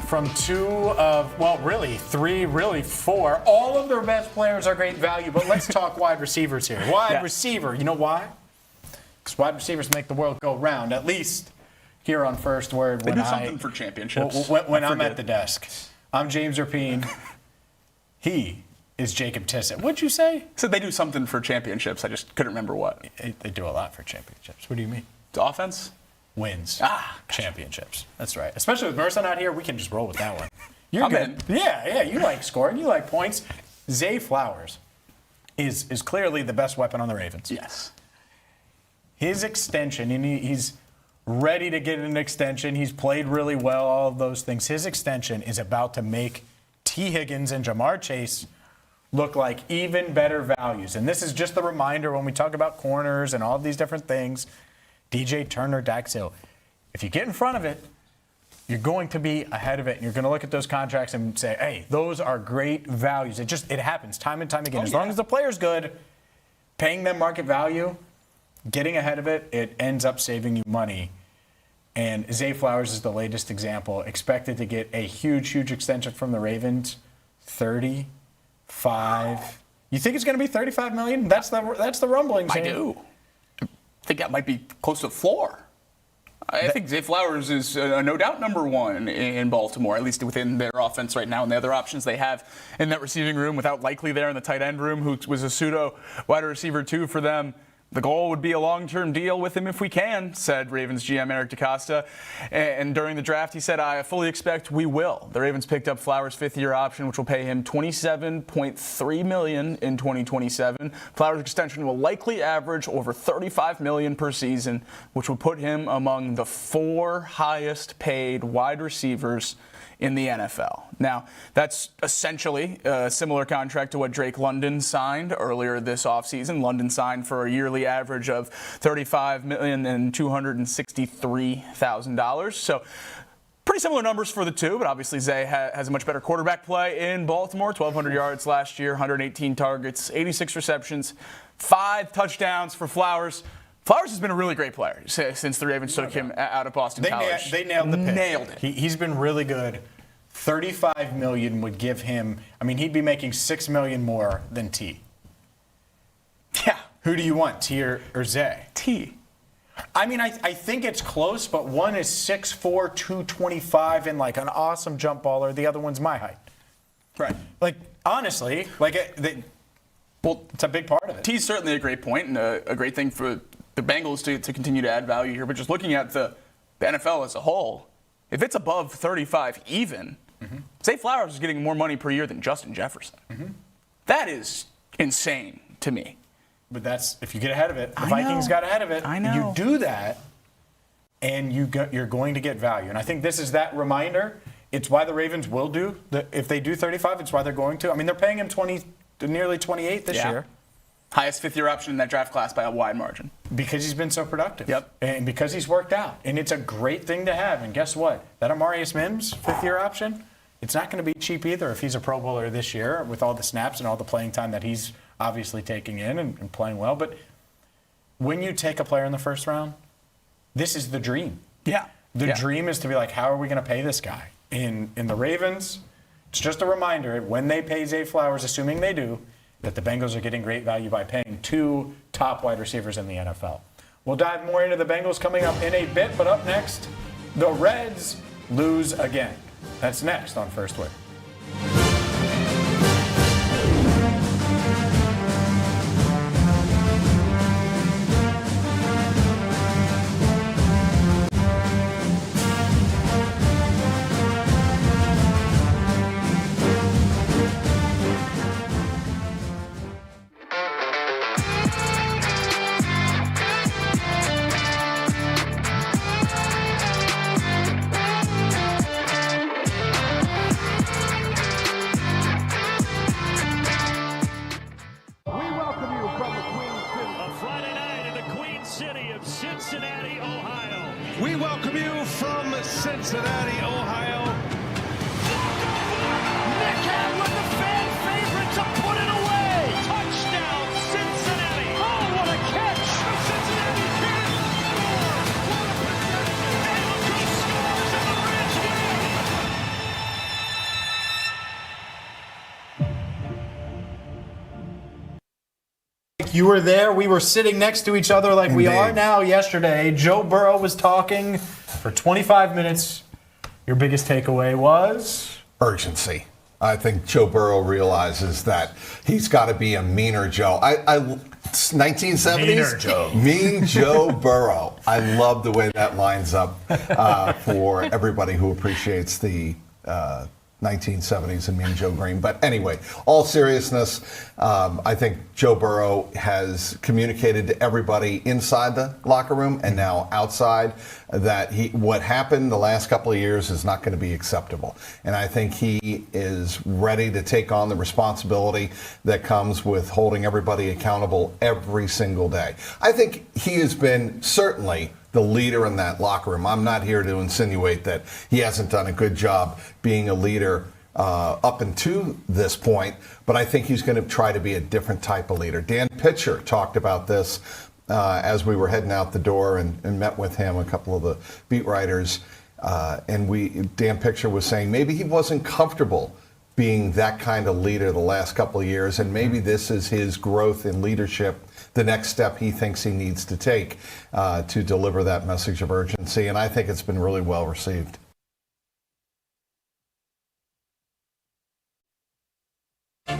from 2 of, well, really 3, really 4. All of their best players are great value, but let's talk wide receivers here. Wide receiver, you know why? Because wide receivers make the world go round, at least here on First Word. They do something for championships. When I'm at the desk. I'm James Rapien. He is Jacob Tissot. What'd you say? So they do something for championships. I just couldn't remember what. They do a lot for championships. What do you mean? The offense? Wins. Championships. That's right. Especially with Marisa not here, we can just roll with that one. You're I'm good. in. Yeah, you like scoring. You like points. Zay Flowers is clearly the best weapon on the Ravens. Yes. His extension, and he's ready to get an extension. He's played really well, all of those things. His extension is about to make T. Higgins and Jamar Chase look like even better values. And this is just the reminder when we talk about corners and all of these different things. DJ Turner, Dax Hill. If you get in front of it, you're going to be ahead of it. And you're going to look at those contracts and say, hey, those are great values. It happens time and time again. As long as the player's good, paying them market value, getting ahead of it, it ends up saving you money. And Zay Flowers is the latest example. Expected to get a huge, huge extension from the Ravens. 35. You think it's going to be $35 million? That's the rumbling. I do. I think that might be close to the floor. I think Zay Flowers is no doubt number 1 in Baltimore, at least within their offense right now, and the other options they have in that receiving room without Likely there in the tight end room, who was a pseudo wide receiver 2 for them. The goal would be a long-term deal with him if we can, said Ravens GM Eric DeCosta. And during the draft, he said, I fully expect we will. The Ravens picked up Flowers' 5th-year option, which will pay him $27.3 million in 2027. Flowers' extension will likely average over $35 million per season, which will put him among the 4 highest-paid wide receivers in the NFL. Now, that's essentially a similar contract to what Drake London signed earlier this offseason. London signed for a yearly average of $35,263,000. So pretty similar numbers for the two, but obviously Zay has a much better quarterback play in Baltimore. 1,200 yards last year, 118 targets, 86 receptions, 5 touchdowns for Flowers. Flowers has been a really great player since the Ravens took him out of Boston College. They nailed the pick. Nailed it. He's been really good. $35 million would give him, he'd be making $6 million more than T. Yeah. Who do you want, T or Zay? T. I think it's close, but one is 6'4", 225, and like an awesome jump baller. The other one's my height. Right. Honestly, it's a big part of it. T's certainly a great point and a great thing for the Bengals to continue to add value here, but just looking at the NFL as a whole, if it's above 35 even, Zay Flowers is getting more money per year than Justin Jefferson. That is insane to me. But that's if you get ahead of it. The Vikings got ahead of it. I know. You do that, and you're going to get value. And I think this is that reminder. It's why the Ravens will do if they do 35. It's why they're going to. I mean, they're paying him nearly 28 this year. Highest fifth-year option in that draft class by a wide margin. Because he's been so productive. Yep. And because he's worked out. And it's a great thing to have. And guess what? That Amarius Mims fifth-year option, it's not going to be cheap either if he's a Pro Bowler this year with all the snaps and all the playing time that he's obviously taking in and playing well. But when you take a player in the first round, this is the dream. Yeah. The dream is to be like, how are we going to pay this guy? In the Ravens, it's just a reminder, when they pay Zay Flowers, assuming they do, that the Bengals are getting great value by paying 2 top wide receivers in the NFL. We'll dive more into the Bengals coming up in a bit, but up next, the Reds lose again. That's next on First Wave. Cincinnati, Ohio. We welcome you from Cincinnati, Ohio. Metcalf with the fan favorite to put it away. Touchdown, Cincinnati. Oh, what a catch. Cincinnati can't score. What a possession. And look who scores and the Reds win. You were there. We were sitting next to each other like we are now yesterday. Joe Burrow was talking for 25 minutes. Your biggest takeaway was? Urgency. I think Joe Burrow realizes that he's got to be a meaner Joe. 1970s? Meaner Joe. Mean Joe Burrow. I love the way that lines up for everybody who appreciates the 1970s and Mean Joe Green. But anyway, all seriousness, I think Joe Burrow has communicated to everybody inside the locker room and now outside that what happened the last couple of years is not going to be acceptable. And I think he is ready to take on the responsibility that comes with holding everybody accountable every single day. I think he has been certainly the leader in that locker room. I'm not here to insinuate that he hasn't done a good job being a leader up until this point, but I think he's going to try to be a different type of leader. Dan Pitcher talked about this as we were heading out the door and met with him, a couple of the beat writers, and Dan Pitcher was saying maybe he wasn't comfortable being that kind of leader the last couple of years, and maybe this is his growth in leadership, the next step he thinks he needs to take to deliver that message of urgency, and I think it's been really well received.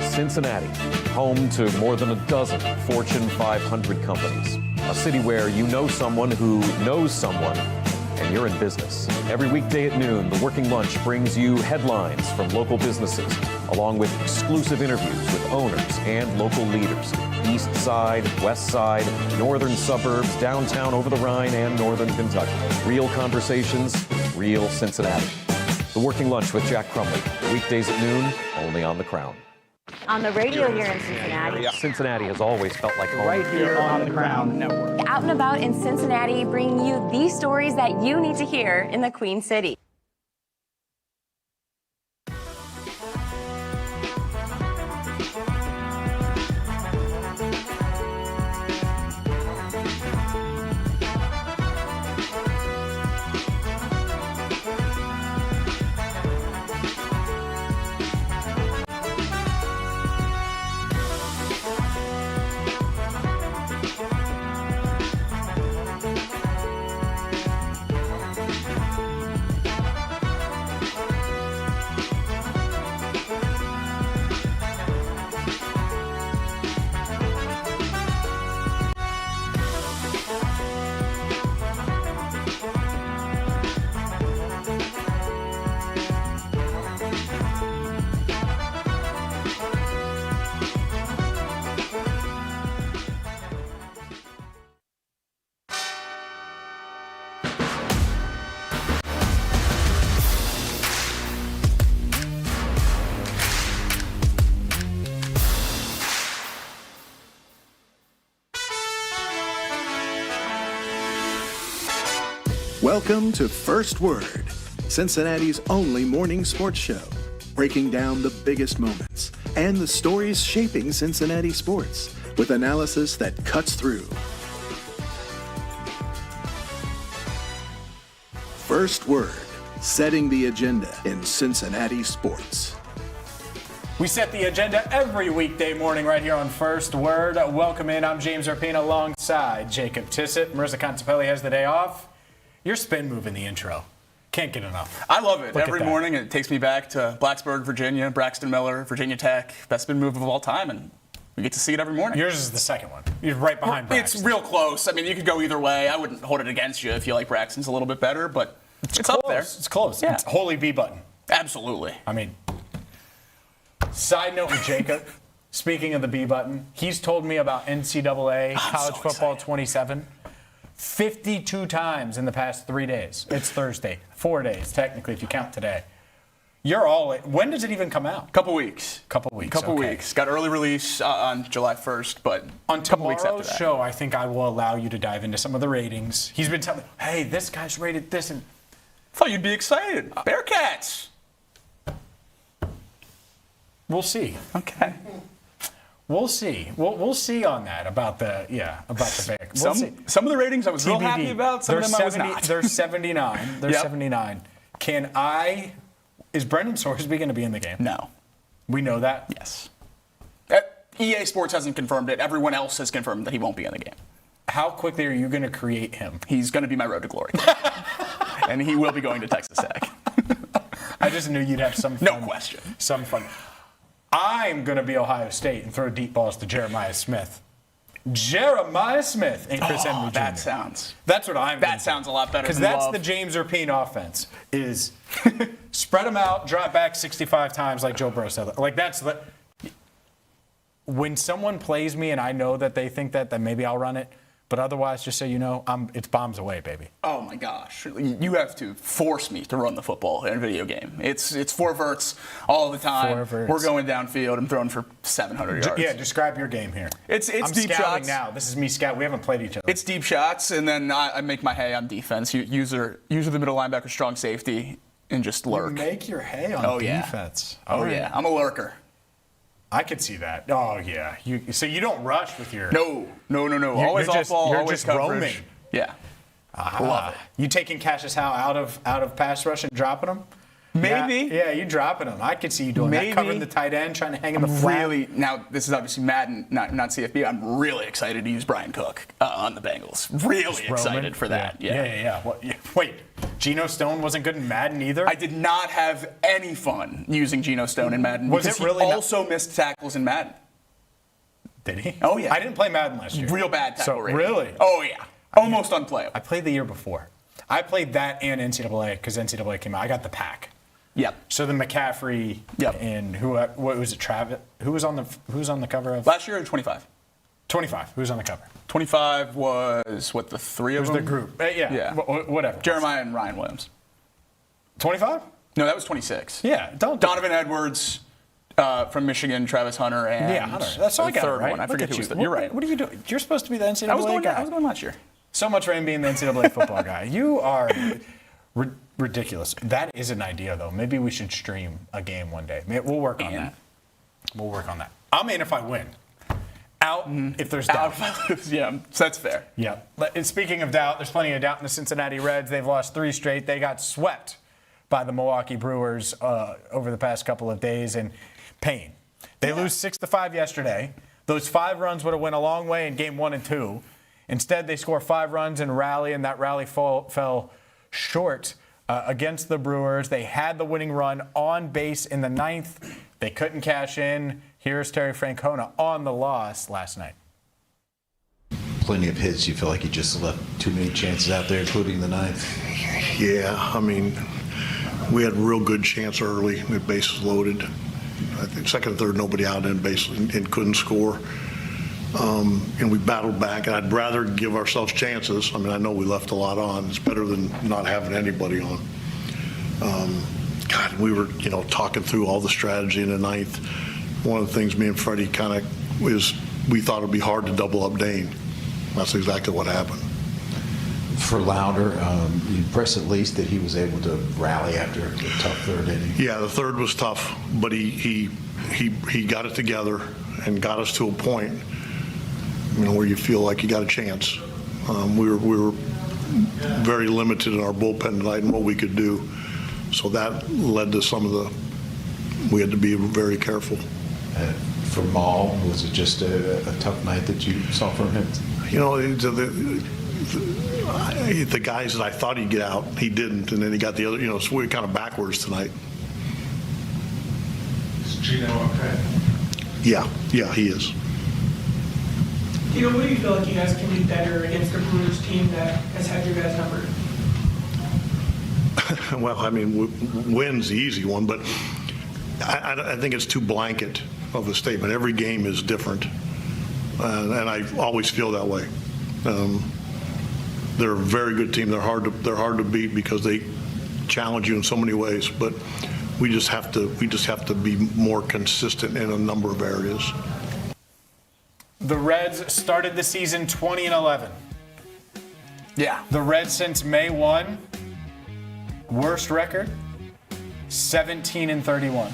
Cincinnati, home to more than a dozen Fortune 500 companies. A city where you know someone who knows someone, and you're in business. Every weekday at noon, The Working Lunch brings you headlines from local businesses, along with exclusive interviews with owners and local leaders. East Side, West Side, northern suburbs, downtown over the Rhine, and northern Kentucky. Real conversations, real Cincinnati. The Working Lunch with Jack Crumley. Weekdays at noon, only on The Crown. On the radio here in Cincinnati. Cincinnati has always felt like home. Right here on the Crown Network. Out and about in Cincinnati, bringing you these stories that you need to hear in the Queen City. Welcome to First Word, Cincinnati's only morning sports show, breaking down the biggest moments and the stories shaping Cincinnati sports with analysis that cuts through. First Word, setting the agenda in Cincinnati sports. We set the agenda every weekday morning right here on First Word. Welcome in. I'm James Rapien alongside Jacob Tissot. Marisa Contipelli has the day off. Your spin move in the intro. Can't get enough. I love it. Every morning it takes me back to Blacksburg, Virginia, Braxton Miller, Virginia Tech. Best spin move of all time, and we get to see it every morning. Yours is the second one. You're right behind Braxton. It's real close. I mean, you could go either way. I wouldn't hold it against you if you like Braxton's a little bit better, but it's up there. It's close. Yeah. It's holy B button. Absolutely. I mean, side note with Jacob, speaking of the B button, he's told me about NCAA College Football 27 52 times in the past 3 days. It's Thursday. 4 days, technically, if you count today. You're all. When does it even come out? Couple weeks. Couple weeks. Got early release on July 1st, but on a couple weeks after tomorrow's that. show, I think I will allow you to dive into some of the ratings. He's been telling me, hey, this guy's rated this, and thought you'd be excited. Bearcats. We'll see. Okay. We'll see. We'll see on that about the Bears. Some of the ratings I was real TBD. happy about. Some of them I was not. They're 79. They're 79. Is Brendan Sorsby going to be in the game? No. We know that? Yes. EA Sports hasn't confirmed it. Everyone else has confirmed that he won't be in the game. How quickly are you going to create him? He's going to be my road to glory. And he will be going to Texas Tech. I just knew you'd have some fun. No question. Some fun. I'm going to be Ohio State and throw deep balls to Jeremiah Smith. Jeremiah Smith and Chris Henry Jr. That sounds. That's what I'm. That sounds a lot better. Because that's the James Rapien offense: is spread them out, drop back 65 times like Joe Burrow said. Like that's the. When someone plays me and I know that they think that, then maybe I'll run it. But otherwise, just so you know, it's bombs away, baby. Oh my gosh! You have to force me to run the football in a video game. It's 4 verts all the time. 4 verts. We're going downfield. I'm throwing for 700 yards. Yeah, describe your game here. It's I'm deep scouting shots now. This is me scout. We haven't played each other. It's deep shots, and then I make my hay on defense. Usually the middle linebacker, strong safety, and just lurk. You make your hay on defense. Oh yeah, I'm a lurker. I could see that. Oh yeah. So you don't rush with your. No. Always off ball. You're always just coverage. roaming. Yeah. Love it. You taking Cassius Howe out of pass rush and dropping him? Maybe. Yeah, you dropping him. I could see you doing that. Covering the tight end, trying to hang in the flat. Now this is obviously Madden, not CFB. I'm really excited to use Brian Cook on the Bengals. Really excited for that. Yeah. Wait, Geno Stone wasn't good in Madden either? I did not have any fun using Geno Stone in Madden. Was it really? He also missed tackles in Madden. Did he? Oh yeah. I didn't play Madden last year. Real bad tackle rating. Really? Oh yeah. Almost unplayable. I played the year before. I played that and NCAA because NCAA came out. I got the pack. Yep. So the McCaffrey and what was it? Travis? Who was on the cover of last year? 25. 25. Who was on the cover? 25 was the three of them. It was the group. Yeah. Whatever. Jeremiah and Ryan Williams. 25? No, that was 26. Yeah. Donovan Edwards from Michigan, Travis Hunter, and Hunter. That's all I got. Third right? one. I forget who was. You're right. What are you doing? You're supposed to be the NCAA guy. I was going last year. So much for him being the NCAA football guy. You are ridiculous. That is an idea, though. Maybe we should stream a game one day. We'll work on that. We'll work on that. I'm in if I win. Out if there's doubt. Yeah, that's fair. Yeah. And speaking of doubt, there's plenty of doubt in the Cincinnati Reds. They've lost 3 straight. They got swept by the Milwaukee Brewers over the past couple of days in pain. They lose 6-5 yesterday. Those 5 runs would have went a long way in game 1 and 2. Instead, they score 5 runs in a rally, and that rally fell short against the Brewers. They had the winning run on base in the 9th. They couldn't cash in. Here's Terry Francona on the loss last night. Plenty of hits. You feel like you just left too many chances out there, including the 9th. Yeah, I mean, we had a real good chance early. The bases loaded. I think second and third, nobody out in base and couldn't score. And we battled back, and I'd rather give ourselves chances. I mean, I know we left a lot on. It's better than not having anybody on. God, we were, talking through all the strategy in the 9th. One of the things me and Freddie kind of we thought it'd be hard to double up Dane. That's exactly what happened. For Lauder, you impressed at least that he was able to rally after a tough third inning. Yeah, the third was tough, but he got it together and got us to a point, where you feel like you got a chance. We were very limited in our bullpen tonight and what we could do, so that led to we had to be very careful. For Maul, was it just a tough night that you saw from him? The guys that I thought he'd get out, he didn't, and then he got the other. So we were kind of backwards tonight. Is Gino okay? Yeah, he is. What do you feel like you guys can do better against a Brewers team that has had your guys numbered? Well, win's the easy one, but I think it's too blanket of a statement. Every game is different, and I always feel that way. They're a very good team. They're hard to beat because they challenge you in so many ways. But we just have to be more consistent in a number of areas. The Reds started the season 20-11. Yeah. The Reds since May 1, worst record, 17-31.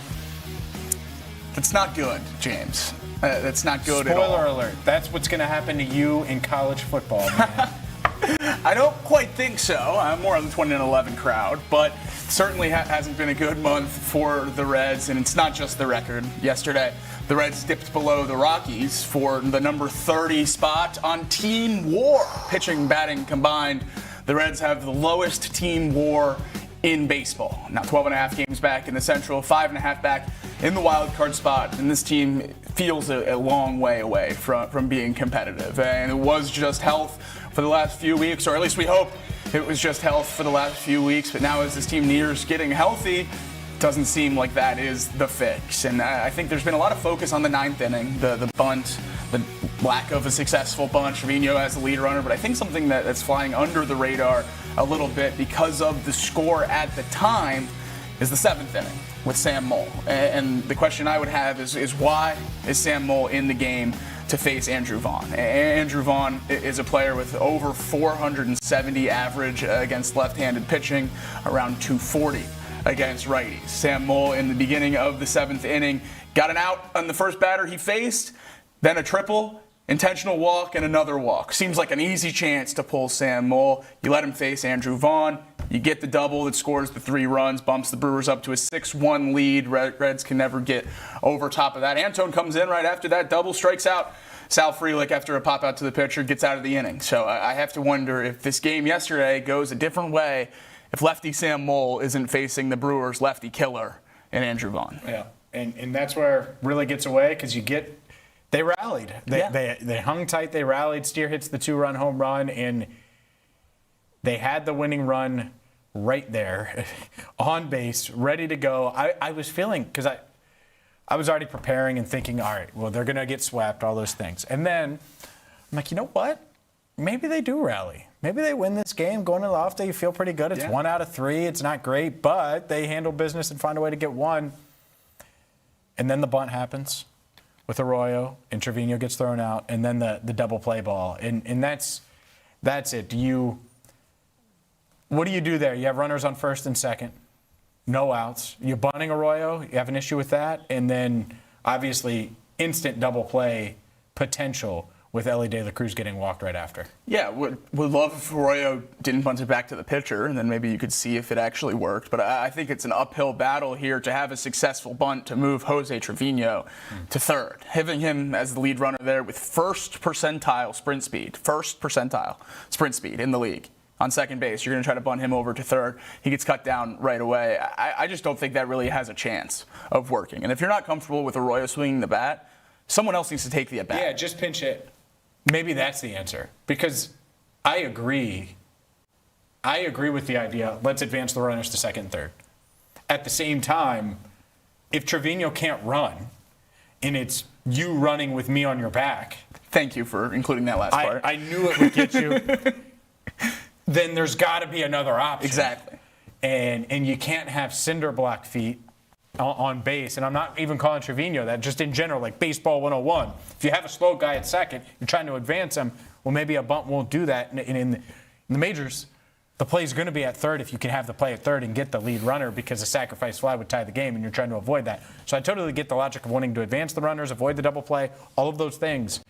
That's not good, James. That's not good at all. Spoiler alert. That's what's going to happen to you in college football, man. I don't quite think so. I'm more on the 20-11 crowd, but certainly hasn't been a good month for the Reds, and it's not just the record. Yesterday, the Reds dipped below the Rockies for the number 30 spot on team WAR. Pitching, batting combined, the Reds have the lowest team WAR in baseball. Now 12.5 games back in the Central, 5.5 back in the wild card spot, and this team feels a long way away from being competitive. And it was just health for the last few weeks, or at least we hope it was just health for the last few weeks. But now as this team nears getting healthy, doesn't seem like that is the fix. And I think there's been a lot of focus on the ninth inning, the bunt, the lack of a successful bunt, Trevino as the lead runner. But I think something that's flying under the radar a little bit because of the score at the time is the seventh inning with Sam Moll. And the question I would have is why is Sam Moll in the game to face Andrew Vaughn? Andrew Vaughn is a player with over 470 average against left-handed pitching, around 240 against righties. Sam Moll in the beginning of the seventh inning got an out on the first batter he faced, then a triple, intentional walk, and another walk. Seems like an easy chance to pull Sam Moll. You let him face Andrew Vaughn. You get the double that scores the 3 runs, bumps the Brewers up to a 6-1 lead. Reds can never get over top of that. Antone comes in right after that double, strikes out Sal Frelick after a pop out to the pitcher, gets out of the inning. So I have to wonder if this game yesterday goes a different way if lefty Sam Moll isn't facing the Brewers' lefty killer in Andrew Vaughn. Yeah, and that's where it really gets away because they rallied. They hung tight, they rallied. Steer hits the 2-run home run, and they had the winning run right there on base, ready to go. I was feeling, because I was already preparing and thinking, all right, well, they're going to get swept, all those things. And then I'm like, you know what? Maybe they do rally. Maybe they win this game. Going to the off day, you feel pretty good. It's 1 out of 3. It's not great, but they handle business and find a way to get one. And then the bunt happens with Arroyo, and Trevino gets thrown out, and then the double play ball. And that's it. What do you do there? You have runners on first and second, no outs. You're bunting Arroyo. You have an issue with that. And then, obviously, instant double play potential with Ellie De La Cruz getting walked right after. Yeah, would love if Arroyo didn't bunt it back to the pitcher, and then maybe you could see if it actually worked. But I think it's an uphill battle here to have a successful bunt to move Jose Trevino to third, having him as the lead runner there with first percentile sprint speed in the league. On second base, you're going to try to bunt him over to third. He gets cut down right away. I just don't think that really has a chance of working. And if you're not comfortable with Arroyo swinging the bat, someone else needs to take the at-bat. Yeah, just pinch hit. Maybe that's the answer. Because I agree with the idea, let's advance the runners to second and third. At the same time, if Trevino can't run, and it's you running with me on your back. Thank you for including that last part. I knew it would get you. Then there's got to be another option. Exactly. And you can't have cinder block feet on base. And I'm not even calling Trevino that, just in general, like baseball 101. If you have a slow guy at second, you're trying to advance him, well, maybe a bunt won't do that. And In the majors, the play is going to be at third if you can have the play at third and get the lead runner, because a sacrifice fly would tie the game, and you're trying to avoid that. So I totally get the logic of wanting to advance the runners, avoid the double play, all of those things.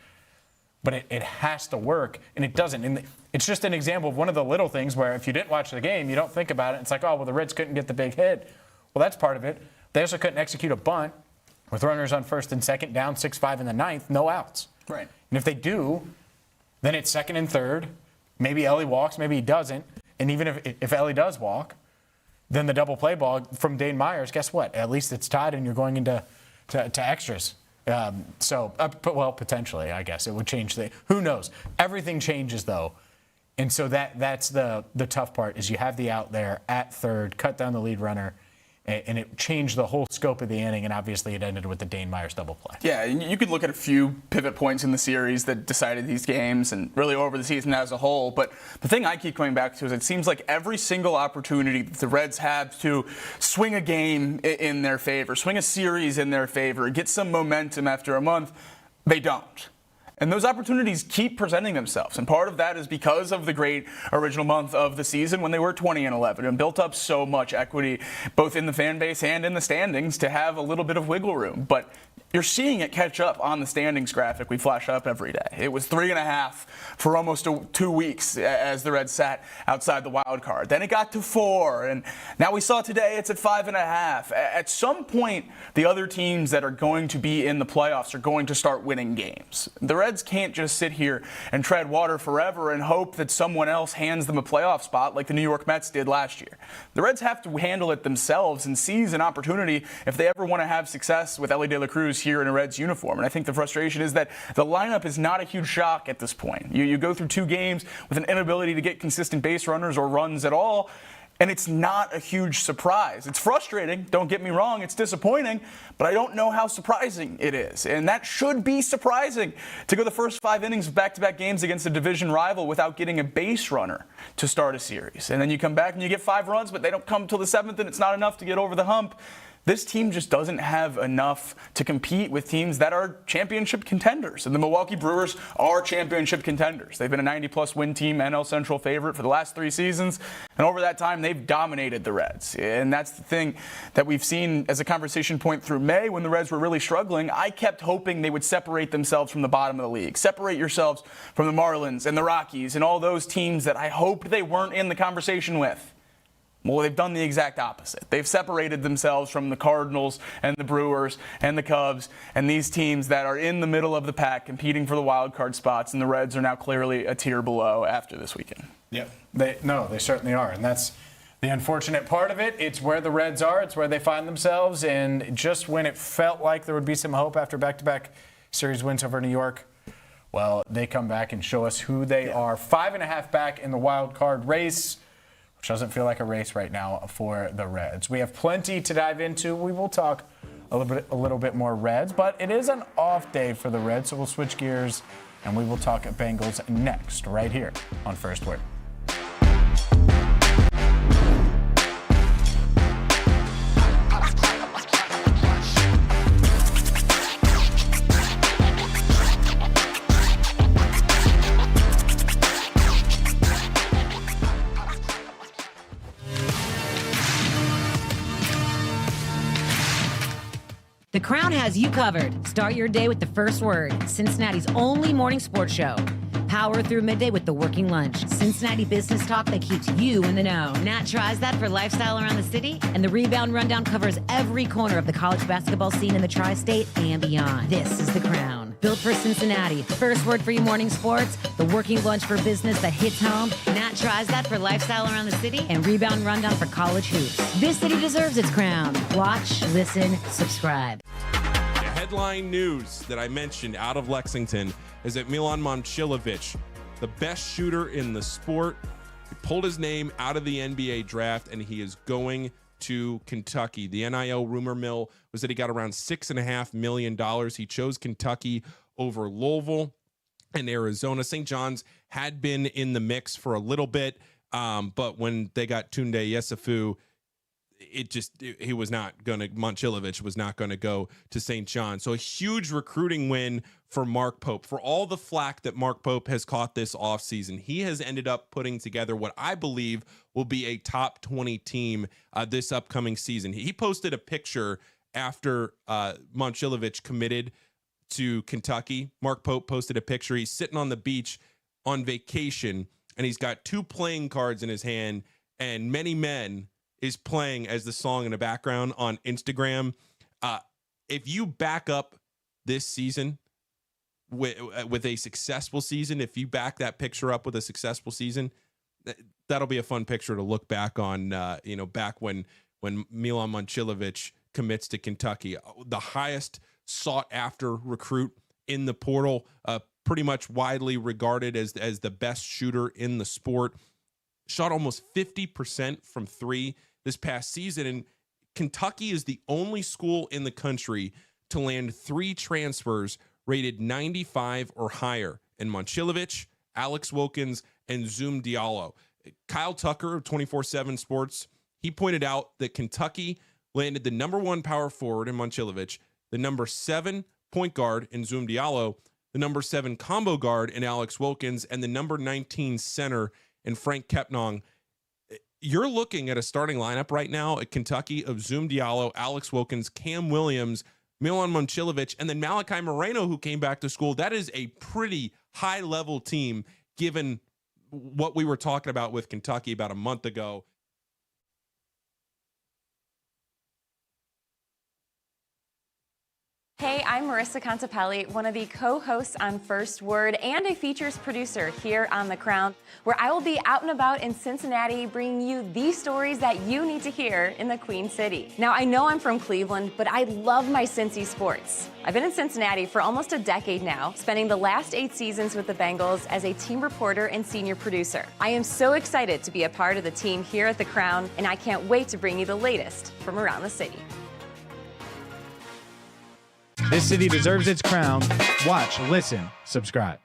But it has to work, and it doesn't. And it's just an example of one of the little things where if you didn't watch the game, you don't think about it. It's like, oh, well, the Reds couldn't get the big hit. Well, that's part of it. They also couldn't execute a bunt with runners on first and second, down 6-5 in the ninth, no outs. Right. And if they do, then it's second and third. Maybe Ellie walks, maybe he doesn't. And even if Ellie does walk, then the double play ball from Dane Myers, guess what? At least it's tied and you're going into to extras. Well, potentially, I guess. It would change who knows? Everything changes, though. And so that's the tough part is you have the out there at third, cut down the lead runner, and it changed the whole scope of the inning, and obviously it ended with the Dane Myers double play. Yeah, you could look at a few pivot points in the series that decided these games and really over the season as a whole. But the thing I keep coming back to is it seems like every single opportunity that the Reds have to swing a game in their favor, swing a series in their favor, get some momentum after a month, they don't. And those opportunities keep presenting themselves. And part of that is because of the great original month of the season when they were 20-11 and built up so much equity, both in the fan base and in the standings, to have a little bit of wiggle room. But you're seeing it catch up on the standings graphic we flash up every day. It was 3.5 for almost 2 weeks as the Reds sat outside the wild card. Then it got to 4, and now we saw today it's at 5.5. At some point, the other teams that are going to be in the playoffs are going to start winning games. The Reds can't just sit here and tread water forever and hope that someone else hands them a playoff spot like the New York Mets did last year. The Reds have to handle it themselves and seize an opportunity if they ever want to have success with Ellie De La Cruz here in a Reds uniform. And I think the frustration is that the lineup is not a huge shock at this point. You go through 2 games with an inability to get consistent base runners or runs at all, and it's not a huge surprise. It's frustrating, don't get me wrong, it's disappointing, but I don't know how surprising it is. And that should be surprising, to go the first 5 innings of back-to-back games against a division rival without getting a base runner to start a series. And then you come back and you get 5 runs, but they don't come till the 7th, and it's not enough to get over the hump. This team just doesn't have enough to compete with teams that are championship contenders. And the Milwaukee Brewers are championship contenders. They've been a 90-plus win team, NL Central favorite for the last 3 seasons. And over that time, they've dominated the Reds. And that's the thing that we've seen as a conversation point through May when the Reds were really struggling. I kept hoping they would separate themselves from the bottom of the league. Separate yourselves from the Marlins and the Rockies and all those teams that I hoped they weren't in the conversation with. Well, they've done the exact opposite. They've separated themselves from the Cardinals and the Brewers and the Cubs and these teams that are in the middle of the pack competing for the wild card spots, and the Reds are now clearly a tier below after this weekend. Yep. They certainly are, and that's the unfortunate part of it. It's where the Reds are. It's where they find themselves, and just when it felt like there would be some hope after back-to-back series wins over New York, well, they come back and show us who they are. 5.5 back in the wild card race, which doesn't feel like a race right now for the Reds. We have plenty to dive into. We will talk a little bit more Reds, but it is an off day for the Reds, so we'll switch gears and we will talk Bengals next, right here on First Word. The Crown has you covered. Start your day with the First Word, Cincinnati's only morning sports show. Power through midday with the Working Lunch. Cincinnati business talk that keeps you in the know. Nat tries that for lifestyle around the city, and the Rebound Rundown covers every corner of the college basketball scene in the tri-state and beyond. This is The Crown. Built for Cincinnati. First Word for your morning sports, the Working Lunch for business that hits home. Nat tries that for lifestyle around the city, and Rebound Rundown for college hoops. This city deserves its crown. Watch, listen, subscribe. Headline news that I mentioned out of Lexington is that Milan Momcilovic, the best shooter in the sport, he pulled his name out of the NBA draft, and he is going to Kentucky. The NIL rumor mill was that he got around $6.5 million. He chose Kentucky over Louisville and Arizona. St. John's had been in the mix for a little bit, but when they got Tunde Yesufu, he was not going to, Momcilovic was not going to go to St. John. So a huge recruiting win for Mark Pope. For all the flack that Mark Pope has caught this offseason, he has ended up putting together what I believe will be a top 20 team this upcoming season. He posted a picture after Momcilovic committed to Kentucky. Mark Pope posted a picture. He's sitting on the beach on vacation, and he's got 2 playing cards in his hand, and Many Men is playing as the song in the background on Instagram. If you back up this season with a successful season, if you back that picture up with a successful season, that'll be a fun picture to look back on, back when Milan Momcilovic commits to Kentucky. The highest sought after recruit in the portal, pretty much widely regarded as the best shooter in the sport. Shot almost 50% from 3 this past season. And Kentucky is the only school in the country to land 3 transfers rated 95 or higher in Momcilovic, Alex Wilkins, and Zoom Diallo. Kyle Tucker of 24/7 Sports, he pointed out that Kentucky landed the number 1 power forward in Momcilovic, the number 7 point guard in Zoom Diallo, the number 7 combo guard in Alex Wilkins, and the number 19 center in Frank Kepnong. You're looking at a starting lineup right now at Kentucky of Zoom Diallo, Alex Wilkins, Cam Williams, Milan Momcilovic, and then Malachi Moreno, who came back to school. That is a pretty high-level team, given what we were talking about with Kentucky about a month ago. Hey, I'm Marisa Contipelli, one of the co-hosts on First Word and a features producer here on The Crown, where I will be out and about in Cincinnati bringing you the stories that you need to hear in the Queen City. Now, I know I'm from Cleveland, but I love my Cincy sports. I've been in Cincinnati for almost a decade now, spending the last 8 seasons with the Bengals as a team reporter and senior producer. I am so excited to be a part of the team here at The Crown, and I can't wait to bring you the latest from around the city. This city deserves its crown. Watch, listen, subscribe.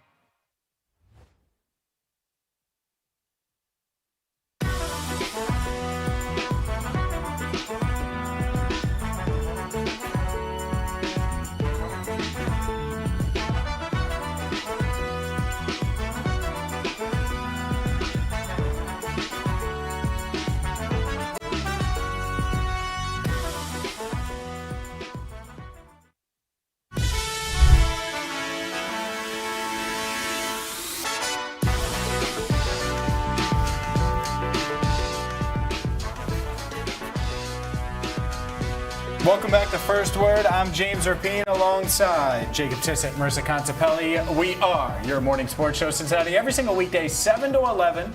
Welcome back to First Word. I'm James Rapien alongside Jacob Tissot and Marisa Contipelli. We are your morning sports show, Cincinnati, every single weekday, 7 to 11.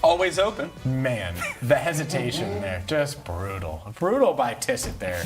Always open. Man, the hesitation there, just brutal. Brutal by Tissot there.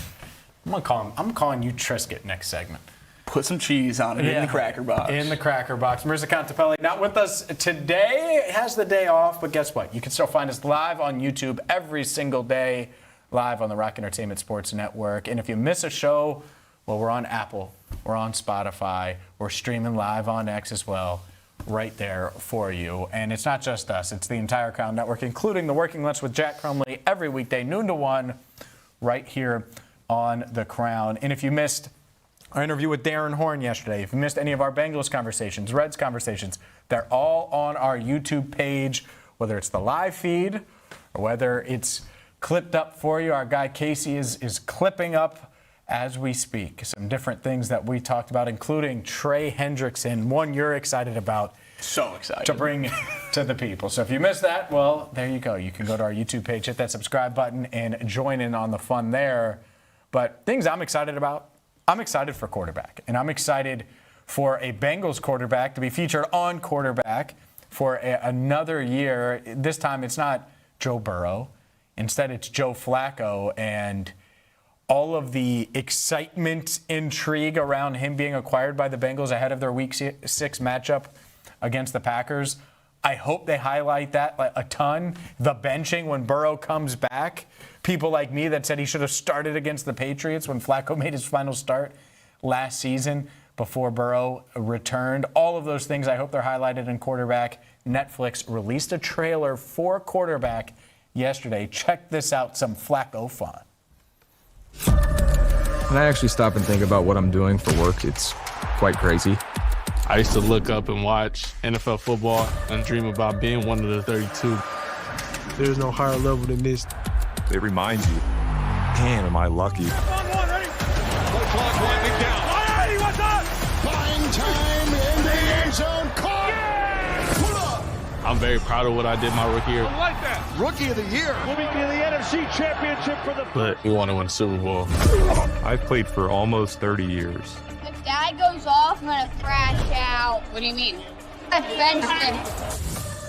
I'm calling you Triscuit next segment. Put some cheese on it in the cracker box. In the cracker box. Marisa Contipelli not with us today. Has the day off, but guess what? You can still find us live on YouTube every single day, live on the Rock Entertainment Sports Network. And if you miss a show, well, we're on Apple, we're on Spotify, we're streaming live on X as well, right there for you. And it's not just us, it's the entire Crown Network, including the Working Lunch with Jack Crumley every weekday, noon to 1, right here on the Crown. And if you missed our interview with Darren Horn yesterday, if you missed any of our Bengals conversations, Reds conversations, they're all on our YouTube page, whether it's the live feed or whether it's clipped up for you. Our guy Casey is clipping up as we speak some different things that we talked about, including Trey Hendrickson, one you're excited about. So excited. To bring to the people. So if you missed that, well, there you go. You can go to our YouTube page, hit that subscribe button, and join in on the fun there. But things I'm excited about, I'm excited for quarterback. And I'm excited for a Bengals quarterback to be featured on Quarterback for another year. This time it's not Joe Burrow. Instead, it's Joe Flacco, and all of the excitement, intrigue around him being acquired by the Bengals ahead of their Week 6 matchup against the Packers. I hope they highlight that a ton. The benching when Burrow comes back. People like me that said he should have started against the Patriots when Flacco made his final start last season before Burrow returned. All of those things I hope they're highlighted in Quarterback. Netflix released a trailer for Quarterback yesterday. Check this out, some Flacco fun. When I actually stop and think about what I'm doing for work, it's quite crazy. I used to look up and watch NFL football and dream about being one of the 32. There's no higher level than this. It reminds you, man, am I lucky. Clock winding down. What's up? Buying time in the end zone. Caught. Pull up. I'm very proud of what I did my rookie year. I like that. Rookie of the year. Moving to the NFC Championship for the. But we want to win a Super Bowl. I've played for almost 30 years. If Dad goes off, I'm going to crash out. What do you mean? I benched him.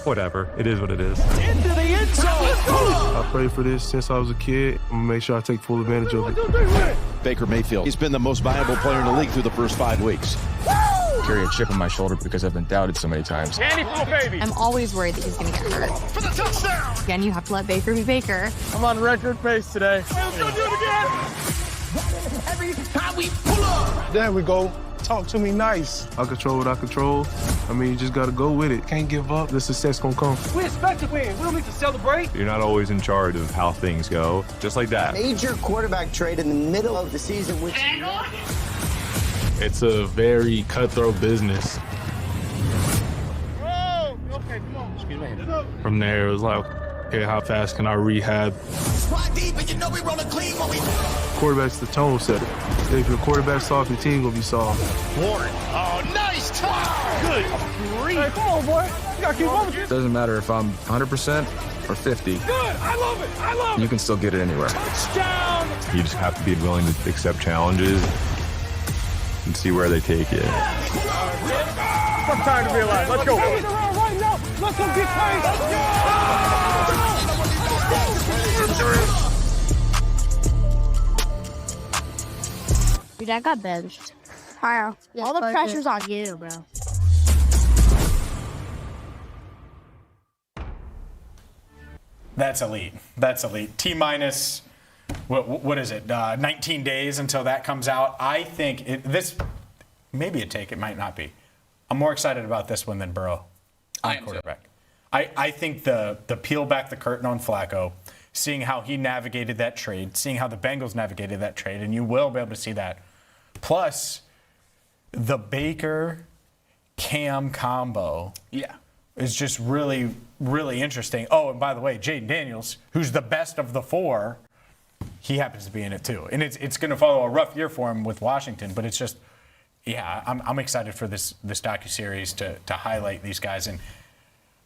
Whatever. It is what it is. Into the end zone. I played for this since I was a kid. I'm going to make sure I take full advantage of it. Baker Mayfield. He's been the most valuable player in the league through the first 5 weeks. Carry a chip on my shoulder because I've been doubted so many times. Candy for baby. I'm always worried that he's going to get hurt. For the touchdown. Again, you have to let Baker be Baker. I'm on record pace today. Let's go do it again. Every time we pull up. There we go. Talk to me nice. I control what I control. I mean, you just got to go with it. Can't give up. The success going to come. We expect to win. We don't need to celebrate. You're not always in charge of how things go, just like that. Major quarterback trade in the middle of the season, which... It's a very cutthroat business. Oh, okay, come on. Excuse me. From there, it was like, okay, how fast can I rehab? Deep, and you know we roll a clean when we... Quarterback's the tone setter. If your quarterback's soft, your team gonna be soft. Warren. Oh, nice try. Good grief. Hey, come on, boy. You gotta keep up with this. Doesn't matter if I'm 100% or 50. Good. I love it. I love it. You can still get it anywhere. Touchdown. You just have to be willing to accept challenges and see where they take you. I'm tired to be alive. Let's go. Right now. Let's go get paid. Let's go. Your dad got benched. All the pressure's on you, bro. That's elite. That's elite. T-minus, what is it, 19 days until that comes out. I think this, maybe a take, it might not be. I'm more excited about this one than Burrow on quarterback. I think the peel back the curtain on Flacco, seeing how he navigated that trade, seeing how the Bengals navigated that trade, and you will be able to see that. Plus, the Baker-Cam combo is just really, really interesting. Oh, and by the way, Jaden Daniels, who's the best of the four, he happens to be in it too. And it's going to follow a rough year for him with Washington, but it's just, I'm excited for this docuseries to highlight these guys. And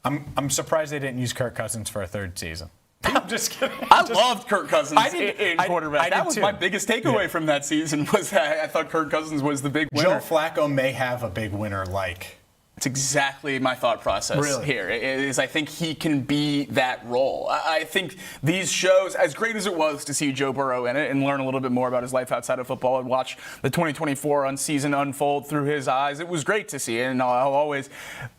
I'm surprised they didn't use Kirk Cousins for a third season. I'm just kidding. I loved Kirk Cousins in quarterback. That was too. my biggest takeaway from that season was that I thought Kirk Cousins was the big winner. Joe Flacco may have a big winner like. It's exactly my thought process here. I think he can be that role. I think these shows, as great as it was to see Joe Burrow in it and learn a little bit more about his life outside of football and watch the 2024 season unfold through his eyes, it was great to see. And I'll always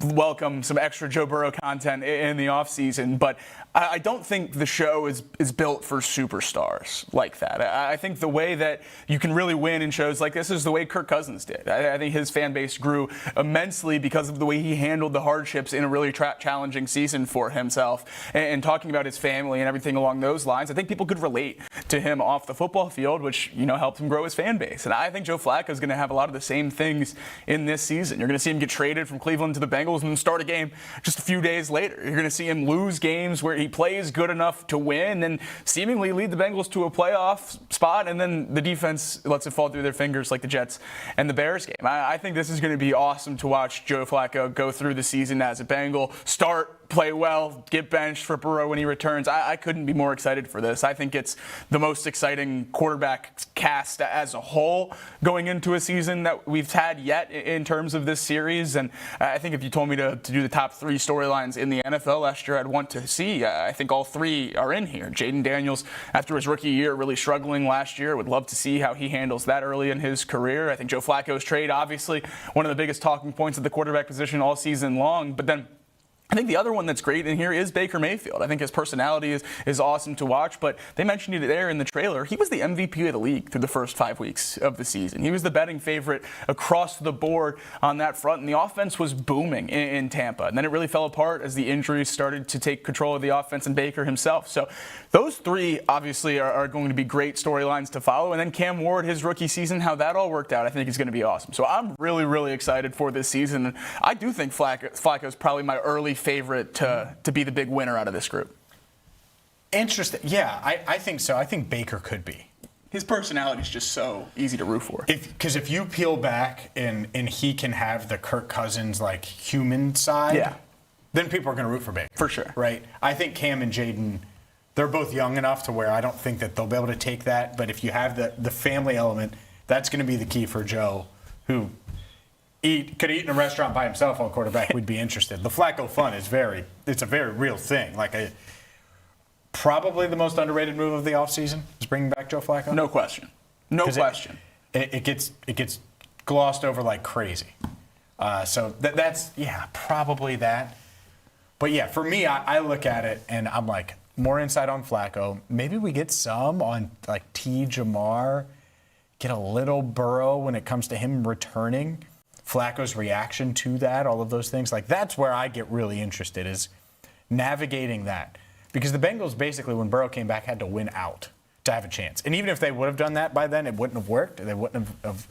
welcome some extra Joe Burrow content in the offseason. But I don't think the show is built for superstars like that. I think the way that you can really win in shows like this is the way Kirk Cousins did. I think his fan base grew immensely because of the way he handled the hardships in a really challenging season for himself. And talking about his family and everything along those lines, I think people could relate to him off the football field, which helped him grow his fan base. And I think Joe Flacco is going to have a lot of the same things in this season. You're going to see him get traded from Cleveland to the Bengals and then start a game just a few days later. You're going to see him lose games where he plays good enough to win and seemingly lead the Bengals to a playoff spot, and then the defense lets it fall through their fingers like the Jets and the Bears game. I think this is going to be awesome to watch Joe Flacco go through the season as a Bengal, start, play well, get benched for Burrow when he returns. I couldn't be more excited for this. I think it's the most exciting quarterback cast as a whole going into a season that we've had yet in terms of this series. And I think if you told me to do the top 3 storylines in the NFL last year, I'd want to see. I think all 3 are in here. Jaden Daniels, after his rookie year, really struggling last year. Would love to see how he handles that early in his career. I think Joe Flacco's trade, obviously, one of the biggest talking points of the quarterback position all season long. But then I think the other one that's great in here is Baker Mayfield. I think his personality is awesome to watch, but they mentioned it there in the trailer. He was the MVP of the league through the first 5 weeks of the season. He was the betting favorite across the board on that front, and the offense was booming in Tampa. And then it really fell apart as the injuries started to take control of the offense and Baker himself. So those three obviously are going to be great storylines to follow. And then Cam Ward, his rookie season, how that all worked out, I think is going to be awesome. So I'm really, really excited for this season. And I do think Flacco is probably my early favorite to be the big winner out of this group. Interesting. Yeah, I think so. I think Baker could be. His personality is just so easy to root for. Because if you peel back and he can have the Kirk Cousins like human side, then people are going to root for Baker. For sure. Right? I think Cam and Jaden, they're both young enough to where I don't think that they'll be able to take that. But if you have the family element, that's going to be the key for Joe, who could eat in a restaurant by himself on quarterback. We'd be interested. The Flacco fun is it's a very real thing. Probably the most underrated move of the offseason is bringing back Joe Flacco. No question. No question. It gets glossed over like crazy. So that's probably that. But yeah, for me, I look at it and I'm like, more insight on Flacco. Maybe we get some on like T. Jamar. Get a little Burrow when it comes to him returning. Flacco's reaction to that, all of those things. Like, that's where I get really interested, is navigating that. Because the Bengals basically, when Burrow came back, had to win out to have a chance. And even if they would have done that by then, it wouldn't have worked. They wouldn't have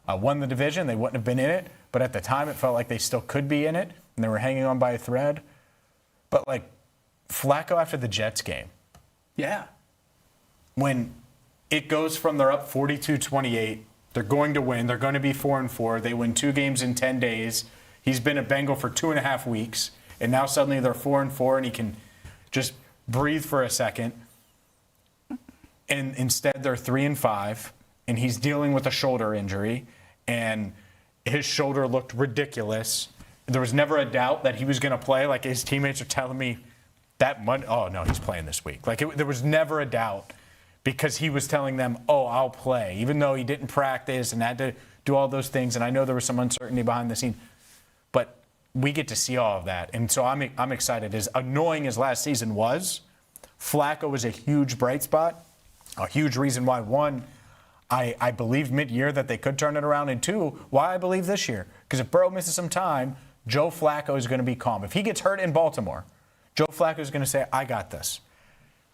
won the division. They wouldn't have been in it. But at the time, it felt like they still could be in it, and they were hanging on by a thread. But, like, Flacco after the Jets game. Yeah. When it goes from they're up 42-28, they're going to win. They're going to be 4-4. They win 2 games in 10 days. He's been a Bengal for 2.5 weeks, and now suddenly they're 4-4, and he can just breathe for a second. And instead, they're 3-5, and he's dealing with a shoulder injury, and his shoulder looked ridiculous. There was never a doubt that he was going to play. Like, his teammates are telling me that Monday, oh no, he's playing this week. Like, there was never a doubt. Because he was telling them, oh, I'll play, even though he didn't practice and had to do all those things. And I know there was some uncertainty behind the scene. But we get to see all of that. And so I'm excited. As annoying as last season was, Flacco was a huge bright spot, a huge reason why, one, I believed mid-year that they could turn it around, and two, why I believe this year. Because if Burrow misses some time, Joe Flacco is going to be calm. If he gets hurt in Baltimore, Joe Flacco is going to say, I got this.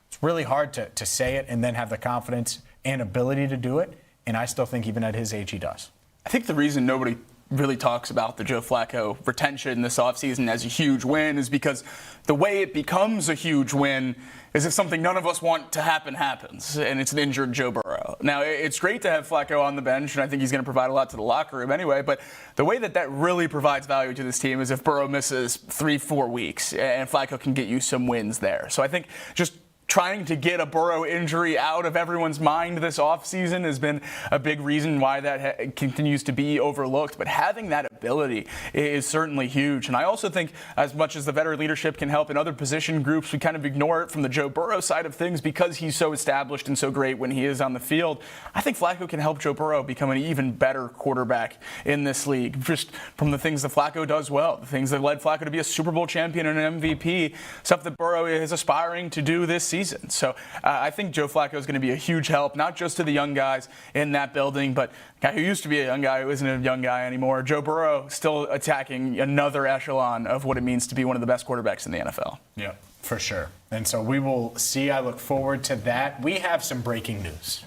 It's really hard to say it and then have the confidence and ability to do it, and I still think even at his age he does. I think the reason nobody really talks about the Joe Flacco retention this offseason as a huge win is because the way it becomes a huge win is if something none of us want to happen happens, and it's an injured Joe Burrow. Now, it's great to have Flacco on the bench, and I think he's going to provide a lot to the locker room anyway, but the way that really provides value to this team is if Burrow misses 3-4 weeks, and Flacco can get you some wins there. So I think just trying to get a Burrow injury out of everyone's mind this offseason has been a big reason why that continues to be overlooked. But having that ability is certainly huge. And I also think as much as the veteran leadership can help in other position groups, we kind of ignore it from the Joe Burrow side of things because he's so established and so great when he is on the field. I think Flacco can help Joe Burrow become an even better quarterback in this league. Just from the things that Flacco does well, the things that led Flacco to be a Super Bowl champion and an MVP, stuff that Burrow is aspiring to do this season. So I think Joe Flacco is going to be a huge help, not just to the young guys in that building, but a guy who used to be a young guy who isn't a young guy anymore. Joe Burrow still attacking another echelon of what it means to be one of the best quarterbacks in the NFL. Yeah, for sure. And so we will see. I look forward to that. We have some breaking news.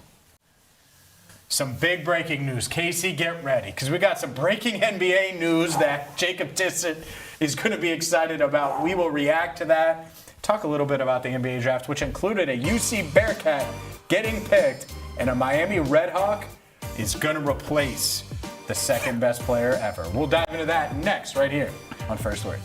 Some big breaking news. Casey, get ready, because we got some breaking NBA news that Jacob Tissot is going to be excited about. We will react to that. Talk a little bit about the NBA draft, which included a UC Bearcat getting picked, and a Miami Redhawk is going to replace the second best player ever. We'll dive into that next, right here on First Word.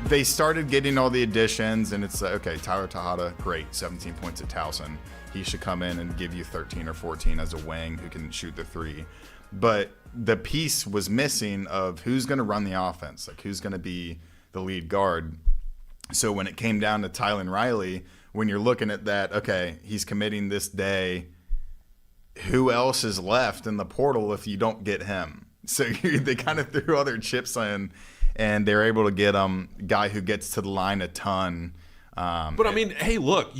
they started getting all the additions, and it's okay, Tyler Tejada, great, 17 points at Towson. He should come in and give you 13 or 14 as a wing who can shoot the three. But the piece was missing of who's going to run the offense, like who's going to be the lead guard. So when it came down to Tylen Riley, when you're looking at that, okay, he's committing this day, who else is left in the portal if you don't get him? So they kind of threw all their chips in, and they're able to get a guy who gets to the line a ton. But I mean, hey, look,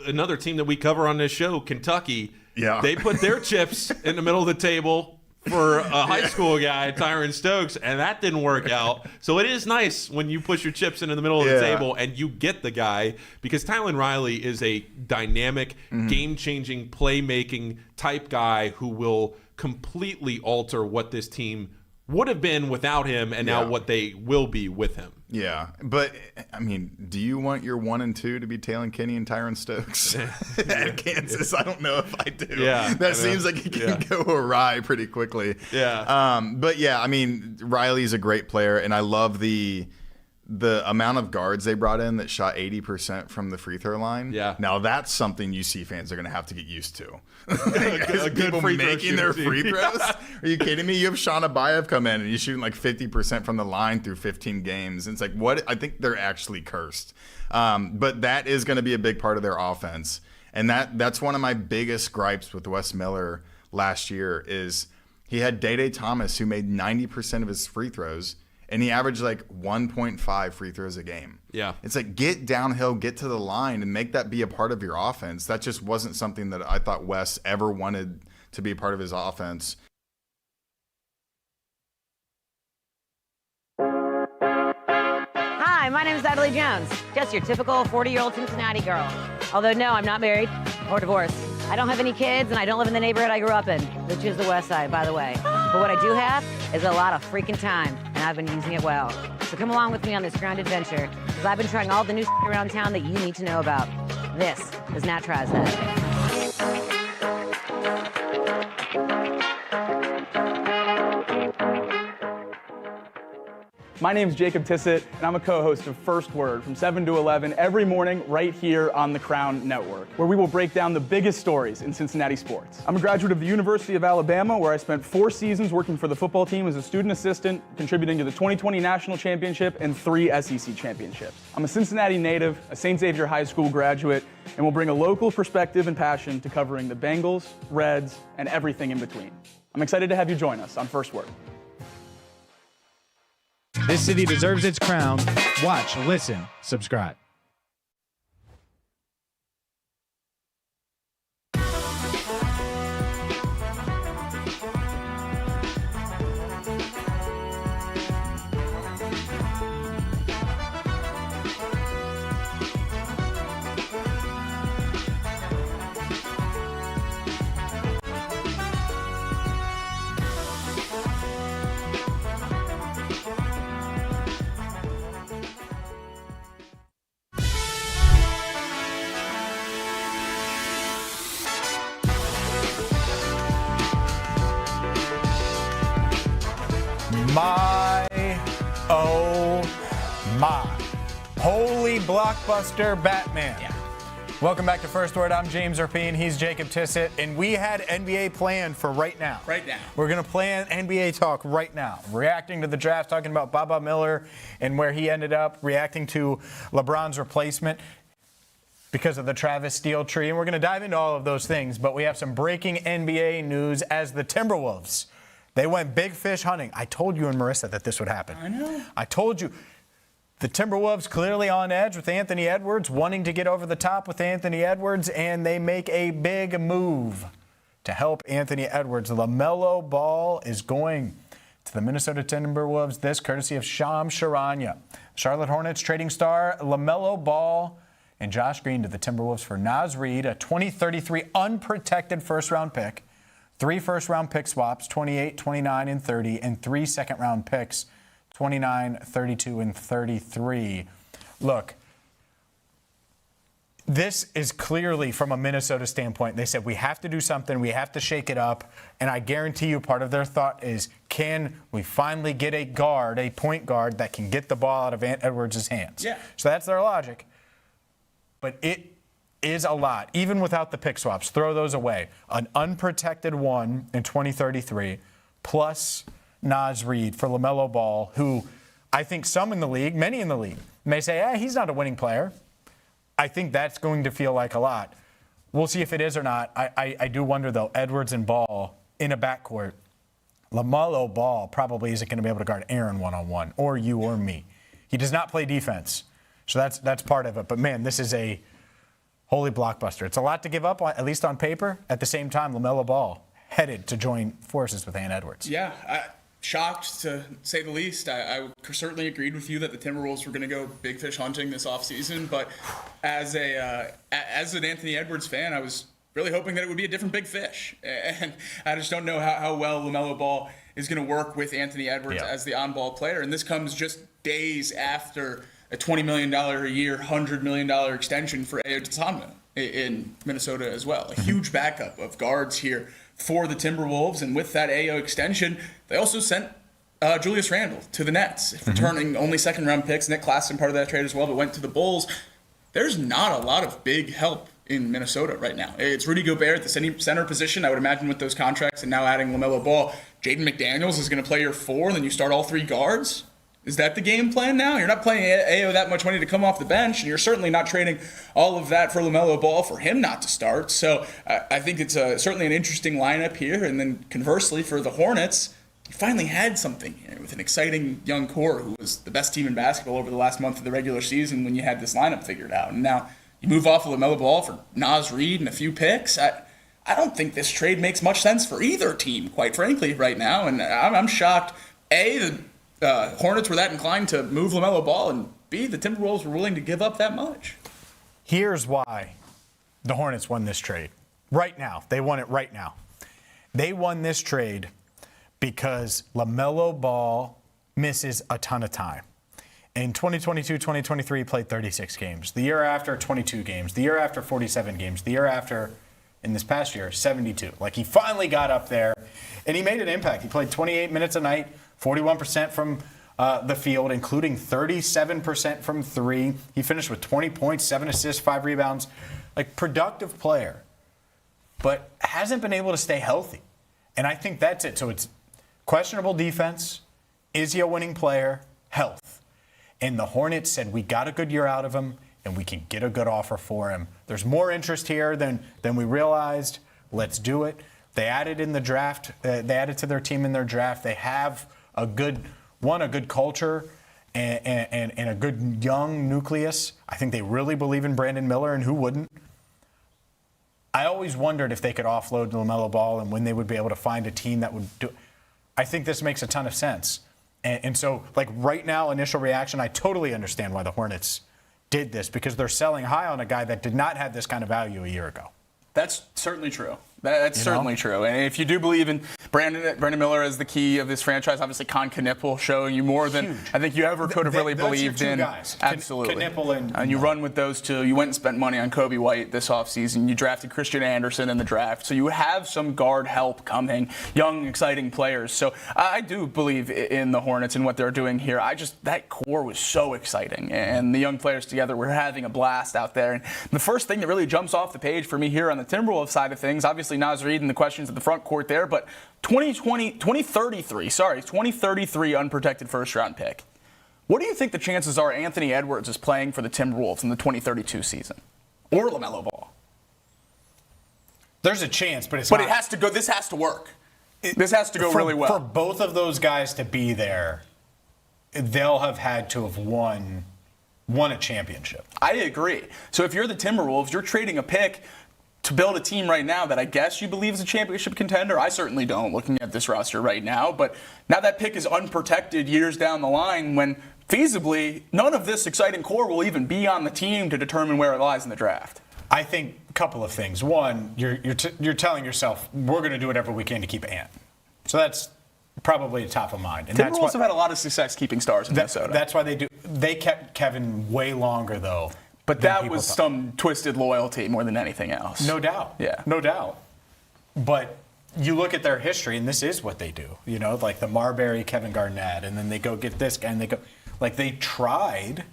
another team that we cover on this show, Kentucky, they put their chips in the middle of the table for a high school guy, Tyron Stokes, and that didn't work out. So it is nice when you push your chips into the middle of the table and you get the guy, because Tylen Riley is a dynamic, game-changing, playmaking type guy who will completely alter what this team would have been without him and now what they will be with him. Yeah, but, I mean, do you want your 1 and 2 to be Talon Kinney and Tyron Stokes at Kansas? I don't know if I do. Yeah, that seems like it can go awry pretty quickly. Yeah. But, yeah, I mean, Riley's a great player, and I love the amount of guards they brought in that shot 80% from the free throw line. Yeah. Now, that's something UC fans are going to have to get used to. a good people free throw making their shooter free team. throws. Are you kidding me? You have Sean Abayev come in and he's shooting like 50% from the line through 15 games. And it's like, what? I think they're actually cursed. But that is going to be a big part of their offense. And that's one of my biggest gripes with Wes Miller last year is he had Day Thomas who made 90% of his free throws, and he averaged like 1.5 free throws a game. Yeah. It's like, get downhill, get to the line, and make that be a part of your offense. That just wasn't something that I thought Wes ever wanted to be a part of his offense. Hi, my name is Natalie Jones. Just your typical 40-year-old Cincinnati girl. Although, no, I'm not married or divorced. I don't have any kids, and I don't live in the neighborhood I grew up in, which is the West Side, by the way. But what I do have is a lot of freaking time, and I've been using it well. So come along with me on this grand adventure, because I've been trying all the new around town that you need to know about. This is Nat Tries That. My name is Jacob Tissot, and I'm a co-host of First Word from 7 to 11 every morning right here on the Crown Network, where we will break down the biggest stories in Cincinnati sports. I'm a graduate of the University of Alabama, where I spent 4 seasons working for the football team as a student assistant, contributing to the 2020 National Championship and 3 SEC championships. I'm a Cincinnati native, a St. Xavier High School graduate, and will bring a local perspective and passion to covering the Bengals, Reds, and everything in between. I'm excited to have you join us on First Word. This city deserves its crown. Watch, listen, subscribe. My, oh my. Holy blockbuster Batman. Yeah. Welcome back to First Word. I'm James Rapien. He's Jacob Tissot. And we had NBA planned for right now. Right now. We're going to plan NBA talk right now. Reacting to the draft, talking about Baba Miller and where he ended up, reacting to LeBron's replacement because of the Travis Steele tree. And we're going to dive into all of those things. But we have some breaking NBA news as the Timberwolves, they went big fish hunting. I told you and Marisa that this would happen. I know. I told you. The Timberwolves clearly on edge with Anthony Edwards, wanting to get over the top with Anthony Edwards, and they make a big move to help Anthony Edwards. LaMelo Ball is going to the Minnesota Timberwolves, this courtesy of Shams Charania. Charlotte Hornets trading star LaMelo Ball and Josh Green to the Timberwolves for Naz Reid, a 2033 unprotected first-round pick, 3 first-round pick swaps, 28, 29, and 30, and 3 second-round picks, 29, 32, and 33. Look, This is clearly from a Minnesota standpoint. They said we have to do something. We have to shake it up. And I guarantee you part of their thought is, can we finally get a point guard that can get the ball out of Ant Edwards' hands? Yeah. So that's their logic. But it is a lot. Even without the pick swaps, throw those away. An unprotected one in 2033 plus Naz Reid for LaMelo Ball, who I think some in the league, many in the league, may say, he's not a winning player. I think that's going to feel like a lot. We'll see if it is or not. I do wonder, though, Edwards and Ball in a backcourt. LaMelo Ball probably isn't going to be able to guard Aaron one-on-one, or you or me. He does not play defense. So that's part of it. But, man, this is a holy blockbuster. It's a lot to give up, at least on paper. At the same time, LaMelo Ball headed to join forces with Ant Edwards. Yeah, shocked to say the least. I certainly agreed with you that the Timberwolves were going to go big fish hunting this offseason, but as an Anthony Edwards fan, I was really hoping that it would be a different big fish. And I just don't know how well LaMelo Ball is going to work with Anthony Edwards as the on-ball player. And this comes just days after a $20 million a year, $100 million extension for Ayo Dosunmu in Minnesota as well. A huge backup of guards here for the Timberwolves, and with that Ayo extension, they also sent Julius Randle to the Nets, returning only second-round picks. Nick Claxton, part of that trade as well, but went to the Bulls. There's not a lot of big help in Minnesota right now. It's Rudy Gobert at the center position. I would imagine with those contracts and now adding LaMelo Ball, Jaden McDaniels is going to play your 4, and then you start all 3 guards. Is that the game plan now? You're not paying Ayo that much money to come off the bench, and you're certainly not trading all of that for LaMelo Ball for him not to start. So I think it's certainly an interesting lineup here. And then conversely, for the Hornets, you finally had something here with an exciting young core who was the best team in basketball over the last month of the regular season when you had this lineup figured out. And now you move off of LaMelo Ball for Naz Reid and a few picks. I don't think this trade makes much sense for either team, quite frankly, right now. And I'm shocked, the Hornets were that inclined to move LaMelo Ball, and B, the Timberwolves were willing to give up that much. Here's why the Hornets won this trade. Right now. They won it right now. They won this trade because LaMelo Ball misses a ton of time. In 2022-2023, he played 36 games. The year after, 22 games. The year after, 47 games. The year after, in this past year, 72. Like, he finally got up there, and he made an impact. He played 28 minutes a night, 41% from the field, including 37% from 3. He finished with 20 points, 7 assists, 5 rebounds. Like, productive player, but hasn't been able to stay healthy. And I think that's it. So it's questionable defense. Is he a winning player? Health. And the Hornets said, we got a good year out of him, and we can get a good offer for him. There's more interest here than we realized. Let's do it. They added in the draft. They added to their team in their draft. They have a good culture and a good young nucleus. I think they really believe in Brandon Miller, and who wouldn't? I always wondered if they could offload LaMelo Ball and when they would be able to find a team that would do it. I think this makes a ton of sense. And so, like, right now, initial reaction, I totally understand why the Hornets did this, because they're selling high on a guy that did not have this kind of value a year ago. That's certainly true. That's certainly true. And if you do believe in Brandon Miller as the key of this franchise, obviously Knippel showing you more than I think you ever could have really believed in. Guys. Absolutely. Knippel and you run with those two. You went and spent money on Kobe White this offseason. You drafted Christian Anderson in the draft. So you have some guard help coming, young, exciting players. So I do believe in the Hornets and what they're doing here. That core was so exciting. And the young players together were having a blast out there. And the first thing that really jumps off the page for me here on the Timberwolves side of things, obviously Naz Reid and the questions at the front court there, but 2033 unprotected first-round pick. What do you think the chances are Anthony Edwards is playing for the Timberwolves in the 2032 season? Or LaMelo Ball? There's a chance, but it has to go. This has to work. This has to go really well. For both of those guys to be there, they'll have had to have won a championship. I agree. So if you're the Timberwolves, you're trading a pick to build a team right now that I guess you believe is a championship contender. I certainly don't, looking at this roster right now. But now that pick is unprotected years down the line when feasibly none of this exciting core will even be on the team to determine where it lies in the draft. I think a couple of things. One, you're telling yourself, we're going to do whatever we can to keep Ant. So that's probably top of mind. And Timberwolves have had a lot of success keeping stars in Minnesota. That's why they do. They kept Kevin way longer, though. But that was some twisted loyalty more than anything else. No doubt. Yeah. No doubt. But you look at their history, and this is what they do. Like the Marbury, Kevin Garnett, and then they go get this guy, and they go, like they tried.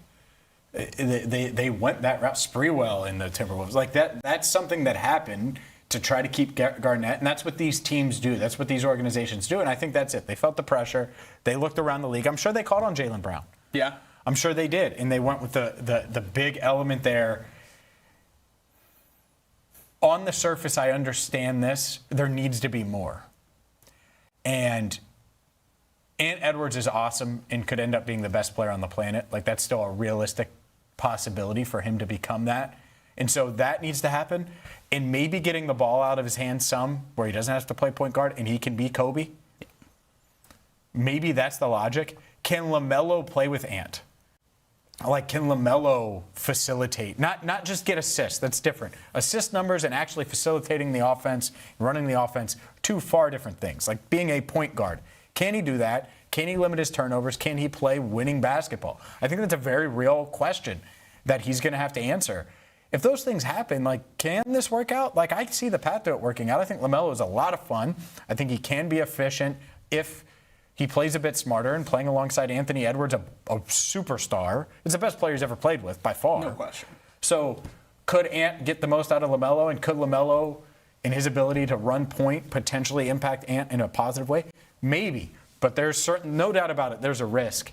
They went that route. Sprewell in the Timberwolves, like that. That's something that happened to try to keep Garnett, and that's what these teams do. That's what these organizations do, and I think that's it. They felt the pressure. They looked around the league. I'm sure they called on Jaylen Brown. Yeah. I'm sure they did, and they went with the big element there. On the surface, I understand this. There needs to be more. And Ant Edwards is awesome and could end up being the best player on the planet. Like, that's still a realistic possibility for him to become that. And so that needs to happen. And maybe getting the ball out of his hands some, where he doesn't have to play point guard and he can be Kobe. Maybe that's the logic. Can LaMelo play with Ant? Like, can LaMelo facilitate? Not just get assists. That's different. Assist numbers and actually facilitating the offense, running the offense, two far different things. Like being a point guard. Can he do that? Can he limit his turnovers? Can he play winning basketball? I think that's a very real question that he's going to have to answer. If those things happen, like, can this work out? Like, I see the path to it working out. I think LaMelo is a lot of fun. I think he can be efficient if he plays a bit smarter, and playing alongside Anthony Edwards, a superstar. It's the best player he's ever played with, by far. No question. So could Ant get the most out of LaMelo, and could LaMelo, in his ability to run point, potentially impact Ant in a positive way? Maybe. But there's no doubt about it, there's a risk.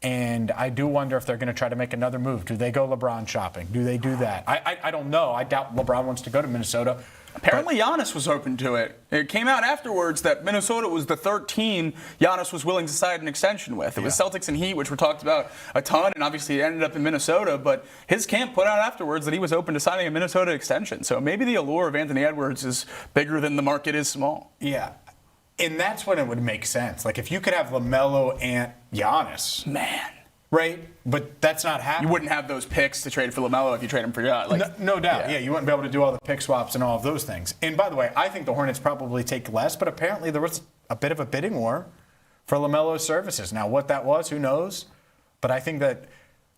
And I do wonder if they're going to try to make another move. Do they go LeBron shopping? Do they do that? I don't know. I doubt LeBron wants to go to Minnesota. Apparently Giannis was open to it. It came out afterwards that Minnesota was the third team Giannis was willing to sign an extension with. It was Celtics and Heat, which were talked about a ton, and obviously it ended up in Minnesota. But his camp put out afterwards that he was open to signing a Minnesota extension. So maybe the allure of Anthony Edwards is bigger than the market is small. Yeah. And that's when it would make sense. Like, if you could have LaMelo and Giannis. Man. Right? But that's not happening. You wouldn't have those picks to trade for LaMelo if you trade him for Giannis. Like, no doubt. Yeah, you wouldn't be able to do all the pick swaps and all of those things. And by the way, I think the Hornets probably take less, but apparently there was a bit of a bidding war for LaMelo's services. Now, what that was, who knows? But I think that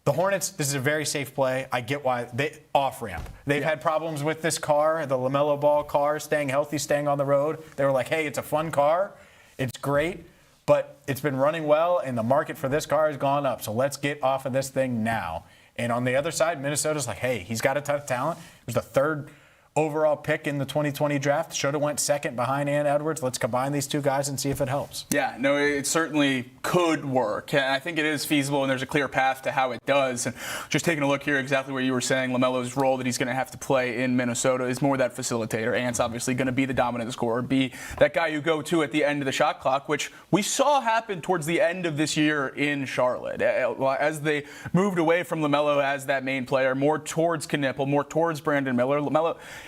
the Hornets, this is a very safe play. I get why. Off-ramp. They've had problems with this car, the LaMelo Ball car, staying healthy, staying on the road. They were like, hey, it's a fun car. It's great. But it's been running well, and the market for this car has gone up. So let's get off of this thing now. And on the other side, Minnesota's like, hey, he's got a ton of talent. He was the third overall pick in the 2020 draft. Should have went second behind Ant Edwards. Let's combine these two guys and see if it helps. Yeah, no, it certainly could work. And I think it is feasible, and there's a clear path to how it does. And just taking a look here, exactly where you were saying, LaMelo's role that he's going to have to play in Minnesota is more that facilitator. Ant's obviously going to be the dominant scorer, be that guy you go to at the end of the shot clock, which we saw happen towards the end of this year in Charlotte. As they moved away from LaMelo as that main player, more towards Contipelli, more towards Brandon Miller.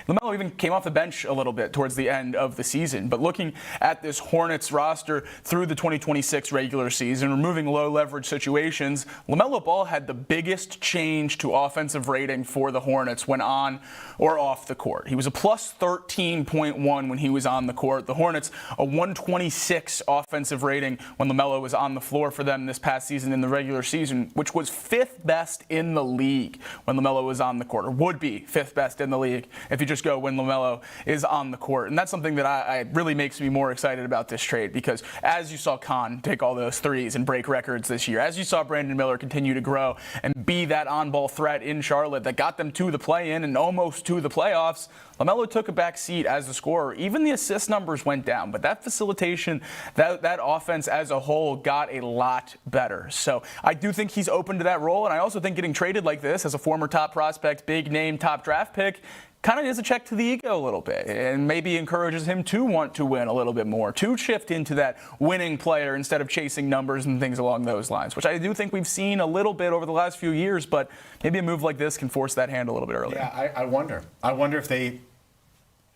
LaMelo even came off the bench a little bit towards the end of the season. But looking at this Hornets roster through the 2026 regular season, removing low leverage situations, LaMelo Ball had the biggest change to offensive rating for the Hornets when on or off the court. He was a plus 13.1 when he was on the court. The Hornets, a 126 offensive rating when LaMelo was on the floor for them this past season in the regular season, which was fifth best in the league when LaMelo was on the court, or would be fifth best in the league if you just go when LaMelo is on the court. And that's something that I really makes me more excited about this trade, because as you saw Khan take all those threes and break records this year, as you saw Brandon Miller continue to grow and be that on-ball threat in Charlotte that got them to the play-in and almost to the playoffs, LaMelo took a back seat as the scorer. Even the assist numbers went down, but that facilitation, that offense as a whole got a lot better. So I do think he's open to that role, and I also think getting traded like this as a former top prospect, big name, top draft pick, kind of is a check to the ego a little bit, and maybe encourages him to want to win a little bit more, to shift into that winning player instead of chasing numbers and things along those lines, which I do think we've seen a little bit over the last few years, but maybe a move like this can force that hand a little bit earlier. Yeah, I wonder. I wonder if they...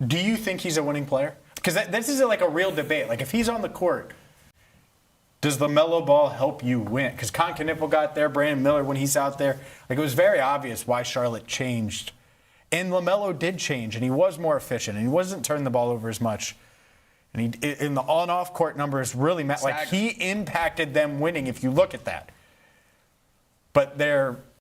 Do you think he's a winning player? Because this is like a real debate. Like, if he's on the court, does LaMelo Ball help you win? Because Contipelli got there, Brandon Miller when he's out there. Like, it was very obvious why Charlotte changed. And LaMelo did change, and he was more efficient, and he wasn't turning the ball over as much. And he, in the on-off court numbers, really like he impacted them winning if you look at that. But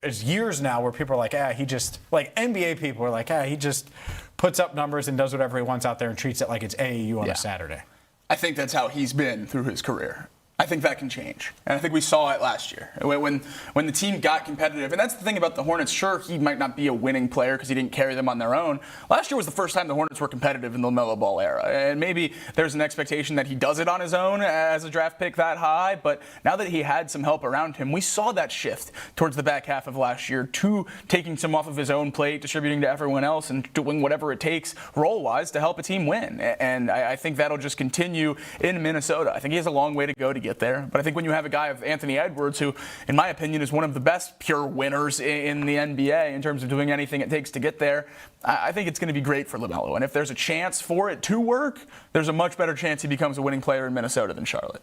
it's years now where people are like, he just, like NBA people are like, he just puts up numbers and does whatever he wants out there and treats it like it's AAU on a Saturday. I think that's how he's been through his career. I think that can change. And I think we saw it last year when the team got competitive. And that's the thing about the Hornets. Sure, he might not be a winning player because he didn't carry them on their own. Last year was the first time the Hornets were competitive in the LaMelo Ball era. And maybe there's an expectation that he does it on his own as a draft pick that high. But now that he had some help around him, we saw that shift towards the back half of last year to taking some off of his own plate, distributing to everyone else, and doing whatever it takes role-wise to help a team win. And I think that'll just continue in Minnesota. I think he has a long way to go to get there. But I think when you have a guy of Anthony Edwards, who, in my opinion, is one of the best pure winners in the NBA in terms of doing anything it takes to get there, I think it's going to be great for LaMelo. And if there's a chance for it to work, there's a much better chance he becomes a winning player in Minnesota than Charlotte.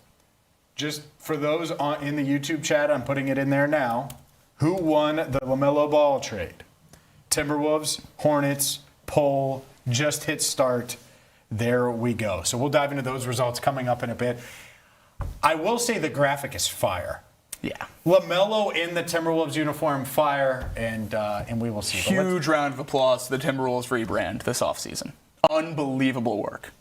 Just for those in the YouTube chat, I'm putting it in there now. Who won the LaMelo Ball trade? Timberwolves, Hornets, poll, just hit start. There we go. So we'll dive into those results coming up in a bit. I will say the graphic is fire. Yeah. LaMelo in the Timberwolves uniform, fire, and we will see. Huge round of applause to the Timberwolves rebrand this offseason. Unbelievable work.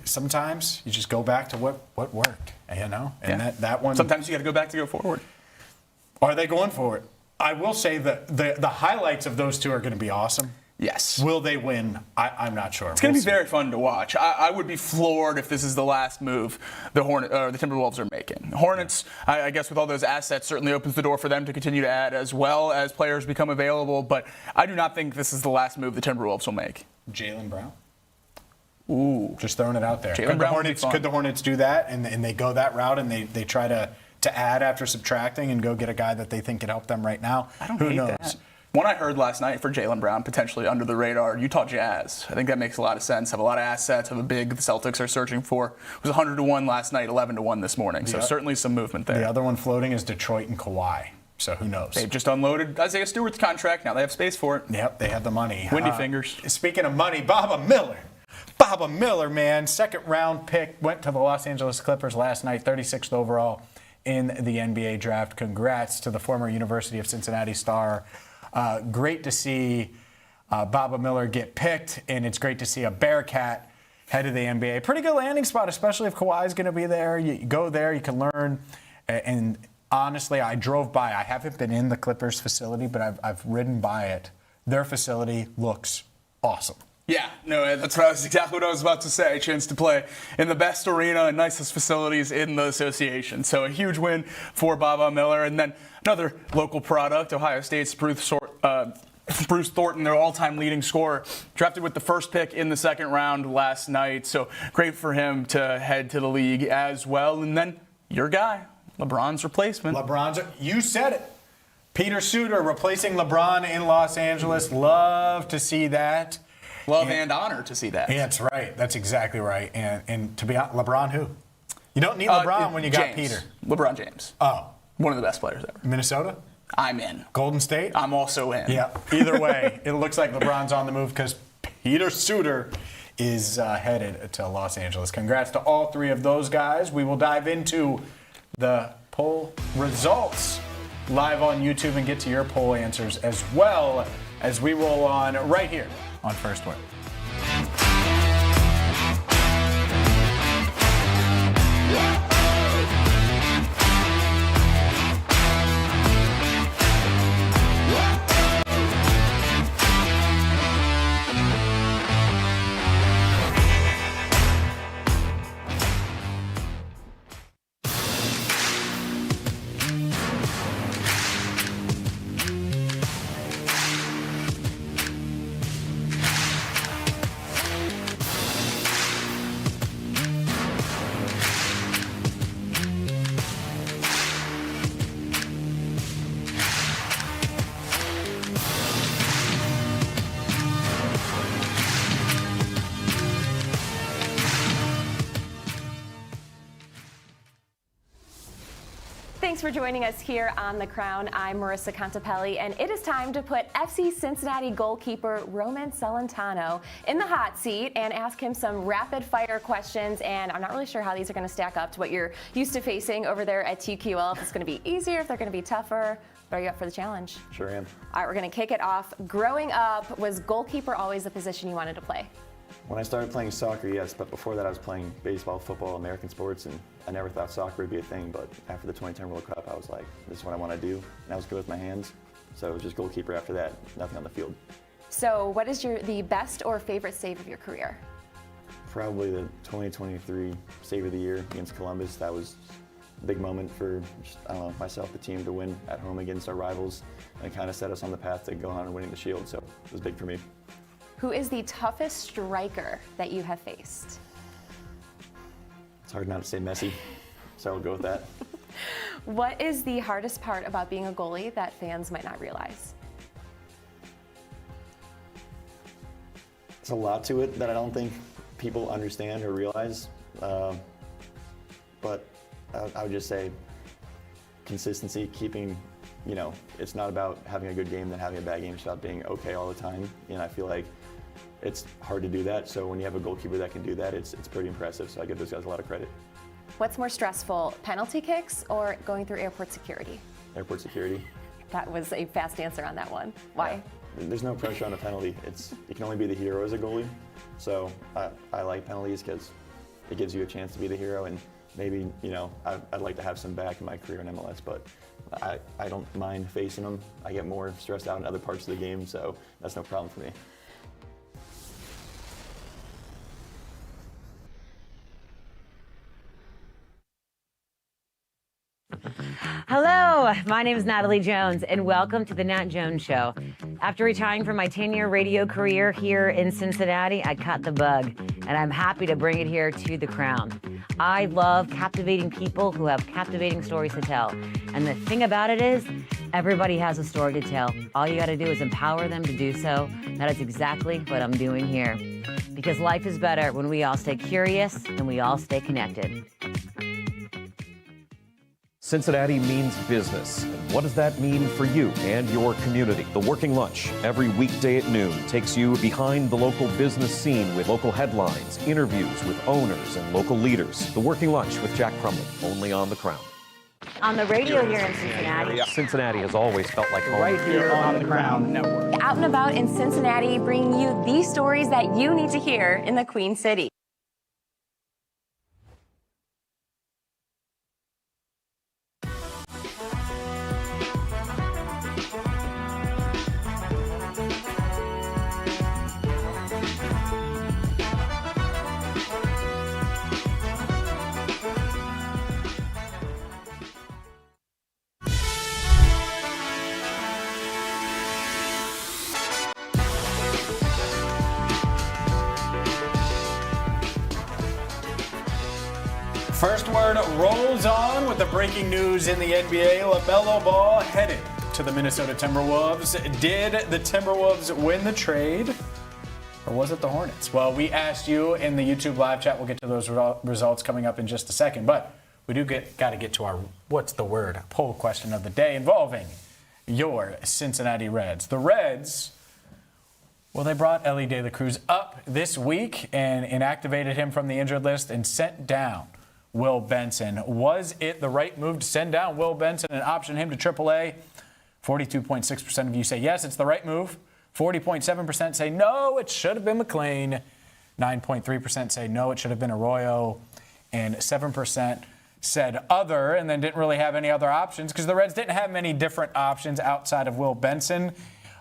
Sometimes you just go back to what worked, you know? And that one. Sometimes you got to go back to go forward. Are they going forward? I will say that the highlights of those two are going to be awesome. Yes. Will they win? I'm not sure. It's going to be very fun to watch. I would be floored if this is the last move the Timberwolves are making. Hornets, I guess with all those assets, certainly opens the door for them to continue to add as well as players become available. But I do not think this is the last move the Timberwolves will make. Jaylen Brown? Ooh. Just throwing it out there. Jaylen Brown Could the Hornets do that and they go that route and they try to add after subtracting and go get a guy that they think can help them right now? I don't Who hate knows? that. One I heard last night for Jaylen Brown, potentially under the radar, Utah Jazz. I think that makes a lot of sense. Have a lot of assets, have a big the Celtics are searching for. It was 100-1 last night, 11-1 this morning. So certainly some movement there. The other one floating is Detroit and Kawhi. So who knows? They've just unloaded Isaiah Stewart's contract. Now they have space for it. Yep, they have the money. Windy fingers. Speaking of money, Baba Miller, man, second round pick, went to the Los Angeles Clippers last night, 36th overall in the NBA draft. Congrats to the former University of Cincinnati star. Great to see Baba Miller get picked, and it's great to see a Bearcat head to the NBA. Pretty good landing spot, especially if Kawhi's going to be there. You go there, you can learn. And honestly, I drove by. I haven't been in the Clippers facility, but I've ridden by it. Their facility looks awesome. Yeah, no, that's exactly what I was about to say. A chance to play in the best arena and nicest facilities in the association. So a huge win for Baba Miller. And then another local product, Ohio State's Bruce Thornton, their all-time leading scorer, drafted with the first pick in the second round last night. So great for him to head to the league as well. And then your guy, LeBron's replacement. You said it. Peter Suter replacing LeBron in Los Angeles. Love to see that. And honor to see that. Yeah, that's right. That's exactly right. And to be honest, LeBron who? You don't need LeBron when you got Peter. LeBron James. Oh. One of the best players ever. Minnesota? I'm in. Golden State? I'm also in. Yeah. Either way, it looks like LeBron's on the move because Peter Suter is headed to Los Angeles. Congrats to all three of those guys. We will dive into the poll results live on YouTube and get to your poll answers as well as we roll on right here on First Word. Thanks for joining us here on The Crown. I'm Marisa Contipelli, and it is time to put FC Cincinnati goalkeeper Roman Celentano in the hot seat and ask him some rapid-fire questions. And I'm not really sure how these are going to stack up to what you're used to facing over there at TQL. If it's going to be easier, if they're going to be tougher. Are you up for the challenge? Sure am. All right, we're going to kick it off. Growing up, was goalkeeper always the position you wanted to play? When I started playing soccer, yes, but before that I was playing baseball, football, American sports, and I never thought soccer would be a thing, but after the 2010 World Cup, I was like, this is what I want to do, and I was good with my hands, so it was just goalkeeper after that, nothing on the field. So what is the best or favorite save of your career? Probably the 2023 Save of the Year against Columbus. That was a big moment for, myself, the team, to win at home against our rivals, and it kind of set us on the path to go on and winning the Shield, so it was big for me. Who is the toughest striker that you have faced? It's hard not to say Messi, so I'll go with that. What is the hardest part about being a goalie that fans might not realize? There's a lot to it that I don't think people understand or realize, but I would just say consistency, keeping, it's not about having a good game than having a bad game. It's about being okay all the time, and I feel like it's hard to do that. So when you have a goalkeeper that can do that, it's pretty impressive. So I give those guys a lot of credit. What's more stressful, penalty kicks or going through airport security? Airport security. That was a fast answer on that one. Why? There's no pressure on a penalty. You can only be the hero as a goalie. So I like penalties because it gives you a chance to be the hero, and maybe, I'd like to have some back in my career in MLS, but I don't mind facing them. I get more stressed out in other parts of the game, so that's no problem for me. Hello, my name is Natalie Jones, and welcome to the Nat Jones Show. After retiring from my 10-year radio career here in Cincinnati, I caught the bug, and I'm happy to bring it here to the Crown. I love captivating people who have captivating stories to tell. And the thing about it is, everybody has a story to tell. All you gotta do is empower them to do so. That is exactly what I'm doing here. Because life is better when we all stay curious and we all stay connected. Cincinnati means business. And what does that mean for you and your community? The Working Lunch, every weekday at noon, takes you behind the local business scene with local headlines, interviews with owners and local leaders. The Working Lunch with Jack Crumley, only on The Crown. On the radio here in Cincinnati. Cincinnati has always felt like home. Right here on the Crown Network. Out and about in Cincinnati, bringing you the stories that you need to hear in the Queen City. First word rolls on with the breaking news in the NBA. LaMelo Ball headed to the Minnesota Timberwolves. Did the Timberwolves win the trade, or was it the Hornets? Well, we asked you in the YouTube live chat. We'll get to those results coming up in just a second. But we do got to get to our what's the word poll question of the day involving your Cincinnati Reds. The Reds, well, they brought Ellie De La Cruz up this week and inactivated him from the injured list and sent down Will Benson. Was it the right move to send down Will Benson and option him to AAA? 42.6% of you say yes, it's the right move. 40.7% say no, it should have been McLean. 9.3% say no, it should have been Arroyo. And 7% said other, and then didn't really have any other options because the Reds didn't have many different options outside of Will Benson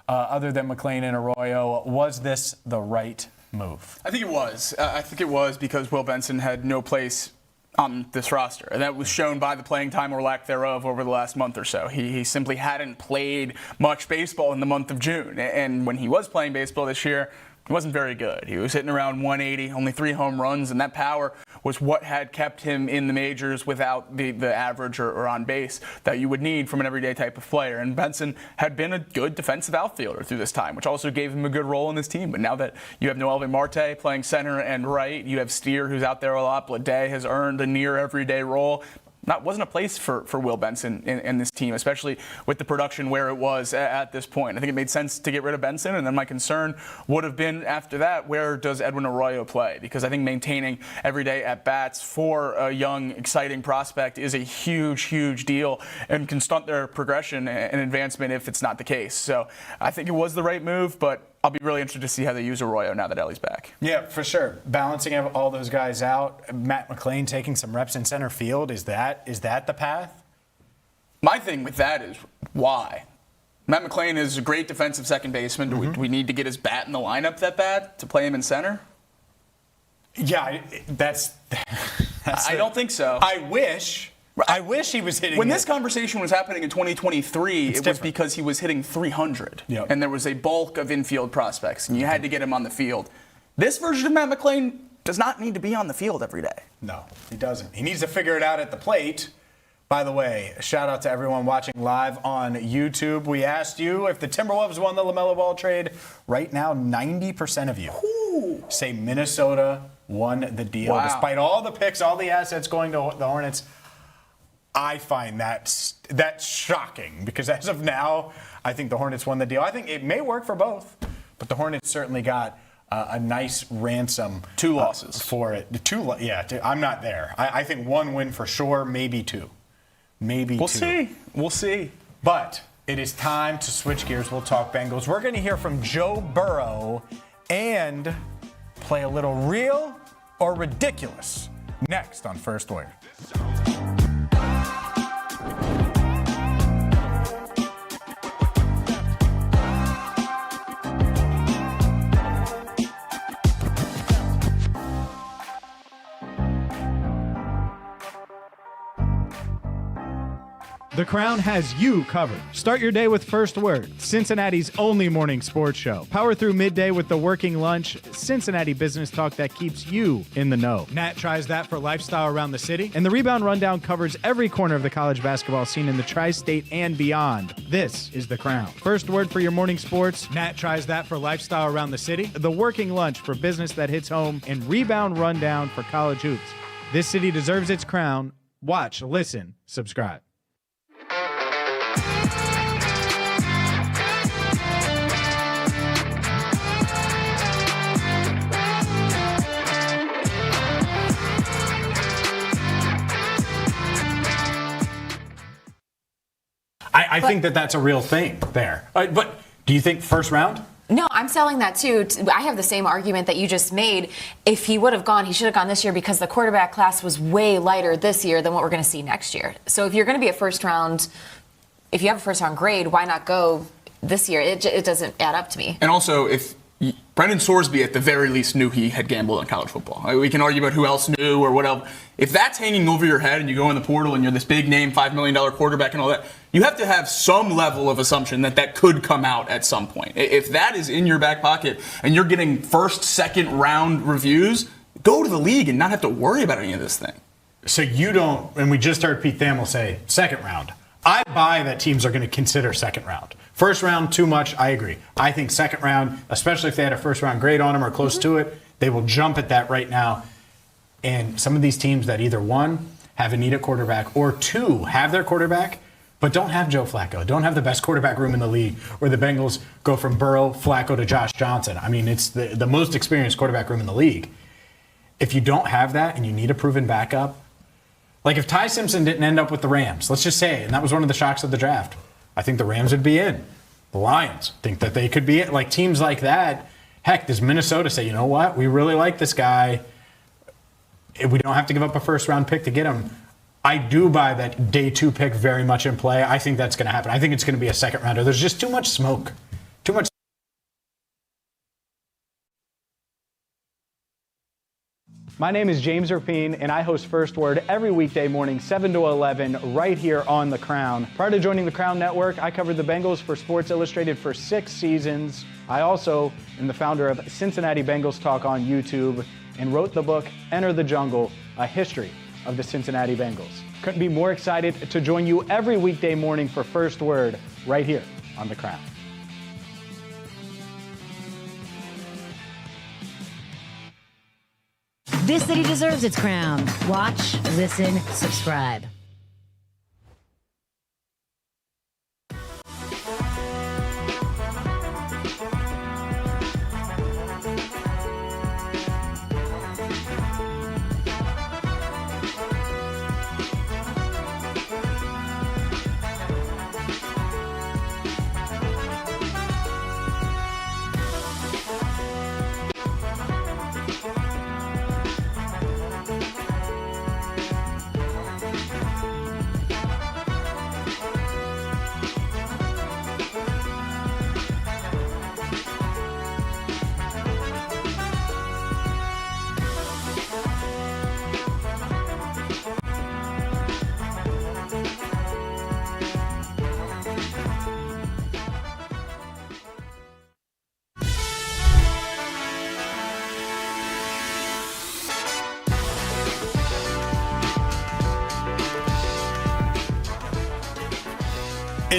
other than McLean and Arroyo. Was this the right move? I think it was. I think it was because Will Benson had no place on this roster. And that was shown by the playing time or lack thereof over the last month or so. He simply hadn't played much baseball in the month of June. And when he was playing baseball this year, he wasn't very good. He was hitting around 180, only 3 home runs, and that power was what had kept him in the majors without the average or on base that you would need from an everyday type of player. And Benson had been a good defensive outfielder through this time, which also gave him a good role in this team. But now that you have Noelvi Marte playing center and right, you have Steer, who's out there a lot, Blade has earned a near everyday role. wasn't a place for Will Benson in this team, especially with the production where it was at this point. I think it made sense to get rid of Benson, and then my concern would have been after that, where does Edwin Arroyo play? Because I think maintaining everyday at-bats for a young, exciting prospect is a huge, huge deal and can stunt their progression and advancement if it's not the case. So I think it was the right move, but I'll be really interested to see how they use Arroyo now that Ellie's back. Yeah, for sure. Balancing all those guys out. Matt McLain taking some reps in center field. Is that the path? My thing with that is why? Matt McLain is a great defensive second baseman. Do we need to get his bat in the lineup that bad to play him in center? Yeah, that's I don't think so. I wish he was hitting. When this conversation was happening in 2023, it was because he was hitting 300, and there was a bulk of infield prospects, and you had to get him on the field. This version of Matt McLain does not need to be on the field every day. No, he doesn't. He needs to figure it out at the plate. By the way, a shout out to everyone watching live on YouTube. We asked you if the Timberwolves won the LaMelo Ball trade. Right now, 90% of you say Minnesota won the deal. Wow. Despite all the picks, all the assets going to the Hornets, I find that shocking because as of now, I think the Hornets won the deal. I think it may work for both, but the Hornets certainly got a nice ransom. 2 losses for it. I'm not there. I think 1 win for sure, maybe 2. Maybe we'll 2. We'll see. But it is time to switch gears. We'll talk Bengals. We're going to hear from Joe Burrow and play a little real or ridiculous next on First Word. The Crown has you covered. Start your day with First Word, Cincinnati's only morning sports show. Power through midday with the working lunch, Cincinnati business talk that keeps you in the know. Nat tries that for lifestyle around the city, and the Rebound Rundown covers every corner of the college basketball scene in the tri-state and beyond. This is The Crown. First Word for your morning sports, Nat tries that for lifestyle around the city, the working lunch for business that hits home, and Rebound Rundown for college hoops. This city deserves its crown. Watch, listen, subscribe. I think that's a real thing there. But do you think first round? No, I'm selling that too. I have the same argument that you just made. If he would have gone, he should have gone this year because the quarterback class was way lighter this year than what we're going to see next year. So if you're going to be a first round, if you have a first round grade, why not go this year? It doesn't add up to me. And also, if Brendan Sorsby at the very least knew he had gambled on college football. We can argue about who else knew or what else. If that's hanging over your head and you go in the portal and you're this big name, $5 million quarterback and all that, you have to have some level of assumption that could come out at some point. If that is in your back pocket and you're getting first, second round reviews, go to the league and not have to worry about any of this thing. So you don't, and we just heard Pete Thamel say second round. I buy that teams are going to consider second round. First round, too much, I agree. I think second round, especially if they had a first round grade on them or close to it, they will jump at that right now. And some of these teams that either one, have a need at quarterback, or two, have their quarterback, but don't have Joe Flacco, don't have the best quarterback room in the league, where the Bengals go from Burrow, Flacco to Josh Johnson. I mean, it's the most experienced quarterback room in the league. If you don't have that and you need a proven backup, like if Ty Simpson didn't end up with the Rams, let's just say, and that was one of the shocks of the draft, I think the Rams would be in. The Lions think that they could be in. Like teams like that, heck, does Minnesota say, you know what, we really like this guy. We don't have to give up a first round pick to get him. I do buy that day 2 pick very much in play. I think that's going to happen. I think it's going to be a second rounder. There's just too much smoke. Too much. My name is James Rapien, and I host First Word every weekday morning, 7 to 11, right here on The Crown. Prior to joining the Crown Network, I covered the Bengals for Sports Illustrated for 6 seasons. I also am the founder of Cincinnati Bengals Talk on YouTube and wrote the book, Enter the Jungle, A History of the Cincinnati Bengals. Couldn't be more excited to join you every weekday morning for First Word right here on The Crown. This city deserves its crown. Watch, listen, subscribe.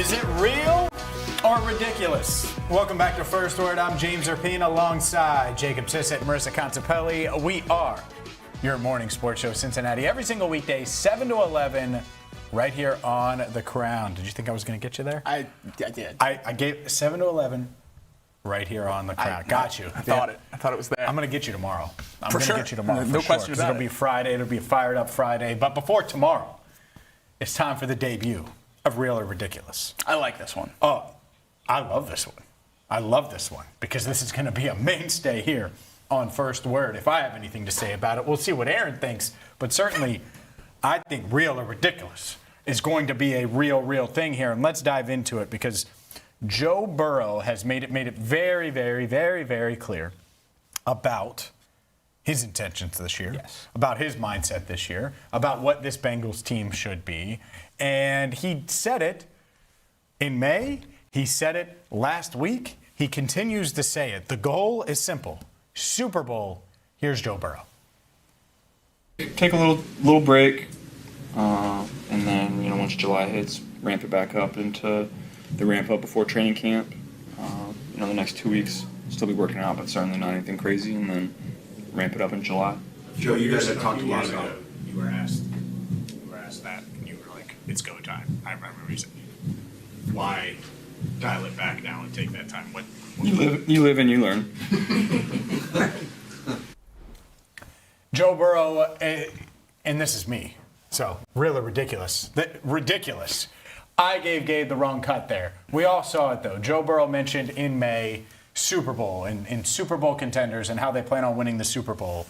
Is it real or ridiculous? Welcome back to First Word. I'm James Rapien alongside Jacob Tissot and Marisa Contipelli. We are your morning sports show, Cincinnati, every single weekday, 7 to 11, right here on The Crown. Did you think I was going to get you there? I did. I gave 7 to 11 right here on The Crown. Got you. I thought it was there. I'm going to get you tomorrow. I'm For going to sure. get you tomorrow. No for question sure, about it'll it. be Friday. It'll be a fired up Friday. But before tomorrow, it's time for the debut of Real or Ridiculous. I like this one. Oh, I love this one. I love this one because this is going to be a mainstay here on First Word. If I have anything to say about it, we'll see what Aaron thinks. But certainly, I think Real or Ridiculous is going to be a real thing here. And let's dive into it because Joe Burrow has made it very, very, very, very clear about his intentions this year, about his mindset this year, about what this Bengals team should be. And he said it in May. He said it last week. He continues to say it. The goal is simple. Super Bowl. Here's Joe Burrow. Take a little break, and then, once July hits, ramp it back up into the ramp up before training camp. The next 2 weeks, still be working out, but certainly not anything crazy, and then ramp it up in July. Joe, you guys had talked a lot about it. You were asked that, and you were like, it's go time. I remember you said, why dial it back now and take that time? What You live and you learn. Joe Burrow, and this is me, so real or ridiculous? Ridiculous. I gave Gabe the wrong cut there. We all saw it, though. Joe Burrow mentioned in May Super Bowl and Super Bowl contenders and how they plan on winning the Super Bowl.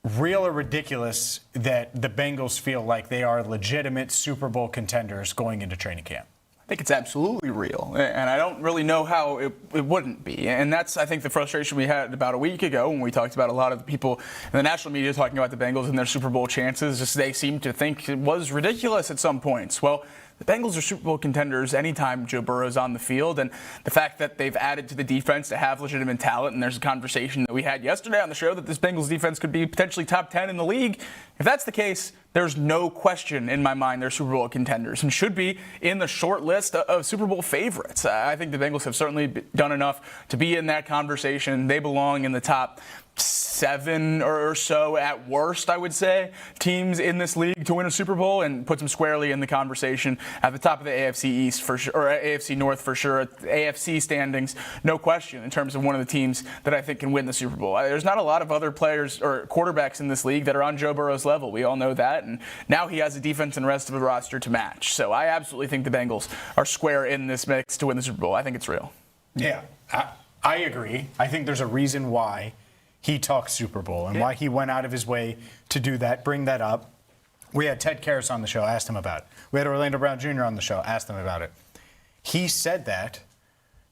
Real or ridiculous that the Bengals feel like they are legitimate Super Bowl contenders going into training camp? I think it's absolutely real, and I don't really know how it wouldn't be. And that's, I think, the frustration we had about a week ago when we talked about a lot of the people in the national media talking about the Bengals and their Super Bowl chances. Just they seemed to think it was ridiculous at some points. Well, the Bengals are Super Bowl contenders anytime Joe Burrow's on the field, and the fact that they've added to the defense to have legitimate talent, and there's a conversation that we had yesterday on the show that this Bengals defense could be potentially top 10 in the league. If that's the case, there's no question in my mind they're Super Bowl contenders and should be in the short list of Super Bowl favorites. I think the Bengals have certainly done enough to be in that conversation. They belong in the top 7 or so at worst, I would say, teams in this league to win a Super Bowl, and puts them squarely in the conversation at the top of the AFC East for sure, or AFC North for sure. AFC standings, no question, in terms of one of the teams that I think can win the Super Bowl. There's not a lot of other players or quarterbacks in this league that are on Joe Burrow's level. We all know that, and now he has a defense and the rest of the roster to match. So I absolutely think the Bengals are square in this mix to win the Super Bowl. I think it's real. Yeah, I agree. I think there's a reason why he talks Super Bowl and why he went out of his way to do that, bring that up. We had Ted Karras on the show, asked him about it. We had Orlando Brown Jr. on the show, asked him about it. He said that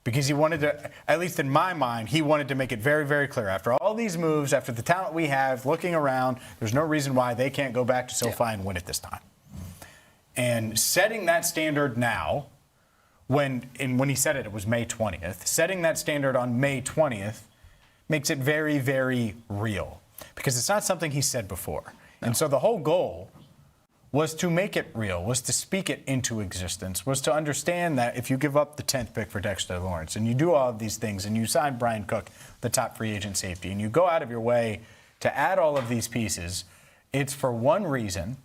because he wanted to, at least in my mind, he wanted to make it very, very clear. After all these moves, after the talent we have, looking around, there's no reason why they can't go back to SoFi and win it this time. And setting that standard now, when he said it was May 20th, setting that standard on May 20th, makes it very, very real because it's not something he said before. No. And so the whole goal was to make it real, was to speak it into existence, was to understand that if you give up the 10th pick for Dexter Lawrence and you do all of these things and you sign Brian Cook, the top free agent safety, and you go out of your way to add all of these pieces, it's for one reason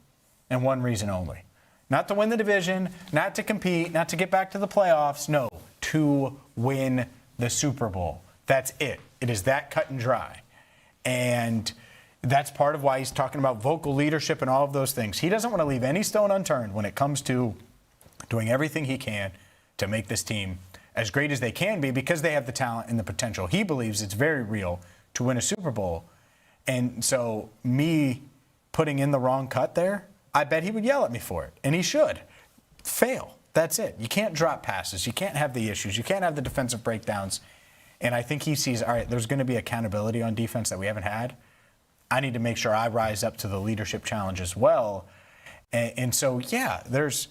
and one reason only. Not to win the division, not to compete, not to get back to the playoffs. No, to win the Super Bowl. That's it. It is that cut and dry. And that's part of why he's talking about vocal leadership and all of those things. He doesn't want to leave any stone unturned when it comes to doing everything he can to make this team as great as they can be because they have the talent and the potential. He believes it's very real to win a Super Bowl. And so me putting in the wrong cut there, I bet he would yell at me for it. And he should. Fail. That's it. You can't drop passes. You can't have the issues. You can't have the defensive breakdowns. And I think he sees, all right, there's going to be accountability on defense that we haven't had. I need to make sure I rise up to the leadership challenge as well. And so, yeah, there's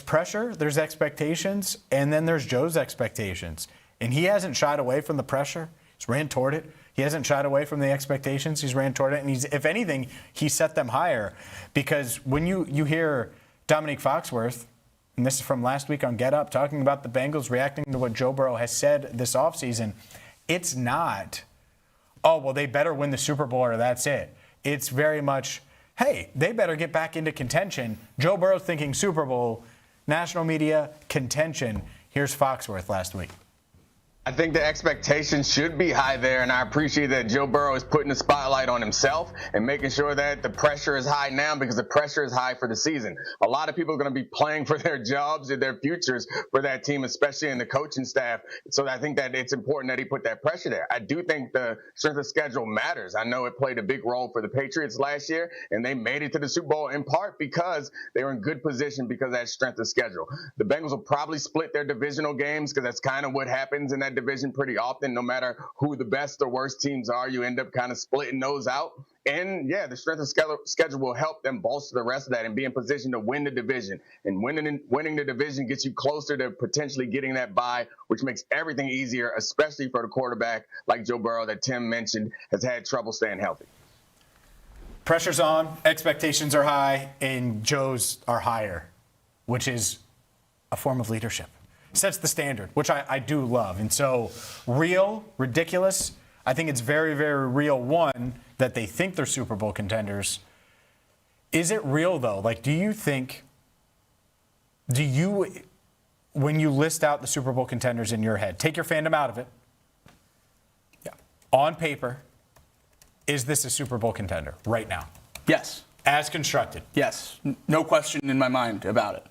pressure, there's expectations, and then there's Joe's expectations. And he hasn't shied away from the pressure. He's ran toward it. He hasn't shied away from the expectations. He's ran toward it. And if anything, he set them higher. Because when you hear Dominique Foxworth and this is from last week on Get Up, talking about the Bengals reacting to what Joe Burrow has said this offseason. It's not, oh, well, they better win the Super Bowl or that's it. It's very much, hey, they better get back into contention. Joe Burrow's thinking Super Bowl, national media, contention. Here's Foxworth last week. I think the expectations should be high there, and I appreciate that Joe Burrow is putting the spotlight on himself and making sure that the pressure is high now, because the pressure is high for the season. A lot of people are going to be playing for their jobs and their futures for that team, especially in the coaching staff. So I think that it's important that he put that pressure there. I do think the strength of schedule matters. I know it played a big role for the Patriots last year, and they made it to the Super Bowl in part because they were in good position because of that strength of schedule. The Bengals will probably split their divisional games because that's kind of what happens in that division pretty often. No matter who the best or worst teams are, you end up kind of splitting those out. And yeah, the strength of schedule will help them bolster the rest of that and be in position to win the division. And winning the division gets you closer to potentially getting that bye, which makes everything easier, especially for the quarterback like Joe Burrow that Tim mentioned has had trouble staying healthy. Pressure's on, expectations are high, and Joe's are higher, which is a form of leadership. Sets the standard, which I do love. And so real, ridiculous, I think it's very, very real, one, that they think they're Super Bowl contenders. Is it real, though? Like, when you list out the Super Bowl contenders in your head, take your fandom out of it. Yeah. On paper, is this a Super Bowl contender right now? Yes. As constructed? Yes. No question in my mind about it.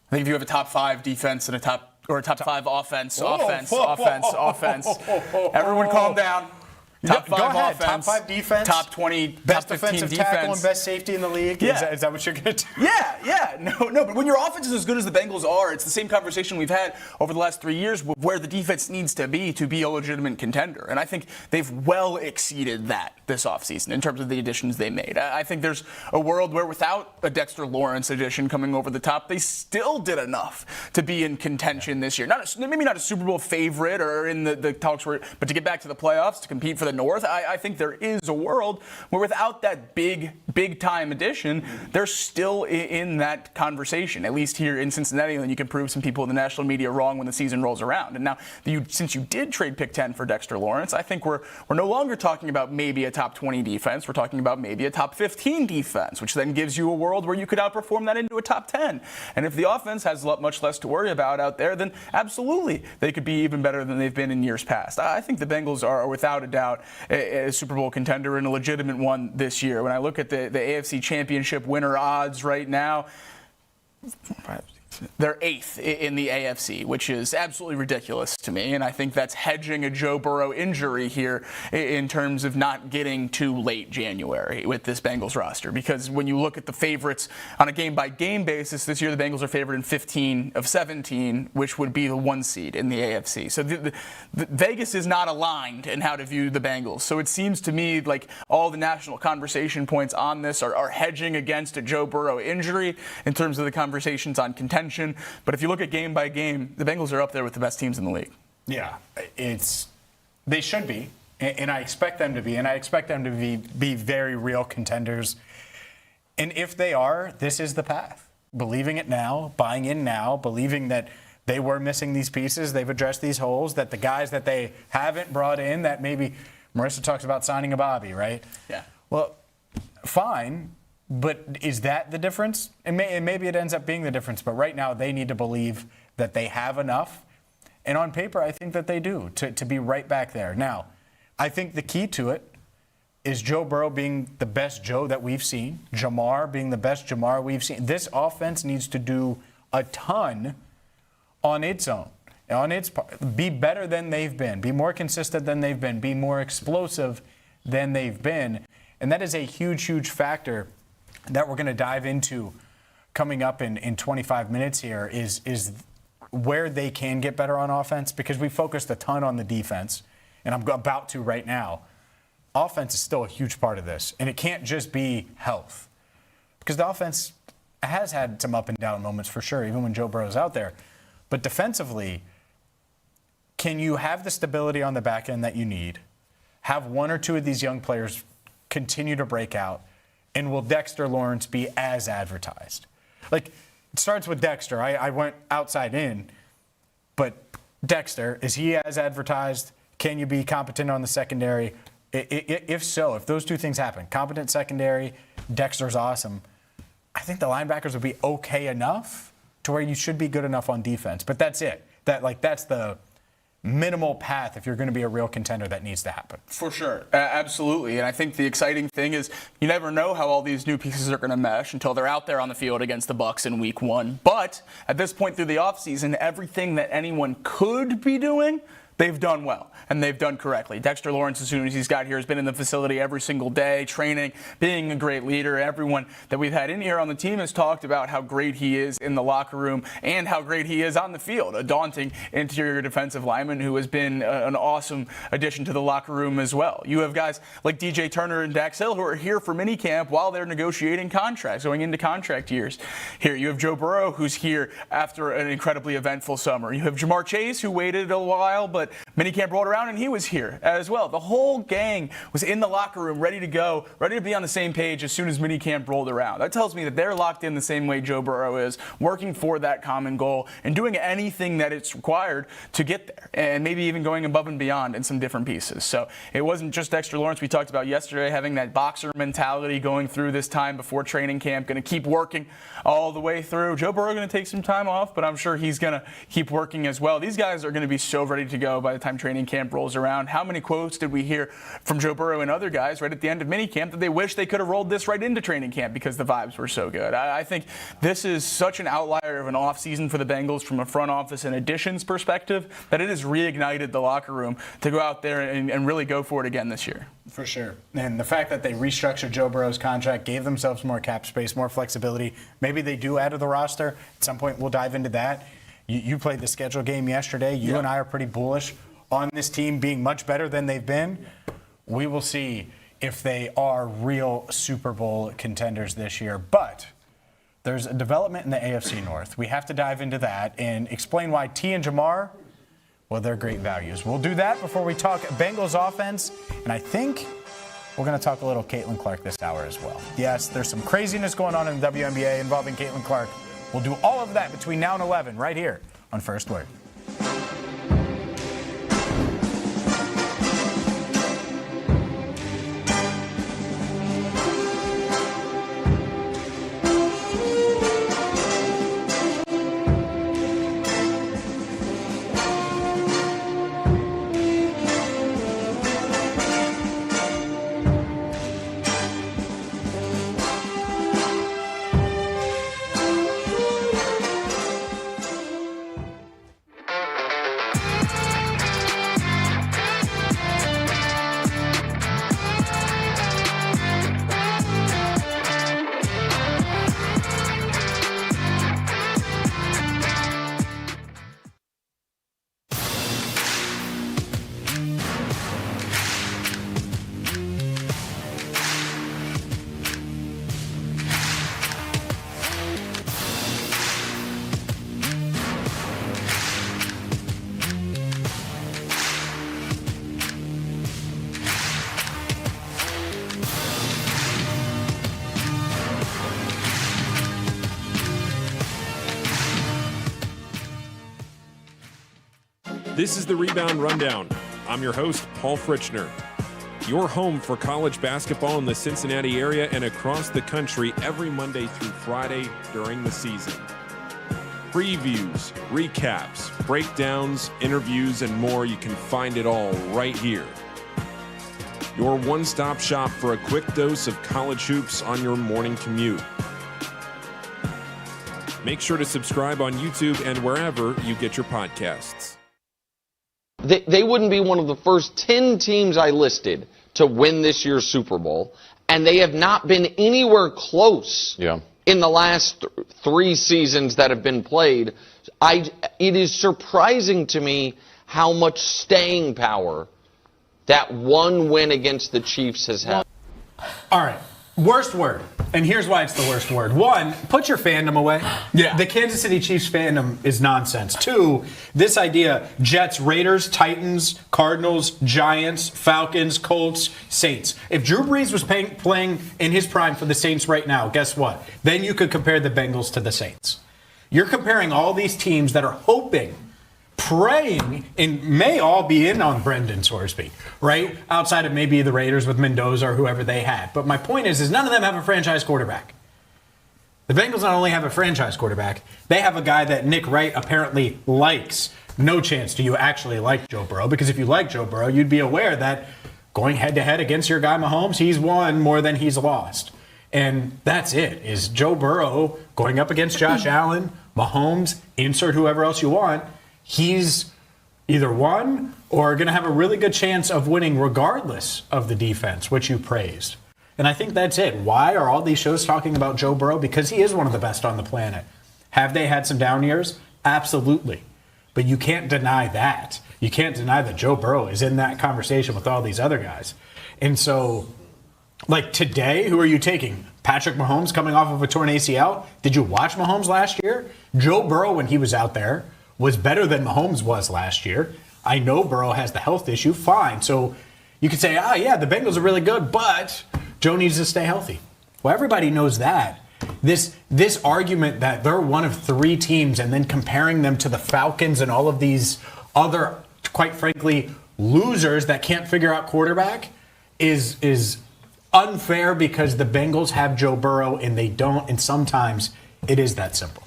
I think if you have a top 5 defense and a top 5 offense, offense. Everyone calm down. Top 5 offense. Top 5 defense. Top 20, best top 15 defensive defense. tackle and best safety in the league. Yeah. Is that what you're going to do? Yeah. No. But when your offense is as good as the Bengals are, it's the same conversation we've had over the last 3 years where the defense needs to be a legitimate contender. And I think they've well exceeded that this offseason in terms of the additions they made. I think there's a world where without a Dexter Lawrence addition coming over the top, they still did enough to be in contention this year. Maybe not a Super Bowl favorite or in the talks, but to get back to the playoffs, to compete for the North. I think there is a world where without that big time addition, they're still in that conversation, at least here in Cincinnati, and then you can prove some people in the national media wrong when the season rolls around. And now, since you did trade pick 10 for Dexter Lawrence, I think we're no longer talking about maybe a top 20 defense. We're talking about maybe a top 15 defense, which then gives you a world where you could outperform that into a top 10. And if the offense has much less to worry about out there, then absolutely they could be even better than they've been in years past. I think the Bengals are without a doubt a Super Bowl contender and a legitimate one this year. When I look at the AFC Championship winner odds right now, they're 8th in the AFC, which is absolutely ridiculous to me. And I think that's hedging a Joe Burrow injury here in terms of not getting to late January with this Bengals roster. Because when you look at the favorites on a game-by-game basis, this year the Bengals are favored in 15 of 17, which would be the 1 seed in the AFC. So the Vegas is not aligned in how to view the Bengals. So it seems to me like all the national conversation points on this are hedging against a Joe Burrow injury in terms of the conversations on contention. But if you look at game by game, the Bengals are up there with the best teams in the league. Yeah, they should be, and I expect them to be, and I expect them to be very real contenders. And if they are, this is the path. Believing it now, buying in now, believing that they were missing these pieces, they've addressed these holes, that the guys that they haven't brought in, that maybe Marisa talks about signing a Bobby, right? Yeah. Well, fine. But is that the difference? And maybe it ends up being the difference. But right now, they need to believe that they have enough. And on paper, I think that they do, to be right back there. Now, I think the key to it is Joe Burrow being the best Joe that we've seen, Jamar being the best Jamar we've seen. This offense needs to do a ton on its own, on its part. Be better than they've been, be more consistent than they've been, be more explosive than they've been. And that is a huge, huge factor that we're going to dive into coming up in 25 minutes here is where they can get better on offense, because we focused a ton on the defense, and I'm about to right now. Offense is still a huge part of this, and it can't just be health, because the offense has had some up and down moments for sure, even when Joe Burrow's out there. But defensively, can you have the stability on the back end that you need, have one or two of these young players continue to break out, and will Dexter Lawrence be as advertised? Like, starts with Dexter. I went outside in, but Dexter, is he as advertised? Can you be competent on the secondary? If so, if those two things happen, competent secondary, Dexter's awesome, I think the linebackers would be okay enough to where you should be good enough on defense. But that's it. That's the minimal path if you're going to be a real contender that needs to happen. For sure. Absolutely. And I think the exciting thing is you never know how all these new pieces are going to mesh until they're out there on the field against the Bucs in week 1. But at this point through the offseason, everything that anyone could be doing, they've done well, and they've done correctly. Dexter Lawrence, as soon as he's got here, has been in the facility every single day, training, being a great leader. Everyone that we've had in here on the team has talked about how great he is in the locker room and how great he is on the field. A daunting interior defensive lineman who has been an awesome addition to the locker room as well. You have guys like DJ Turner and Dax Hill who are here for minicamp while they're negotiating contracts, going into contract years. Here you have Joe Burrow, who's here after an incredibly eventful summer. You have Jamar Chase, who waited a while, but minicamp rolled around and he was here as well. The whole gang was in the locker room ready to go, ready to be on the same page as soon as minicamp rolled around. That tells me that they're locked in the same way Joe Burrow is, working for that common goal and doing anything that it's required to get there, and maybe even going above and beyond in some different pieces. So it wasn't just Dexter Lawrence we talked about yesterday, having that boxer mentality going through this time before training camp, going to keep working all the way through. Joe Burrow going to take some time off, but I'm sure he's going to keep working as well. These guys are going to be so ready to go by the time training camp rolls around. How many quotes did we hear from Joe Burrow and other guys right at the end of minicamp that they wish they could have rolled this right into training camp because the vibes were so good? I think this is such an outlier of an offseason for the Bengals from a front office and additions perspective that it has reignited the locker room to go out there and really go for it again this year. For sure. And the fact that they restructured Joe Burrow's contract, gave themselves more cap space, more flexibility. Maybe they do add to the roster. At some point, we'll dive into that. You played the schedule game yesterday. You and I are pretty bullish on this team being much better than they've been. We will see if they are real Super Bowl contenders this year. But there's a development in the AFC North. We have to dive into that and explain why T and Jamar, well, they're great values. We'll do that before we talk Bengals offense. And I think we're going to talk a little Caitlin Clark this hour as well. Yes, there's some craziness going on in the WNBA involving Caitlin Clark. We'll do all of that between now and 11 right here on First Word. This is the Rebound Rundown. I'm your host, Paul Fritchner. Your home for college basketball in the Cincinnati area and across the country every Monday through Friday during the season. Previews, recaps, breakdowns, interviews, and more. You can find it all right here. Your one-stop shop for a quick dose of college hoops on your morning commute. Make sure to subscribe on YouTube and wherever you get your podcasts. They wouldn't be one of the first 10 teams I listed to win this year's Super Bowl, and they have not been anywhere close in the last 3 seasons that have been played. It is surprising to me how much staying power that one win against the Chiefs has had. All right. Worst word. And here's why it's the worst word. 1, put your fandom away. Yeah. The Kansas City Chiefs fandom is nonsense. 2, this idea, Jets, Raiders, Titans, Cardinals, Giants, Falcons, Colts, Saints. If Drew Brees was playing in his prime for the Saints right now, guess what? Then you could compare the Bengals to the Saints. You're comparing all these teams that are hoping, praying, and may all be in on Brendan Sorsby, right? Outside of maybe the Raiders with Mendoza or whoever they had. But my point is none of them have a franchise quarterback. The Bengals not only have a franchise quarterback, they have a guy that Nick Wright apparently likes. No chance do you actually like Joe Burrow, because if you like Joe Burrow, you'd be aware that going head-to-head against your guy Mahomes, he's won more than he's lost. And that's it, is Joe Burrow going up against Josh Allen, Mahomes, insert whoever else you want. He's either won or going to have a really good chance of winning regardless of the defense, which you praised. And I think that's it. Why are all these shows talking about Joe Burrow? Because he is one of the best on the planet. Have they had some down years? Absolutely. But you can't deny that. You can't deny that Joe Burrow is in that conversation with all these other guys. And so, like today, who are you taking? Patrick Mahomes coming off of a torn ACL? Did you watch Mahomes last year? Joe Burrow, when he was out there, was better than Mahomes was last year. I know Burrow has the health issue. Fine. So you could say, yeah, the Bengals are really good, but Joe needs to stay healthy. Well, everybody knows that. This argument that they're one of 3 teams and then comparing them to the Falcons and all of these other, quite frankly, losers that can't figure out quarterback is unfair, because the Bengals have Joe Burrow and they don't, and sometimes it is that simple.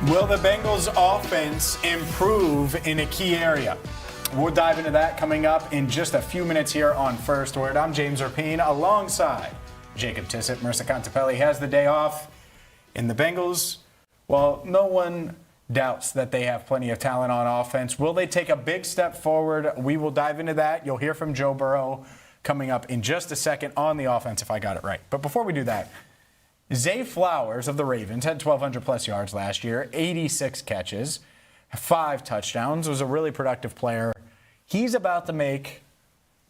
Will the Bengals offense improve in a key area? We'll dive into that coming up in just a few minutes here on First Word. I'm James Rapien alongside Jacob Tissot. Marisa Contipelli has the day off. In the Bengals, well, no one doubts that they have plenty of talent on offense. Will they take a big step forward? We will dive into that. You'll hear from Joe Burrow coming up in just a second on the offense, if I got it right. But before we do that, Zay Flowers of the Ravens had 1,200-plus yards last year, 86 catches, 5 touchdowns, was a really productive player. He's about to make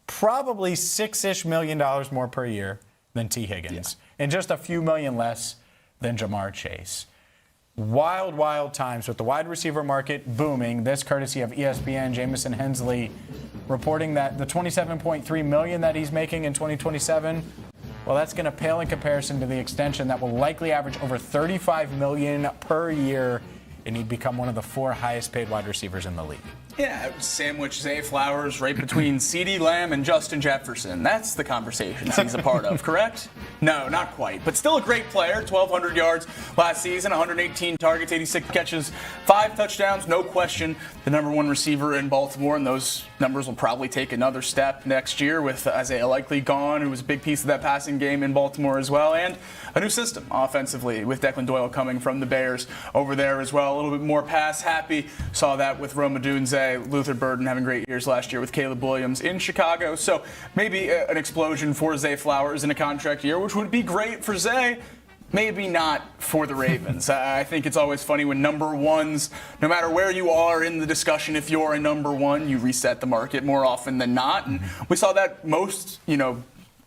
probably $6-ish million more per year than T. Higgins, and just a few million less than Jamar Chase. Wild, wild times with the wide receiver market booming. This courtesy of ESPN, Jamison Hensley reporting that the $27.3 million that he's making in 2027, well, that's going to pale in comparison to the extension that will likely average over $35 million per year, and he'd become one of the 4 highest-paid wide receivers in the league. Yeah, sandwich Zay Flowers right between CeeDee Lamb and Justin Jefferson. That's the conversation he's a part of, correct? No, not quite. But still a great player. 1,200 yards last season, 118 targets, 86 catches, 5 touchdowns. No question the number 1 receiver in Baltimore, and those numbers will probably take another step next year with Isaiah Likely gone, who was a big piece of that passing game in Baltimore as well, and a new system offensively with Declan Doyle coming from the Bears over there as well. A little bit more pass happy. Saw that with Rome Odunze, Luther Burden having great years last year with Caleb Williams in Chicago. So maybe an explosion for Zay Flowers in a contract year, which would be great for Zay. Maybe not for the Ravens. I think it's always funny when number ones, no matter where you are in the discussion, if you're a number 1, you reset the market more often than not. And we saw that most,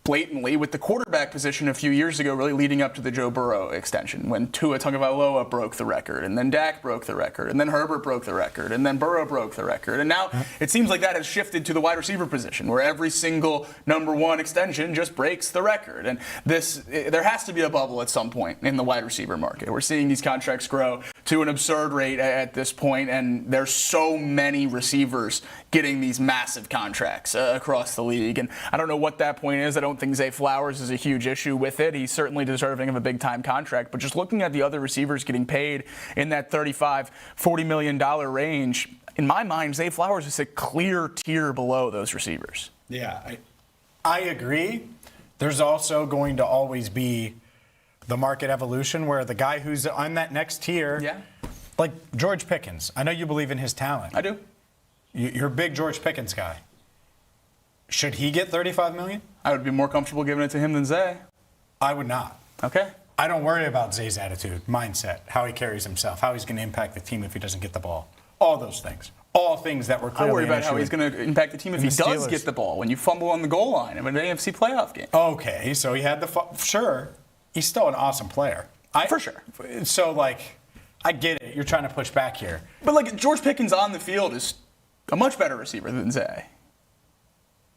blatantly with the quarterback position a few years ago, really leading up to the Joe Burrow extension, when Tua Tagovailoa broke the record, and then Dak broke the record, and then Herbert broke the record, and then Burrow broke the record. And now it seems like that has shifted to the wide receiver position, where every single number 1 extension just breaks the record. And there has to be a bubble at some point in the wide receiver market. We're seeing these contracts grow to an absurd rate at this point, and there's so many receivers getting these massive contracts across the league. And I don't know what that point is. I don't think Zay Flowers is a huge issue with it. He's certainly deserving of a big-time contract. But just looking at the other receivers getting paid in that $35, $40 million range, in my mind, Zay Flowers is a clear tier below those receivers. Yeah, I agree. There's also going to always be the market evolution where the guy who's on that next tier, like George Pickens, I know you believe in his talent. I do. You're a big George Pickens guy. Should he get $35 million? I would be more comfortable giving it to him than Zay. I would not. Okay. I don't worry about Zay's attitude, mindset, how he carries himself, how he's going to impact the team if he doesn't get the ball. All those things. all things that were clearly I worry about an how issue he's going to impact the team if he does get the ball when you fumble on the goal line of an AFC playoff game. Okay, so he had sure, he's still an awesome player. For sure. So, like, I get it. You're trying to push back here. But, like, George Pickens on the field is a much better receiver than Zay.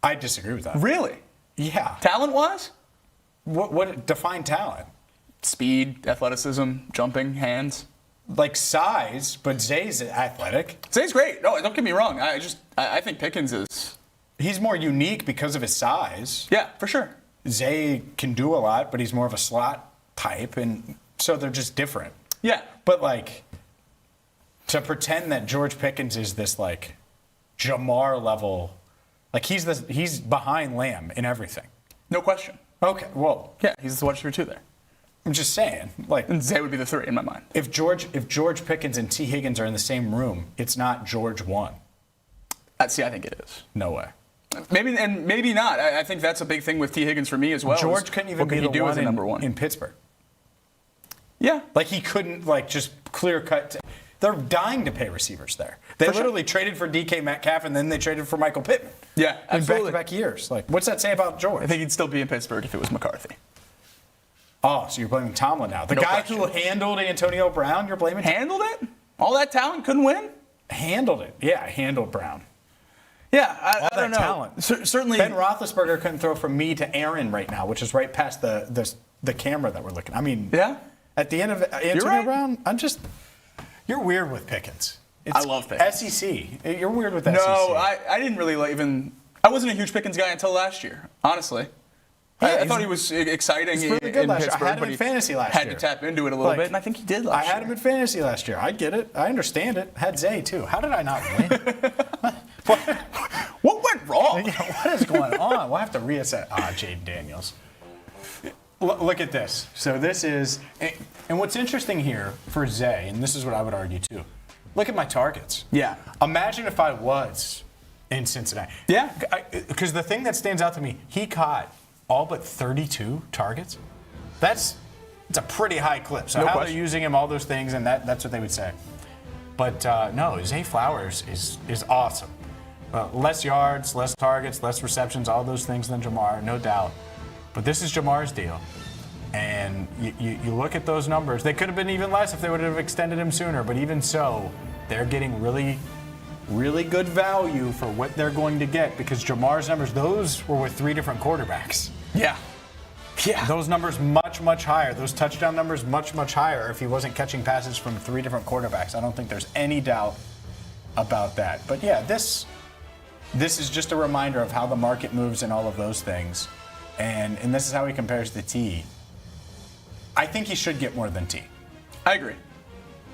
I disagree with that. Really? Yeah. Talent-wise? What define talent? Speed, athleticism, jumping, hands. Like size, but Zay's athletic. Zay's great. No, don't get me wrong. I think Pickens is. He's more unique because of his size. Yeah, for sure. Zay can do a lot, but he's more of a slot type, and so they're just different. Yeah. But, like, to pretend that George Pickens is this, like, Jamar level, like, he's behind Lamb in everything. No question. Okay, well. Yeah, he's the wide receiver 2 there. I'm just saying, like, and Zay would be the 3 in my mind. If George Pickens and T. Higgins are in the same room, it's not George 1. I think it is. No way. Maybe and maybe not. I think that's a big thing with T. Higgins for me as well. George couldn't even be the one number 1 in Pittsburgh. Yeah, like he couldn't just clear cut. They're dying to pay receivers there. They literally traded for DK Metcalf and then they traded for Michael Pittman. Yeah, absolutely. In back-to-back years. Like, what's that say about George? I think he'd still be in Pittsburgh if it was McCarthy. Oh, so you're blaming Tomlin now. The guy who handled Antonio Brown, you're blaming Handled it? All that talent couldn't win? Handled it. Yeah, handled Brown. Yeah, I don't know. Talent. Certainly. Ben Roethlisberger couldn't throw from me to Aaron right now, which is right past the camera that we're looking. I mean, yeah. At the end of Antonio Brown, you're weird with Pickens. I love Pickens. SEC. You're weird with SEC. No, I didn't really I wasn't a huge Pickens guy until last year, honestly. Yeah, I thought he was exciting really good in last year. Pittsburgh, I had him but in he fantasy last had year. to tap into it a little bit, and I think he did last year. I had him in fantasy last year. I get it. I understand it. Had Zay, too. How did I not win? What went wrong? What is going on? We'll have to reassess. Jaden Daniels. Look at this. So this is, and what's interesting here for Zay, and this is what I would argue too, look at my targets. Yeah. Imagine if I was in Cincinnati. Yeah. Because the thing that stands out to me, he caught all but 32 targets. It's a pretty high clip. So how they're using him, all those things, and that's what they would say. But no, Zay Flowers is awesome. Less yards, less targets, less receptions, all those things than Jamar, no doubt. But this is Jamar's deal. And you look at those numbers. They could have been even less if they would have extended him sooner. But even so, they're getting really, really good value for what they're going to get because Jamar's numbers, those were with 3 different quarterbacks. Yeah. Yeah. Those numbers much, much higher. Those touchdown numbers much, much higher if he wasn't catching passes from 3 different quarterbacks. I don't think there's any doubt about that. But yeah, this is just a reminder of how the market moves and all of those things. And this is how he compares to T. I think he should get more than T. I agree.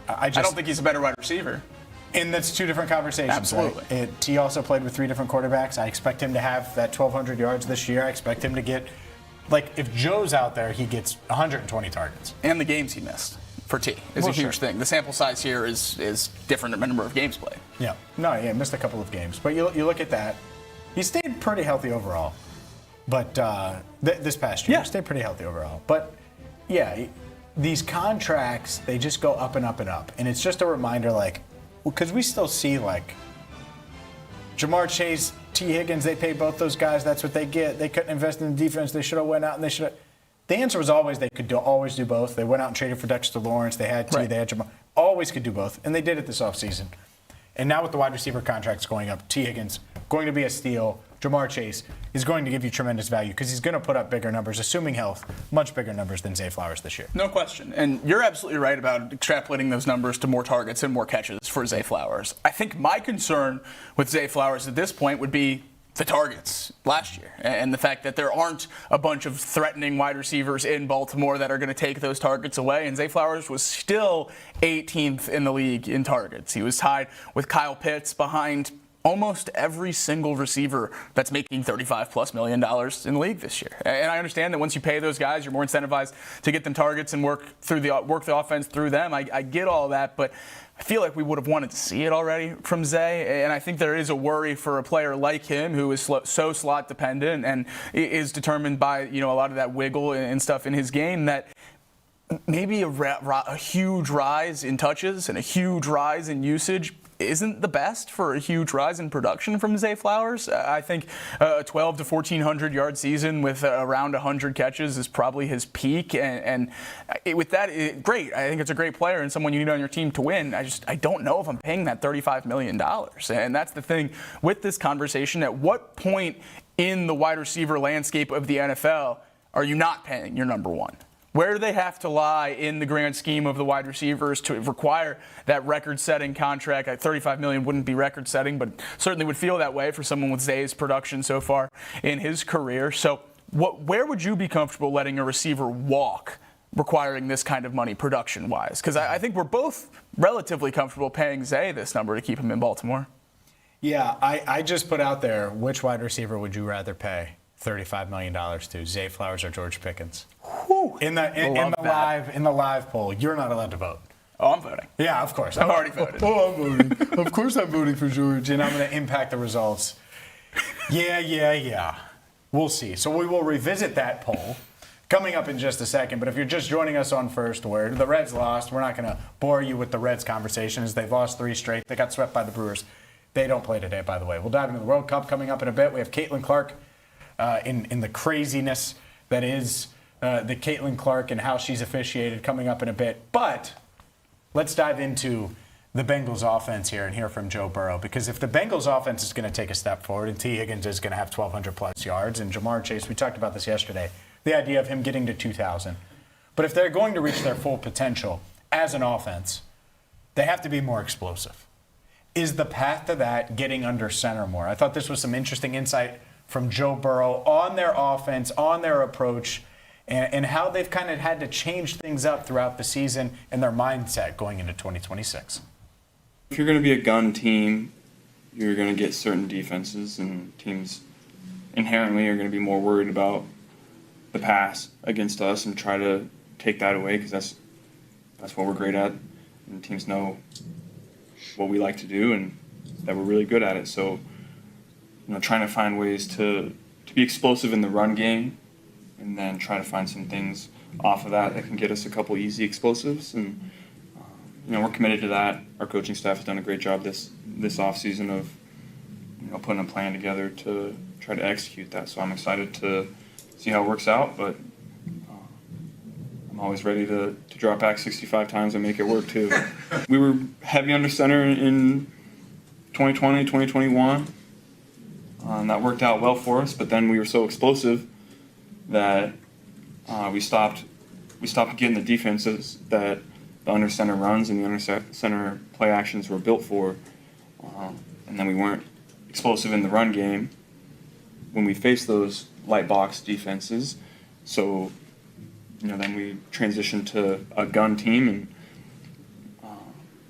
I don't think he's a better wide receiver. And that's 2 different conversations. Absolutely. Right? T also played with 3 different quarterbacks. I expect him to have that 1,200 yards this year. I expect him to get, if Joe's out there, he gets 120 targets. And the games he missed for T is a huge thing. The sample size here is different in the number of games played. Yeah. No, missed a couple of games. But you look at that. He stayed pretty healthy overall. But this past year, he stayed pretty healthy overall. But, yeah, these contracts, they just go up and up and up. And it's just a reminder, because we still see, Jamar Chase, T. Higgins, they paid both those guys. That's what they get. They couldn't invest in the defense. They should have went out and they should have. The answer was always they could always do both. They went out and traded for Dexter Lawrence. They had T. They had Jamar. Always could do both. And they did it this offseason. And now with the wide receiver contracts going up, T. Higgins going to be a steal. Jamar Chase is going to give you tremendous value because he's going to put up bigger numbers, assuming health, much bigger numbers than Zay Flowers this year. No question. And you're absolutely right about extrapolating those numbers to more targets and more catches for Zay Flowers. I think my concern with Zay Flowers at this point would be the targets last year and the fact that there aren't a bunch of threatening wide receivers in Baltimore that are going to take those targets away. And Zay Flowers was still 18th in the league in targets. He was tied with Kyle Pitts behind almost every single receiver that's making $35+ million in the league this year. And I understand that once you pay those guys, you're more incentivized to get them targets and work the offense through them. I get all that, but I feel like we would have wanted to see it already from Zay, and I think there is a worry for a player like him who is so slot dependent and is determined by a lot of that wiggle and stuff in his game that maybe a huge rise in touches and a huge rise in usage isn't the best for a huge rise in production from Zay Flowers. I think a 1,200 to 1,400 yard season with around 100 catches is probably his peak. And with that, great. I think it's a great player and someone you need on your team to win. I don't know if I'm paying that $35 million. And that's the thing with this conversation. At what point in the wide receiver landscape of the NFL are you not paying your number one? Where do they have to lie in the grand scheme of the wide receivers to require that record-setting contract? $35 million wouldn't be record-setting, but certainly would feel that way for someone with Zay's production so far in his career. So where would you be comfortable letting a receiver walk, requiring this kind of money production-wise? Because I think we're both relatively comfortable paying Zay this number to keep him in Baltimore. Yeah, I just put out there, which wide receiver would you rather pay $35 million to, Zay Flowers or George Pickens? In the live poll, you're not allowed to vote. Oh, I'm voting. Yeah, of course. I've already voted. Oh, I'm voting. Of course I'm voting for George, and I'm going to impact the results. Yeah. We'll see. So we will revisit that poll coming up in just a second. But if you're just joining us on First Word, the Reds lost. We're not going to bore you with the Reds conversations. They've lost 3 straight. They got swept by the Brewers. They don't play today, by the way. We'll dive into the World Cup coming up in a bit. We have Caitlin Clark in the craziness that is the Caitlin Clark and how she's officiated coming up in a bit. But let's dive into the Bengals offense here and hear from Joe Burrow. Because if the Bengals offense is going to take a step forward and T. Higgins is going to have 1,200 plus yards and Jamar Chase, we talked about this yesterday, the idea of him getting to 2,000. But if they're going to reach their full potential as an offense, they have to be more explosive. Is the path to that getting under center more? I thought this was some interesting insight from Joe Burrow on their offense, on their approach, and how they've kind of had to change things up throughout the season and their mindset going into 2026. If you're going to be a gun team, you're going to get certain defenses, and teams inherently are going to be more worried about the pass against us and try to take that away because that's what we're great at, and teams know what we like to do and that we're really good at it. So, trying to find ways to be explosive in the run game, and then try to find some things off of that can get us a couple easy explosives. And we're committed to that. Our coaching staff has done a great job this offseason of putting a plan together to try to execute that. So I'm excited to see how it works out, but I'm always ready to drop back 65 times and make it work too. We were heavy under center in 2020, 2021. That worked out well for us, but then we were so explosive that we stopped getting the defenses that the under center runs and the under center play actions were built for, and then we weren't explosive in the run game when we faced those light box defenses. So then we transitioned to a gun team,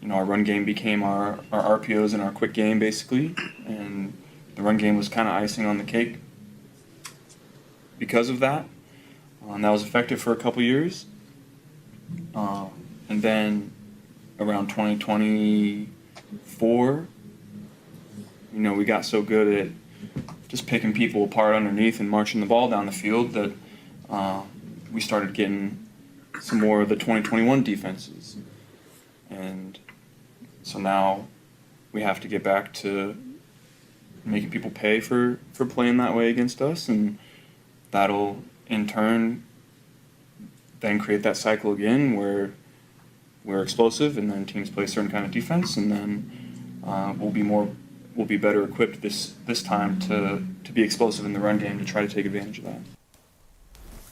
and our run game became our RPOs and our quick game basically, and the run game was kind of icing on the cake because of that. And that was effective for a couple years. And then around 2024, we got so good at just picking people apart underneath and marching the ball down the field that we started getting some more of the 2021 defenses. And so now we have to get back to making people pay for playing that way against us, and that'll in turn then create that cycle again where we're explosive and then teams play a certain kind of defense, and then we'll be better equipped this time to be explosive in the run game to try to take advantage of that.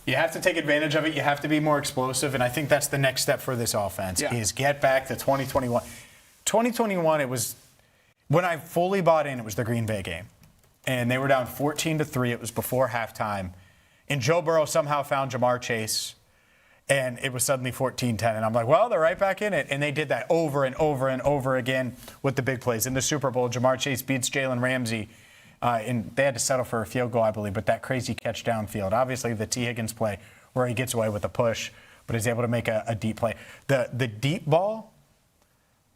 You have to take advantage of it. You have to be more explosive, and I think that's the next step for this offense is get back to 2021. 2021, it was when I fully bought in, it was the Green Bay game. And they were down 14-3. It was before halftime. And Joe Burrow somehow found Jamar Chase, and it was suddenly 14-10. And I'm like, well, they're right back in it. And they did that over and over and over again with the big plays. In the Super Bowl, Jamar Chase beats Jalen Ramsey. And they had to settle for a field goal, I believe, but that crazy catch downfield. Obviously, the T. Higgins play where he gets away with a push, but is able to make a deep play. The deep ball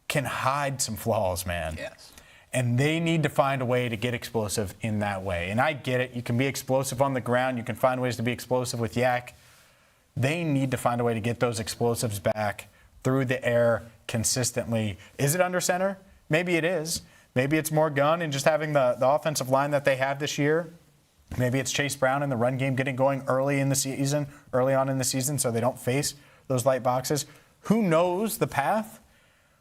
can hide some flaws, man. Yes. And they need to find a way to get explosive in that way. And I get it. You can be explosive on the ground. You can find ways to be explosive with yak. They need to find a way to get those explosives back through the air consistently. Is it under center? Maybe it is. Maybe it's more gun and just having the offensive line that they have this year. Maybe it's Chase Brown and the run game getting going early on in the season, so they don't face those light boxes. Who knows the path?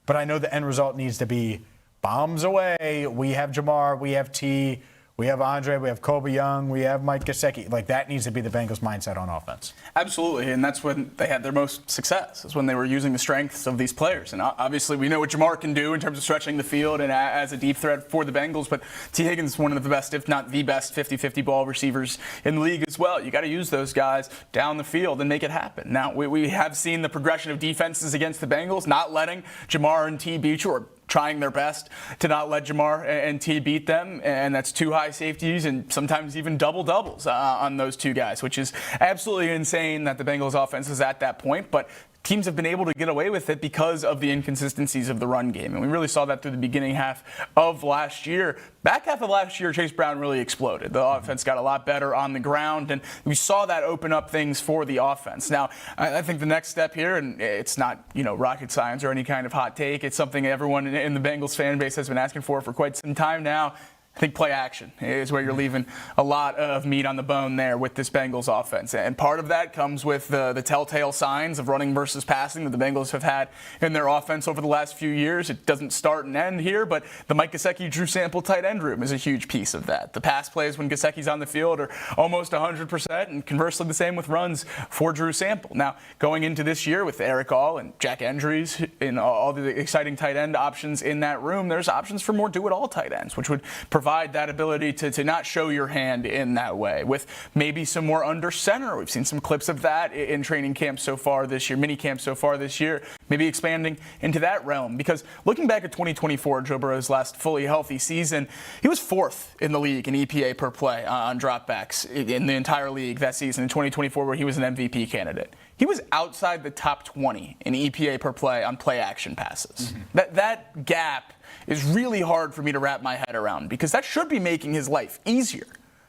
But I know the end result needs to be bombs away. We have Jamar, we have T, we have Andre, we have Kobe Young, we have Mike Gesicki. Like, that needs to be the Bengals' mindset on offense. Absolutely, and that's when they had their most success, is when they were using the strengths of these players. And obviously we know what Jamar can do in terms of stretching the field and as a deep threat for the Bengals, but T. Higgins is one of the best, if not the best, 50-50 ball receivers in the league as well. You got to use those guys down the field and make it happen. Now, we have seen the progression of defenses against the Bengals, not letting Jamar and T beat you, or trying their best to not let Jamar and T beat them, and that's 2 high safeties and sometimes even double-doubles on those 2 guys, which is absolutely insane that the Bengals offense is at that point, but teams have been able to get away with it because of the inconsistencies of the run game, and we really saw that through the beginning half of last year. Back half of last year, Chase Brown really exploded. The offense got a lot better on the ground, and we saw that open up things for the offense. Now, I think the next step here, and it's not, rocket science or any kind of hot take, it's something everyone in the Bengals fan base has been asking for quite some time now. I think play action is where you're leaving a lot of meat on the bone there with this Bengals offense. And part of that comes with the telltale signs of running versus passing that the Bengals have had in their offense over the last few years. It doesn't start and end here, but the Mike Gesicki, Drew Sample tight end room is a huge piece of that. The pass plays when Gesicki's on the field are almost 100%, and conversely the same with runs for Drew Sample. Now, going into this year with Eric All and Jack Andrews and all the exciting tight end options in that room, there's options for more do-it-all tight ends, which would provide that ability to not show your hand in that way, with maybe some more under center. We've seen some clips of that in training camp so far this year, mini camp so far this year, maybe expanding into that realm. Because looking back at 2024, Joe Burrow's last fully healthy season, he was 4th in the league in EPA per play on dropbacks in the entire league that season in 2024, where he was an MVP candidate. He was outside the top 20 in EPA per play on play action passes. That gap is really hard for me to wrap my head around, because that should be making his life easier,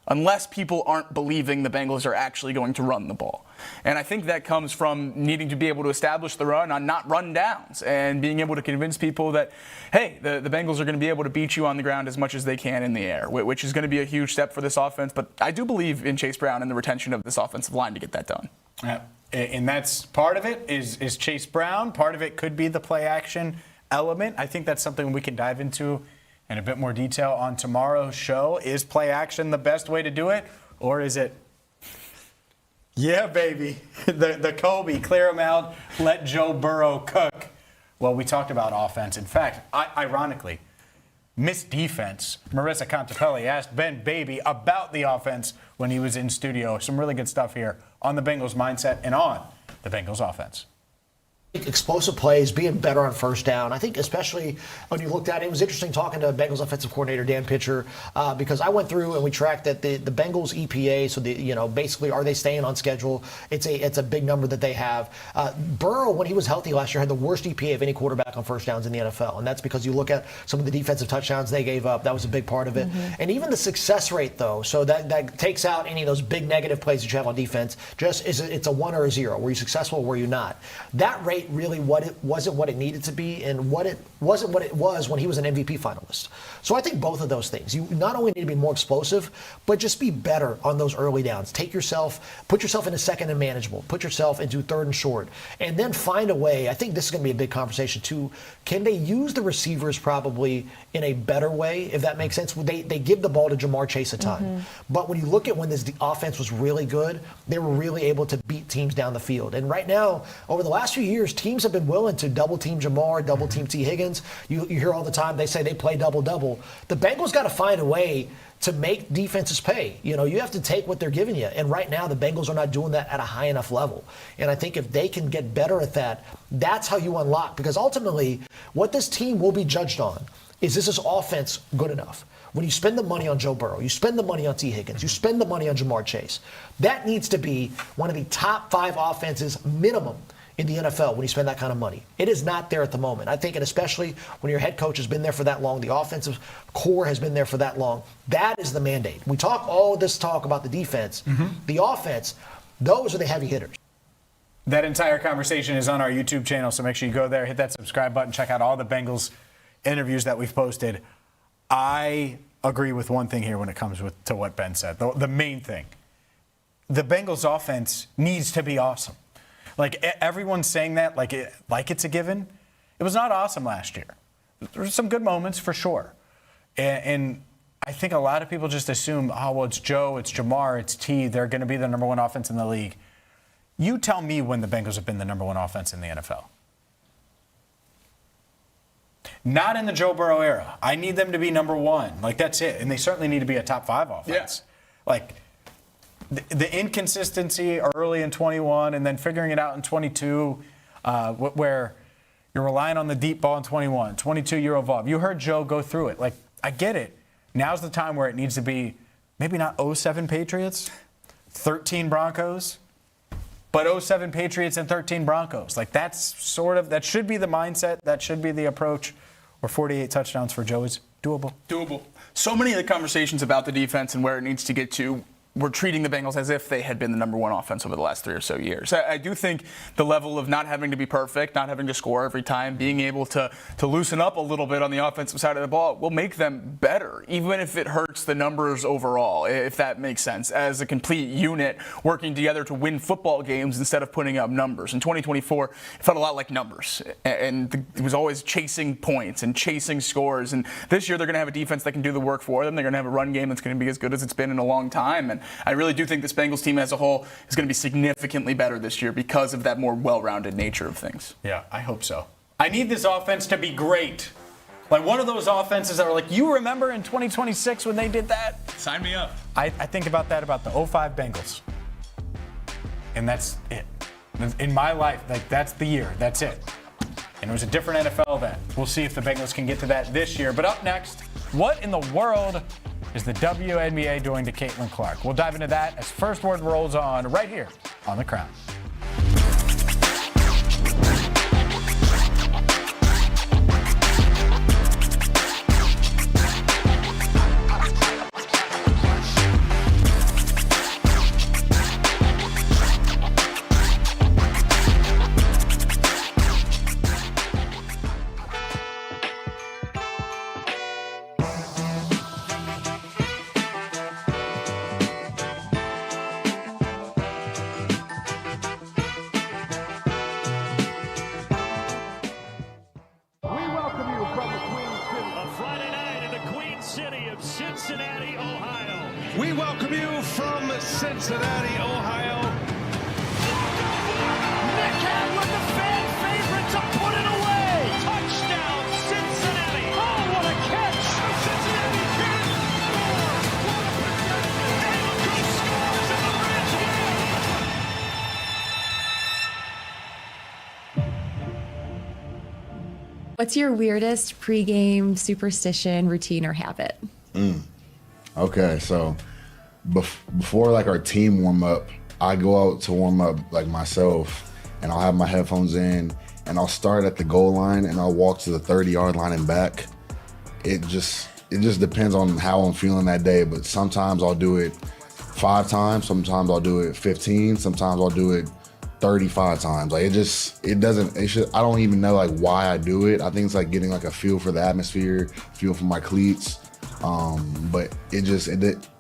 unless people aren't believing the Bengals are actually going to run the ball. And I think that comes from needing to be able to establish the run on not run downs, and being able to convince people that, hey, the Bengals are going to be able to beat you on the ground as much as they can in the air, which is going to be a huge step for this offense. But I do believe in Chase Brown and the retention of this offensive line to get that done. And that's part of it is Chase Brown. Part of it could be the play action element. I think that's something we can dive into in a bit more detail on tomorrow's show. Is play action the best way to do it? Or is it, yeah, baby, the Kobe, clear him out, let Joe Burrow cook? Well, we talked about offense. In fact, ironically, Miss Defense, Marisa Contipelli, asked Ben Baby about the offense when he was in studio. Some really good stuff here on the Bengals mindset and on the Bengals offense. Explosive plays, being better on first down. I think especially when you looked at it, it was interesting talking to Bengals offensive coordinator Dan Pitcher, because I went through and we tracked that the Bengals EPA, so basically are they staying on schedule? It's a big number that they have. Burrow, when he was healthy last year, had the worst EPA of any quarterback on first downs in the NFL, and that's because you look at some of the defensive touchdowns they gave up. That was a big part of it. And even the success rate, though, so that takes out any of those big negative plays that you have on defense. It's a 1 or a 0. Were you successful or were you not? That rate really wasn't what it needed to be, and wasn't what it was when he was an MVP finalist. So I think both of those things. You not only need to be more explosive, but just be better on those early downs. Put yourself into second and manageable. Put yourself into third and short. And then find a way. I think this is going to be a big conversation too. Can they use the receivers probably in a better way, if that makes sense? They give the ball to Jamar Chase a ton. But when you look at when the offense was really good, they were really able to beat teams down the field. And right now, over the last few years, teams have been willing to double team Jamar, double team T. Higgins. You hear all the time they say they play double-double. The Bengals got to find a way to make defenses pay. You have to take what they're giving you. And right now, the Bengals are not doing that at a high enough level. And I think if they can get better at that, that's how you unlock. Because ultimately, what this team will be judged on is this offense good enough? When you spend the money on Joe Burrow, you spend the money on T. Higgins, you spend the money on Jamar Chase, that needs to be one of the top 5 offenses minimum in the NFL when you spend that kind of money. It is not there at the moment. I think, and especially when your head coach has been there for that long, the offensive core has been there for that long, that is the mandate. We talk all this talk about the defense, the offense, those are the heavy hitters. That entire conversation is on our YouTube channel, so make sure you go there, hit that subscribe button, check out all the Bengals interviews that we've posted, I agree with one thing here when it comes to what Ben said. The main thing. The Bengals offense needs to be awesome. Like, everyone's saying that like it's a given. It was not awesome last year. There were some good moments for sure. And I think a lot of people just assume, oh, well, it's Joe, it's Jamar, it's T. They're going to be the number one offense in the league. You tell me when the Bengals have been the number one offense in the NFL. Not in the Joe Burrow era. I need them to be number one. Like, that's it. And they certainly need to be a top 5 offense. Yeah. Like, the inconsistency early in 21 and then figuring it out in 22, where you're relying on the deep ball in 21, 22 year evolve. You heard Joe go through it. Like, I get it. Now's the time where it needs to be maybe not 07 Patriots, 13 Broncos, but 07 Patriots and 13 Broncos. Like, that should be the mindset. That should be the approach where 48 touchdowns for Joe is doable. Doable. So many of the conversations about the defense and where it needs to get to, we're treating the Bengals as if they had been the number one offense over the last 3 or so years. I do think the level of not having to be perfect, not having to score every time, being able to loosen up a little bit on the offensive side of the ball will make them better, even if it hurts the numbers overall, if that makes sense, as a complete unit working together to win football games instead of putting up numbers. In 2024, it felt a lot like numbers, and it was always chasing points and chasing scores. And this year, they're going to have a defense that can do the work for them. They're going to have a run game that's going to be as good as it's been in a long time. And I really do think this Bengals team as a whole is going to be significantly better this year because of that more well-rounded nature of things. Yeah, I hope so. I need this offense to be great. Like one of those offenses that are like, you remember in 2026 when they did that? Sign me up. I think about that about the 05 Bengals. And that's it. In my life, like that's the year. That's it. And it was a different NFL then. We'll see if the Bengals can get to that this year. But up next, what in the world is the WNBA doing to Caitlin Clark? We'll dive into that as First Word rolls on right here on The Crown. Cincinnati, Ohio. We welcome you from Cincinnati, Ohio. Nick had with the fan favorite to put it away. Touchdown, Cincinnati. Oh, what a catch. Cincinnati can't score. What a possession. And look who scores in the Rams win. What's your weirdest pregame superstition, routine, or habit? Okay, so before like our team warm up, I go out to warm up like myself, and I'll have my headphones in, and I'll start at the goal line, and I'll walk to the 30-yard line and back. It just depends on how I'm feeling that day, but sometimes I'll do it 5 times, sometimes I'll do it 15, sometimes I'll do it 35 times. Like I don't even know like why I do it. I think it's like getting like a feel for the atmosphere, feel for my cleats. But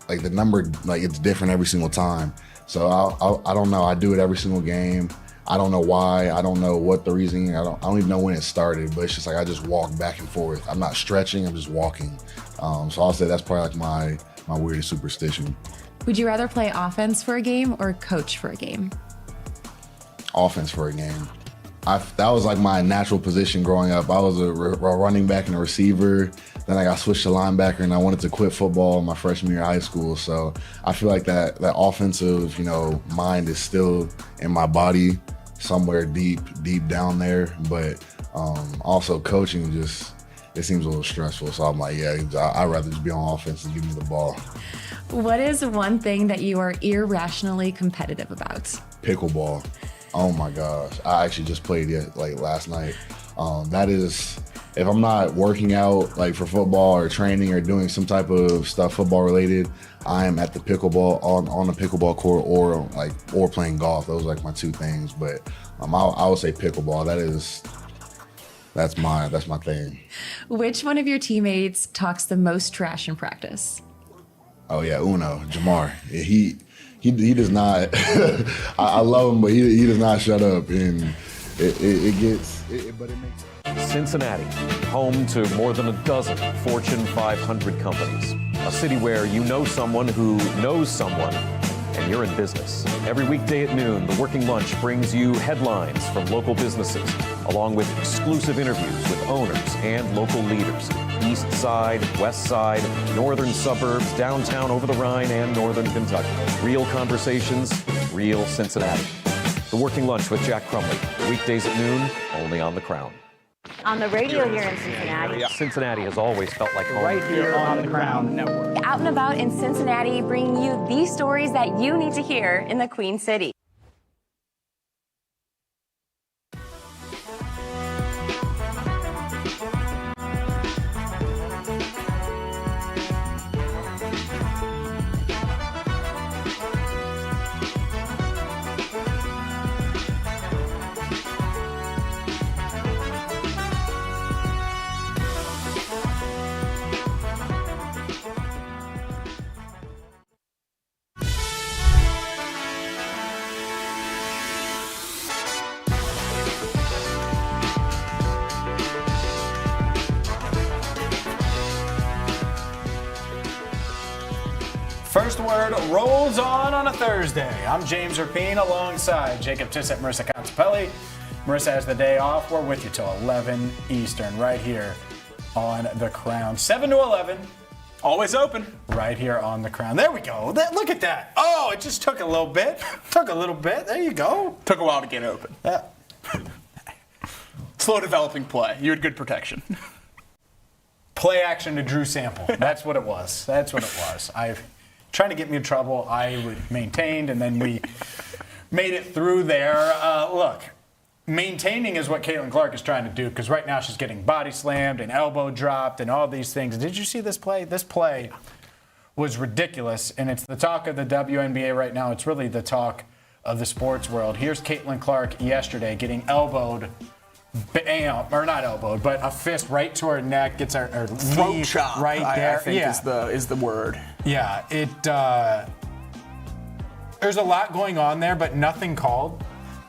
like the number, like it's different every single time. So I don't know. I do it every single game. I don't know why. I don't know what the reason. I don't even know when it started. But it's just like I just walk back and forth. I'm not stretching. I'm just walking. So I'll say that's probably like my weirdest superstition. Would you rather play offense for a game or coach for a game? Offense for a game. That was like my natural position growing up. I was a running back and a receiver. Then I got switched to linebacker, and I wanted to quit football my freshman year of high school. So I feel like that offensive, mind is still in my body somewhere deep down there. But also coaching it seems a little stressful. So I'm like, yeah, I'd rather just be on offense and give me the ball. What is one thing that you are irrationally competitive about? Pickleball. Oh my gosh. I actually just played it like last night. That is, if I'm not working out like for football or training or doing some type of stuff football related, I am at the pickleball on the pickleball court or playing golf. Those are like my 2 things. But I would say pickleball. That's my thing. Which one of your teammates talks the most trash in practice? Oh yeah, Uno, Jamar. He does not. I love him, but he does not shut up, and but it makes sense. Cincinnati, home to more than a dozen Fortune 500 companies. A city where you know someone who knows someone, and you're in business. Every weekday at noon, The Working Lunch brings you headlines from local businesses, along with exclusive interviews with owners and local leaders. East Side, West Side, northern suburbs, downtown over the Rhine, and northern Kentucky. Real conversations, real Cincinnati. The Working Lunch with Jack Crumley, weekdays at noon, only on The Crown. On the radio here in Cincinnati. Cincinnati has always felt like home. Right here on the Crown Network. Out and about in Cincinnati, bringing you these stories that you need to hear in the Queen City. First Word rolls on a Thursday. I'm James Rapien alongside Jacob Tissot, Marisa Contipelli. Marisa has the day off. We're with you till 11 Eastern right here on The Crown. 7 to 11. Always open. Right here on The Crown. There we go. Look at that. Oh, it just took a little bit. There you go. Took a while to get open. Yeah. Slow developing play. You had good protection. Play action to Drew Sample. That's what it was. Trying to get me in trouble. I maintained, and then we made it through there. Look, maintaining is what Caitlin Clark is trying to do, because right now she's getting body slammed and elbow dropped and all these things. Did you see this play? This play was ridiculous, and it's the talk of the WNBA right now. It's really the talk of the sports world. Here's Caitlin Clark yesterday getting elbowed, or not elbowed, but a fist right to her neck, gets her throat chop right there. I think is the word. Yeah, there's a lot going on there, but nothing called.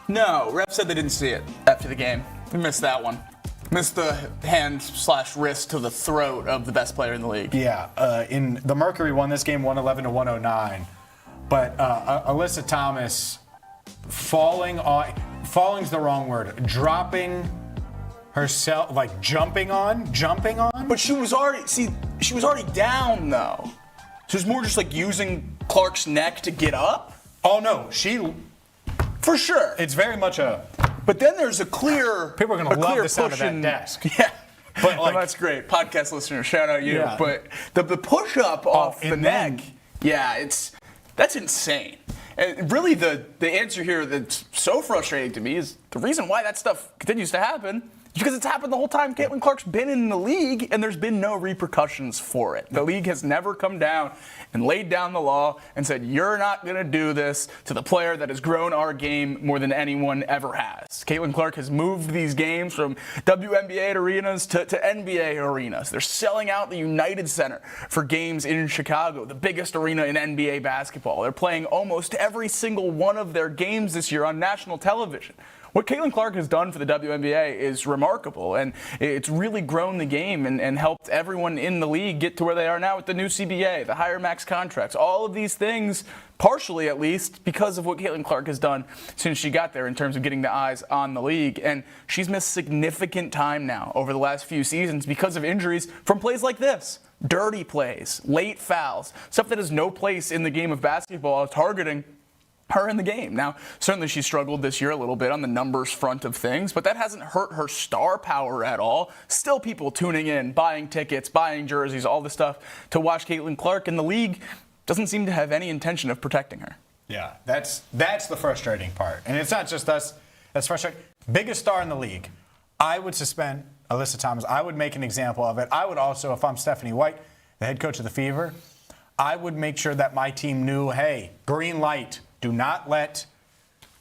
No, ref said they didn't see it after the game. We missed that one. Missed the hand/wrist to the throat of the best player in the league. Yeah, in the Mercury won this game 111 to 109, but Alyssa Thomas falling's the wrong word. Dropping herself, like jumping on. But she was already down though. So it's more just like using Clark's neck to get up. Oh no, for sure. It's very much a. But then there's a clear. People are going to love the sound of that desk. Yeah. But well, that's great. Podcast listeners, shout out you. Yeah. But the push up off the neck, that's insane. And really the answer here that's so frustrating to me is the reason why that stuff continues to happen is because it's happened the whole time Caitlin Clark's been in the league, and there's been no repercussions for it. The league has never come down and laid down the law and said, you're not going to do this to the player that has grown our game more than anyone ever has. Caitlin Clark has moved these games from WNBA arenas to NBA arenas. They're selling out the United Center for games in Chicago, the biggest arena in NBA basketball. They're playing almost every single one of their games this year on national television. What Caitlin Clark has done for the WNBA is remarkable, and it's really grown the game and helped everyone in the league get to where they are now with the new CBA, the higher max contracts, all of these things, partially at least, because of what Caitlin Clark has done since she got there in terms of getting the eyes on the league. And she's missed significant time now over the last few seasons because of injuries from plays like this. Dirty plays, late fouls, stuff that has no place in the game of basketball, targeting her in the game. Now, certainly she struggled this year a little bit on the numbers front of things, but that hasn't hurt her star power at all. Still people tuning in, buying tickets, buying jerseys, all this stuff to watch Caitlin Clark, and the league doesn't seem to have any intention of protecting her. Yeah, that's the frustrating part. And it's not just us that's frustrating. Biggest star in the league. I would suspend Alyssa Thomas. I would make an example of it. I would also, if I'm Stephanie White, the head coach of the Fever, I would make sure that my team knew, hey, green light. Do not let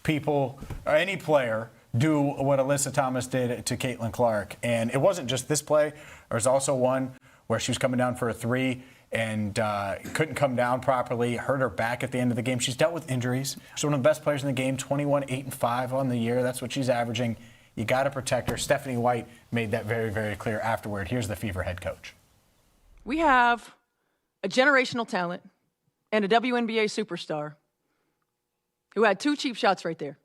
people or any player do what Alyssa Thomas did to Caitlin Clark. And it wasn't just this play. There was also one where she was coming down for a three and couldn't come down properly, hurt her back at the end of the game. She's dealt with injuries. She's one of the best players in the game, 21, 8, and 5 on the year. That's what she's averaging. You got to protect her. Stephanie White made that very, very clear afterward. Here's the Fever head coach. We have a generational talent and a WNBA superstar who had 2 cheap shots right there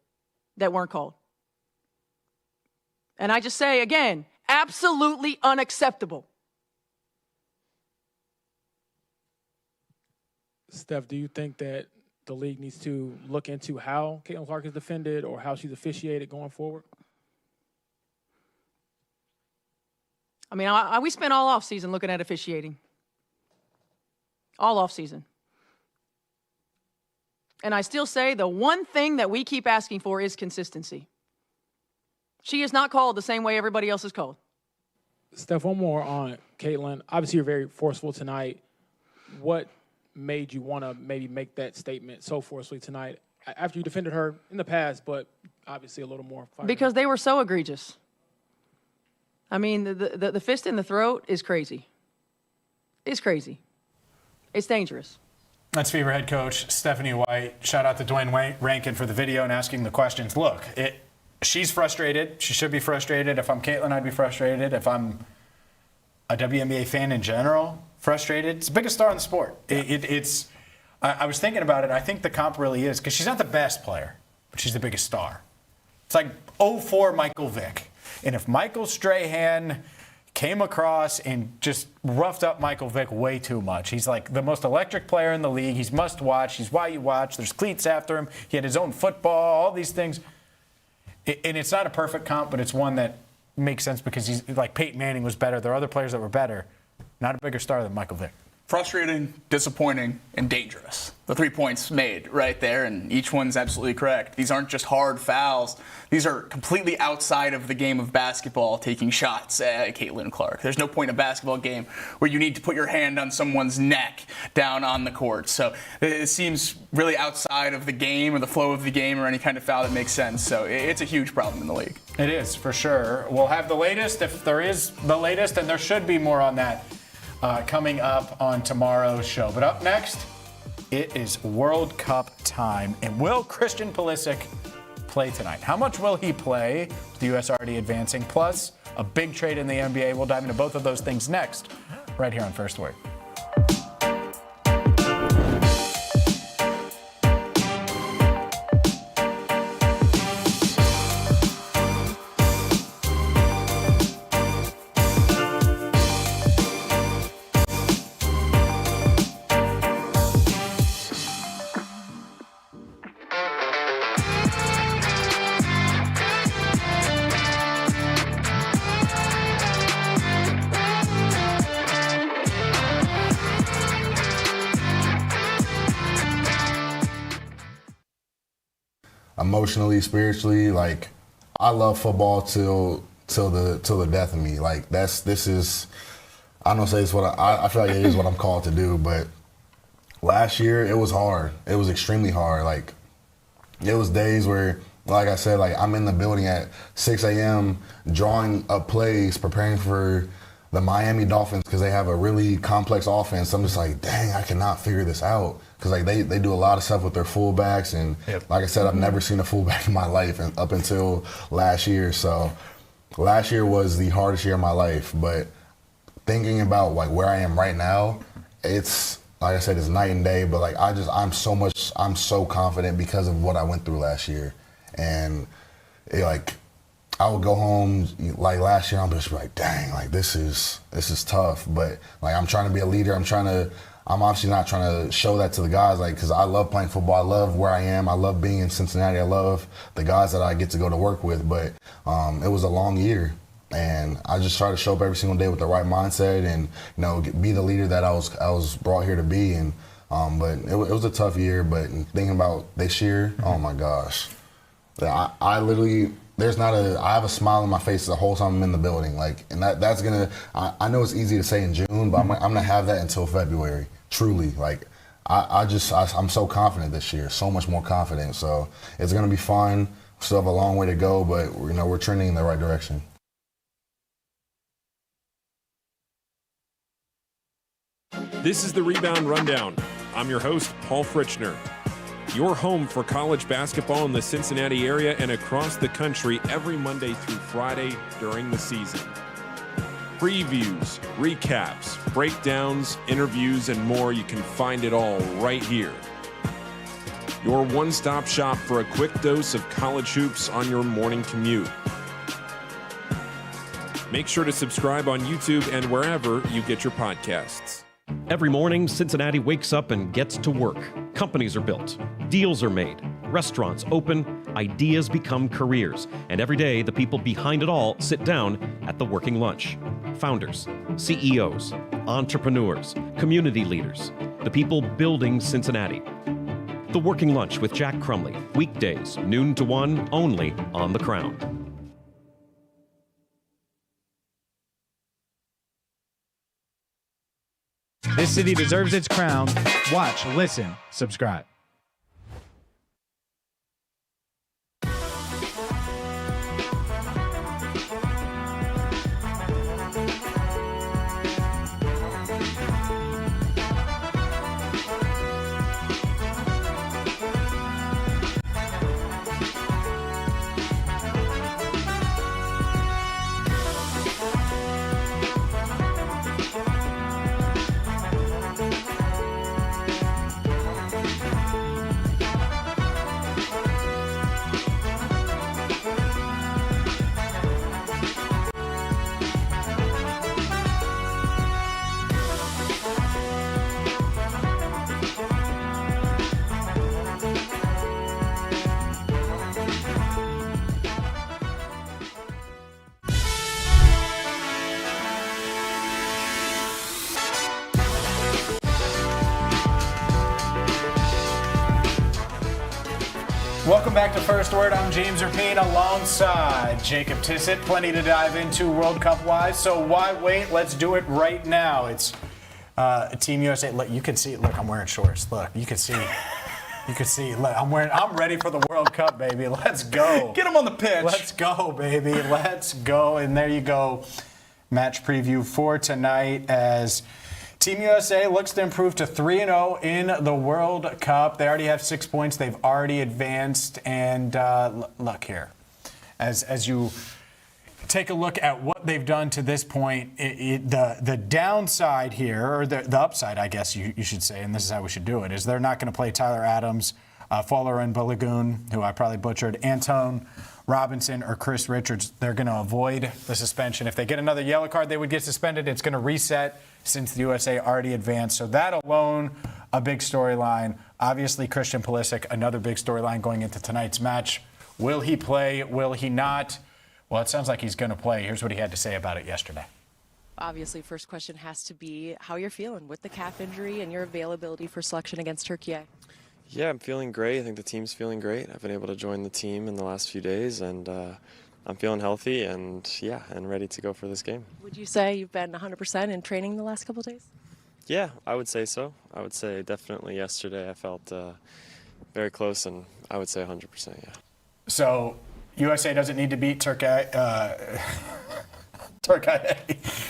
that weren't called. And I just say, again, absolutely unacceptable. Steph, do you think that the league needs to look into how Caitlin Clark is defended or how she's officiated going forward? I mean, we spent all offseason looking at officiating. All offseason. And I still say the one thing that we keep asking for is consistency. She is not called the same way everybody else is called. Steph, one more on Caitlin. Obviously, you're very forceful tonight. What made you want to maybe make that statement so forcefully tonight after you defended her in the past, but obviously a little more fire? Because they were so egregious. I mean, the fist in the throat is crazy. It's crazy. It's dangerous. That's Fever head coach Stephanie White. Shout out to Dwayne Rankin for the video and asking the questions. Look, she's frustrated. She should be frustrated. If I'm Caitlin, I'd be frustrated. If I'm a WNBA fan in general, frustrated. It's the biggest star in the sport. I was thinking about it. I think the comp really is, because she's not the best player, but she's the biggest star. It's like 04 Michael Vick. And if Michael Strahan came across and just roughed up Michael Vick way too much, he's like the most electric player in the league. He's must watch. He's why you watch. There's cleats after him. He had his own football, all these things. And it's not a perfect comp, but it's one that makes sense because he's like Peyton Manning was better. There are other players that were better. Not a bigger star than Michael Vick. Frustrating, disappointing, and dangerous. The 3 points made right there, and each one's absolutely correct. These aren't just hard fouls. These are completely outside of the game of basketball, taking shots at Caitlin Clark. There's no point in a basketball game where you need to put your hand on someone's neck down on the court. So it seems really outside of the game or the flow of the game or any kind of foul that makes sense. So it's a huge problem in the league. It is, for sure. We'll have the latest, if there is the latest, and there should be more on that coming up on tomorrow's show. But up next, it is World Cup time. And will Christian Pulisic play tonight? How much will he play with the U.S. already advancing? Plus, a big trade in the NBA. We'll dive into both of those things next, right here on First Word. Emotionally, spiritually, like I love football till the death of me. Like this is I don't say it's what I feel like it is what I'm called to do. But last year it was hard. It was extremely hard. Like it was days where, like I said, like I'm in the building at 6 a.m. drawing up plays, preparing for the Miami Dolphins because they have a really complex offense. I'm just like, dang, I cannot figure this out. Because like they do a lot of stuff with their fullbacks, and like I said, I've never seen a fullback in my life up until last year. So last year was the hardest year of my life. But thinking about like where I am right now, it's like I said, it's night and day. But like I'm so confident because of what I went through last year, and like I would go home like last year. I'm just like, dang, like this is tough. But like I'm trying to be a leader. I'm obviously not trying to show that to the guys, like, because I love playing football. I love where I am. I love being in Cincinnati. I love the guys that I get to go to work with. But it was a long year, and I just try to show up every single day with the right mindset and be the leader that I was brought here to be. And but it was a tough year. But thinking about this year, oh my gosh, I literally. I have a smile on my face the whole time I'm in the building. Like, and that's gonna. I know it's easy to say in June, but I'm gonna have that until February. Truly, like, I'm so confident this year, so much more confident. So it's gonna be fun. still have a long way to go, but we're trending in the right direction. This is the Rebound Rundown. I'm your host, Paul Fritchner. Your home for college basketball in the Cincinnati area and across the country every Monday through Friday during the season. Previews, recaps, breakdowns, interviews, and more. You can find it all right here. Your one-stop shop for a quick dose of college hoops on your morning commute. Make sure to subscribe on YouTube and wherever you get your podcasts. Every morning, Cincinnati wakes up and gets to work. Companies are built, deals are made, restaurants open, ideas become careers, and every day the people behind it all sit down at the working lunch. Founders, CEOs, entrepreneurs, community leaders, the people building Cincinnati. The Working Lunch with Jack Crumley, weekdays, noon to 1, only on The Crown. This city deserves its crown. Watch, listen, subscribe. Welcome back to First Word. I'm James Rapien alongside Jacob Tissot. Plenty to dive into World Cup-wise, so why wait? Let's do it right now. It's Team USA. Look, you can see. Look, I'm wearing shorts. Look, you can see. You can see. Look, I'm ready for the World Cup, baby. Let's go. Get them on the pitch. Let's go, baby. Let's go. And there you go. Match preview for tonight as Team USA looks to improve to 3-0 in the World Cup. They already have 6 points. They've already advanced. And look here, as you take a look at what they've done to this point, the downside here, or the upside, I guess you should say, and this is how we should do it, is they're not going to play Tyler Adams, Fowler and Balogun, who I probably butchered, Antone Robinson or Chris Richards. They're going to avoid the suspension. If they get another yellow card, they would get suspended. It's going to reset since the USA already advanced. So that alone, a big storyline. Obviously, Christian Pulisic, another big storyline going into tonight's match. Will he play? Will he not? Well, it sounds like he's going to play. Here's what he had to say about it yesterday. Obviously, first question has to be how you're feeling with the calf injury and your availability for selection against Turkey. Yeah, I'm feeling great. I think the team's feeling great. I've been able to join the team in the last few days, and I'm feeling healthy and ready to go for this game. Would you say you've been 100% in training the last couple of days? Yeah, I would say so. I would say definitely yesterday I felt very close, and I would say 100%, yeah. So USA doesn't need to beat Turkey.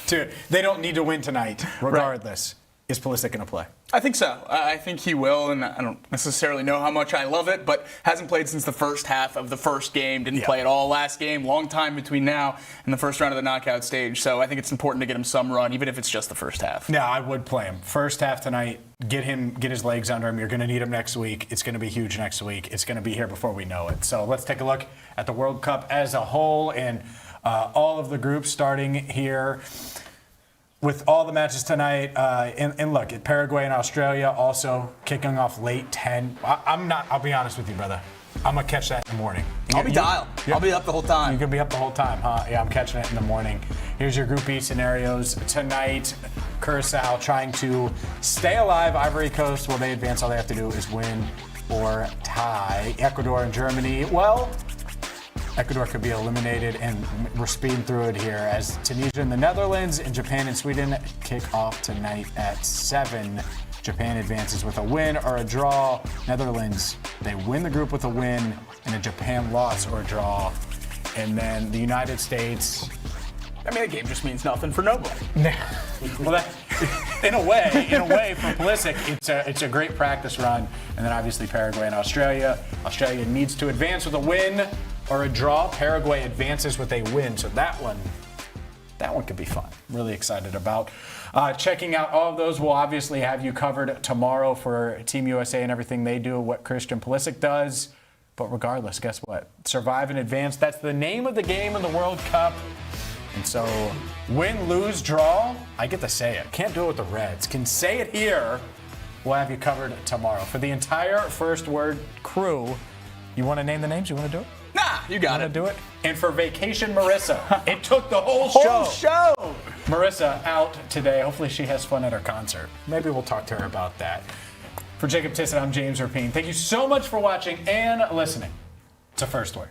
They don't need to win tonight, regardless. Right. Is Pulisic going to play? I think so. I think he will, and I don't necessarily know how much I love it, but hasn't played since the first half of the first game. Didn't play at all last game. Long time between now and the first round of the knockout stage. So I think it's important to get him some run, even if it's just the first half. Yeah, I would play him. First half tonight, get his legs under him. You're going to need him next week. It's going to be huge next week. It's going to be here before we know it. So let's take a look at the World Cup as a whole and all of the groups starting here with all the matches tonight. And look, at Paraguay and Australia also kicking off late 10. I'll be honest with you, brother. I'm going to catch that in the morning. I'll be dialed. I'll be up the whole time. You're going to be up the whole time, huh? Yeah, I'm catching it in the morning. Here's your Group E scenarios. Tonight, Curacao trying to stay alive. Ivory Coast, will they advance? All they have to do is win or tie. Ecuador and Germany, well, Ecuador could be eliminated, and we're speeding through it here as Tunisia and the Netherlands and Japan and Sweden kick off tonight at 7. Japan advances with a win or a draw. Netherlands, they win the group with a win and a Japan loss or a draw. And then the United States. I mean, the game just means nothing for nobody. Well, that, in a way, for Pulisic, it's a great practice run. And then obviously Paraguay and Australia. Australia needs to advance with a win or a draw. Paraguay advances with a win. So that one could be fun. Really excited about checking out all of those. We'll obviously have you covered tomorrow for Team USA and everything they do, what Christian Pulisic does. But regardless, guess what? Survive and advance. That's the name of the game in the World Cup. And so, win, lose, draw, I get to say it. Can't do it with the Reds. Can say it here. We'll have you covered tomorrow. For the entire First Word crew, you want to name the names? You want to do it? Nah, you got it. Do it. And for Vacation Marisa, it took the whole show. Marisa out today. Hopefully she has fun at her concert. Maybe we'll talk to her about that. For Jacob Tissot, I'm James Rapien. Thank you so much for watching and listening to First Word.